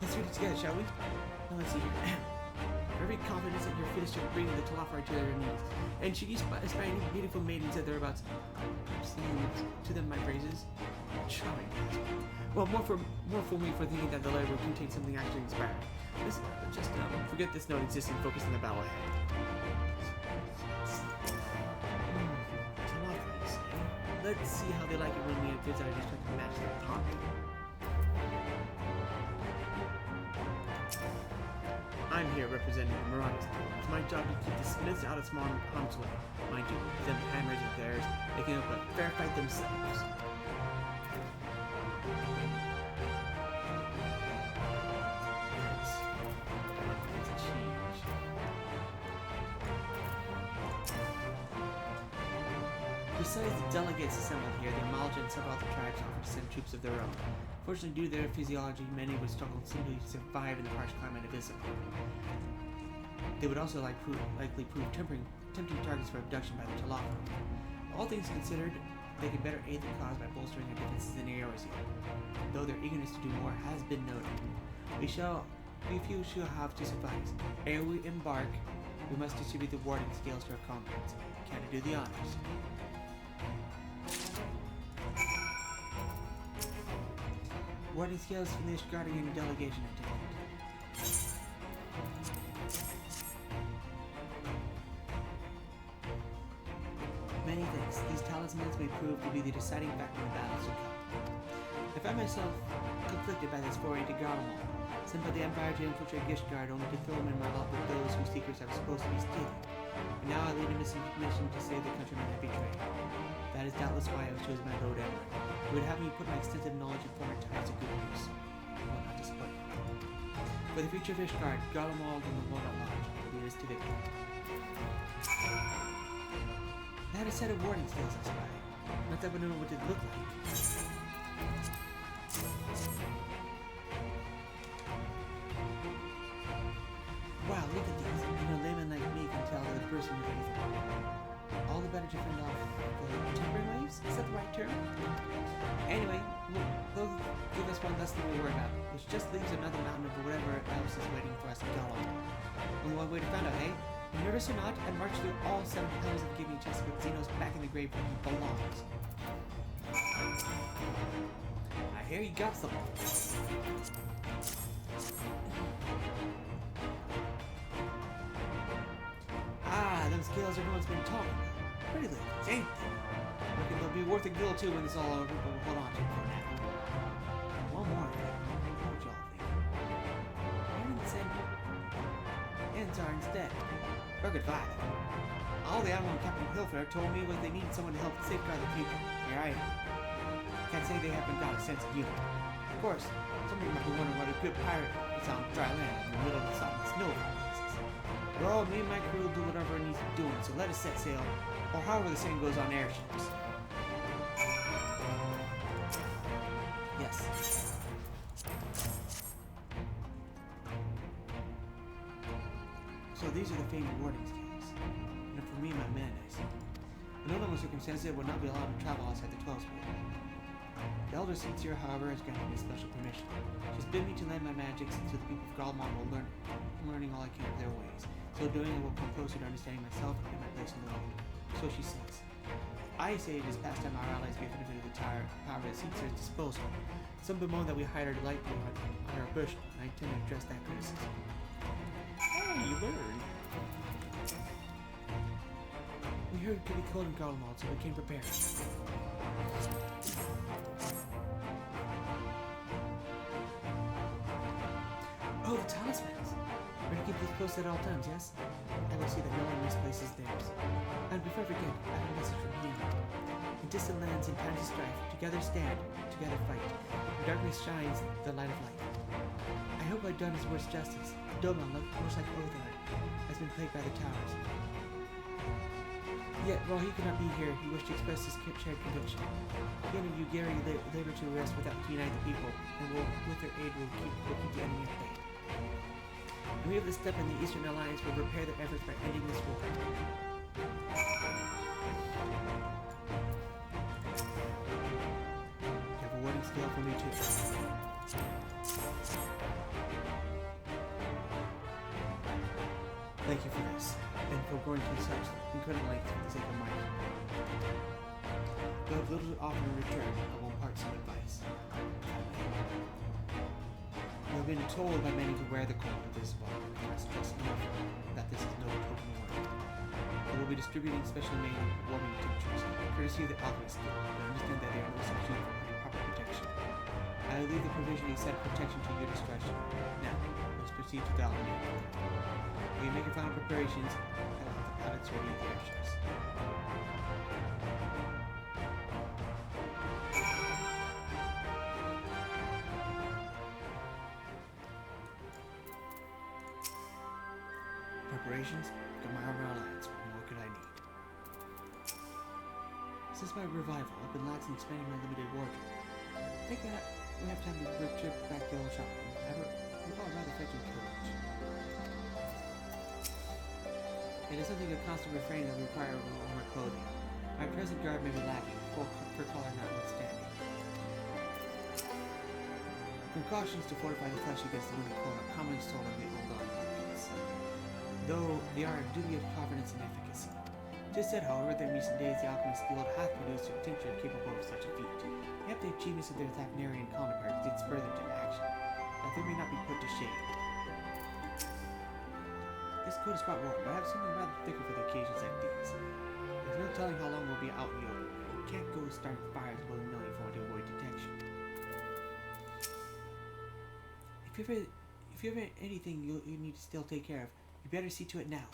Let's read it together, shall we? Now let's see here. Very confident that you're fittest to bring the Talafar to their needs, and should you spy any beautiful maidens at thereabouts, sing to them my praises. Charming. Well, more for me for thinking that the letter will contain something actually inspiring. Just forget this note exists and focus on the battle ahead. Talafar, you say? Let's see how they like it when we have goods that are just trying to match their economy. I'm here representing the Marauders. It's my job to keep the Smiths out of small harm's way. Mind you, them hammers of theirs, they can open a fair fight themselves. Let's change. Besides the delegates assembled here, the Amalja and several other tribes offered to send troops of their own. Fortunately, due to their physiology, many would struggle simply to survive in the harsh climate of Ilsabard. They would also likely prove tempting targets for abduction by the Talafar. All things considered, they could better aid the cause by bolstering their defenses in areas here. Though their eagerness to do more has been noted, we few shall have to suffice. Ere we embark, we must distribute the warding scales to our comrades. Can I do the honors? Warding scales from the Ishgardian delegation attendant. Many thanks. These talismans may prove to be the deciding factor in the battles to come. I find myself conflicted by this foray to Garlemald, sent by the Empire to infiltrate Ishgard only to throw them in my lot with those whose secrets I was supposed to be stealing. And now I lead a mission to save the countrymen I betrayed. That is doubtless why I was chosen by Lord Emmerich. He would have me put my extensive knowledge and former ties to good use. I will not disappoint. For the future of Ishgard, Garlemald and the Lord at large will lead us to victory. I had a set of warding skills I spy. Not that I would know what it looked like. Wow, look at these. A layman like me can tell the person with anything. All the better to fend off the timbering waves? Is that the right term? Anyway, they'll give us one less thing to worry about, which just leaves another mountain of whatever else is waiting for us in Garlemald. Only one way to find out, hey? Nervous or not, I'd march through all 7 hells of giving chest with Xenos back in the grave where he belongs. I hear you got something. Them scales everyone's been talking about. Pretty ladies, ain't they? Reckon they'll be worth a gill too when it's all over, but we'll hold on to it for now. One more thing. What y'all think? Why didn't send Enzar instead? Burger 5. All the Admiral and Captain Hilfer told me was they need someone to help safeguard the future. Here I am. Can't say they haven't got a sense of humor. Of course, somebody might be wondering what a good pirate is on dry land in the middle of the sun and snow. Well, me and my crew will do whatever it needs to do, so let us set sail, or however the saying goes on airships. Yes. So these are the famed warding skills. And for me, my men, I see. In no circumstances, I would not be allowed to travel outside the 12 sphere. The Elder Seats here, however, has granted me special permission. She's bid me to lend my magic so the people of Garlemald will learning all I can of their ways. So doing, I will come closer to understanding myself and my place in the world. So she says. I say it is past time our allies be offended with the power of the Seats at disposal. Some bemoan that we hide our lightly on our bush, and I intend to address that criticism. Hey, you learned. We heard it could be cold in Garlemald, so we came prepared. Oh, the talismans! We're to keep these close at all times, yes? I will see that no one misplaces theirs. And before I forget, I have a message from Eaton. In distant lands in times of strife, together stand, together fight. In darkness shines the light of light. I hope I've done his words justice. Doma, much like Othar, has been plagued by the towers. Yet, while he could not be here, he wished to express his shared conviction. He and Ugari labor to arrest without to unite the people, and with their aid will keep the enemy at bay. And we have the step in the Eastern Alliance will repair their efforts by ending this war. You have a warning skill for me too. Thank you for this, and for going to such incredible lengths for the sake of mine. Though I have little to offer in return, I will impart some advice. You have been told by many to wear the coat of Ilsabard, and I stress enough that this is no token word. I will be distributing special made warming tinctures, courtesy of the alchemist skill, but understand that they are no substitute for proper protection. I will leave the provisioning set of protection to your discretion. Now, let's proceed to Galamir. We make your final preparations and the pilots ready at the airships. Preparations? Got my armor alliance. What more could I need? Since my revival, I've been lax in expanding my limited wardrobe. I think that we have time to trip back to old shopping. We've all rather fetching courage. It is something of constant refrain that require warmer clothing. My present garb may be lacking, full fur collar notwithstanding. Precautions to fortify the flesh against the winter cold are commonly sold in the old army markets, though they are of dubious provenance and efficacy. Tis said, however, that in recent days the alchemist's guild hath produced a tincture capable of such a feat. Yet the achievements of their Thavnarian counterparts did spur them to action, that they may not be put to shame. This coat is quite warm, but I have something rather thicker for the occasions like these. There's no telling how long we'll be out in the open. We can't go starting fires willy-nilly if we want to avoid detection. If you ever anything you need to still take care of, you better see to it now.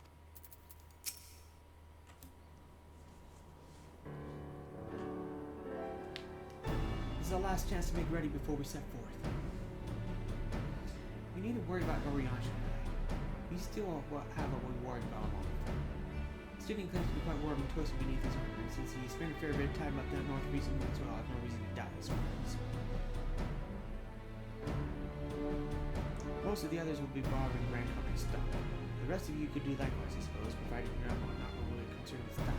This is our last chance to make ready before we set forth. We need to worry about Orion. We still have a reward Galamond. Student claims to be quite warm and toasted beneath his armor, since he spent a fair bit of time up the north region as well, has no reason to doubt his words. Most of the others will be borrowing Grand Company stock. The rest of you could do likewise, I suppose, provided you're not really concerned with stock.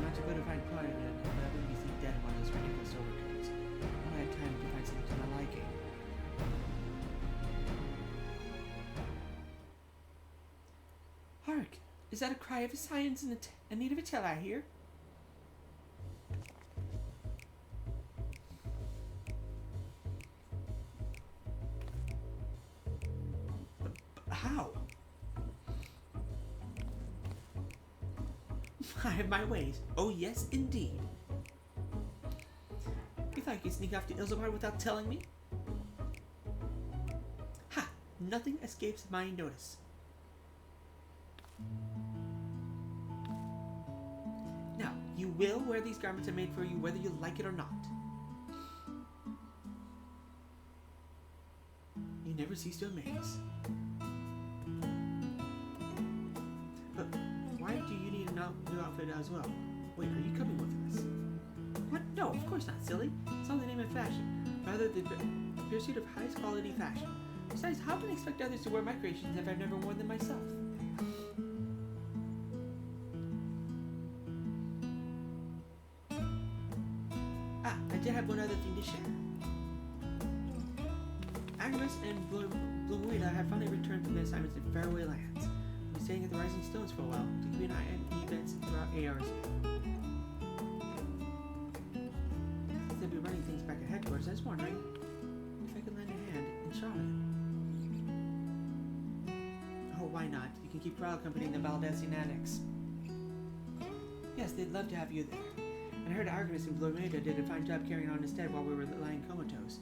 Not too good to find pride in it, but I wouldn't be seen dead in one of those ridiculous overcoats. I had time to find something to my liking. Hark! Is that a cry of a science and a need of a tell I hear? How? I have my ways. Oh yes, indeed. You thought you could sneak off to Ilsabard without telling me? Ha! Nothing escapes my notice. Now, you will wear these garments I made for you whether you like it or not. You never cease to amaze. But why do you need a new outfit as well? Wait, are you coming with us? What? No, of course not, silly. It's not the name of fashion. Rather, the pursuit of highest quality fashion. Besides, how can I expect others to wear my creations if I've never worn them myself? I did have one other thing to share. Agnes and Blumuida have finally returned from their assignments in faraway lands. We'll be staying at the Rising Stones for a while to keep an eye on the events throughout ARZ. Since they'll be running things back at headquarters, I was wondering if I could lend a hand in Charlotte. Oh, why not? You can keep Prowl Company in the Valdesian Annex. Yes, they'd love to have you there. And I heard Artemis and Blomeda did a fine job carrying on instead while we were lying comatose.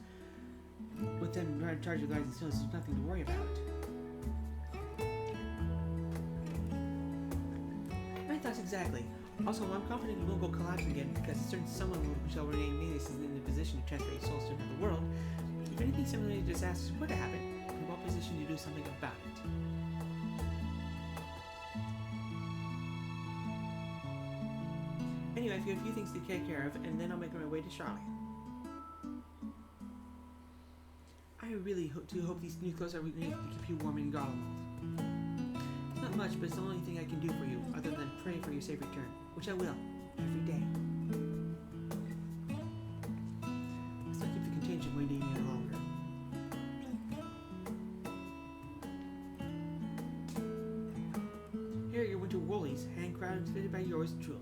With them in charge of guys and stones, there's nothing to worry about. My thoughts exactly. Also, I'm confident you won't go collapsing again because a certain someone who shall remain nameless is in the position to transfer your souls to another world. If anything similar to disasters were to happen, you're well positioned to do something about it. Anyway, I've got a few things to take care of, and then I'll make my way to Charlotte. I really hope these new clothes are going to keep you warm in Garlemald. Not much, but it's the only thing I can do for you, other than pray for your safe return, which I will, every day. Let's not keep the contingent waiting any longer. Here are your winter woolies, hand-crafted and fitted by yours truly.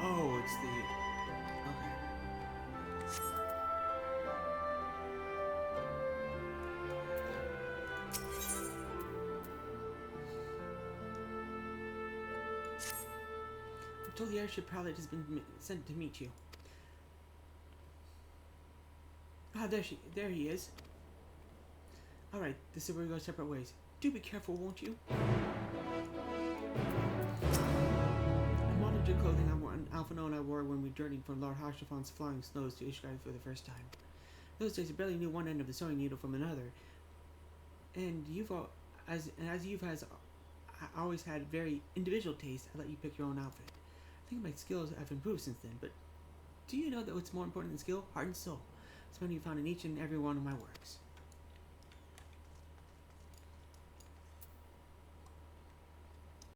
Oh, it's the... Okay. I'm told the airship pilot has been sent to meet you. Ah, there he is. Alright, this is where we go separate ways. Do be careful, won't you? The clothing Alphino and I wore when we journeyed from Lord Hashafon's flying snows to Ishgard for the first time. Those days I barely knew one end of the sewing needle from another. And as you've always had very individual taste, I let you pick your own outfit. I think my skills have improved since then, but do you know that what's more important than skill? Heart and soul. It's something you found in each and every one of my works.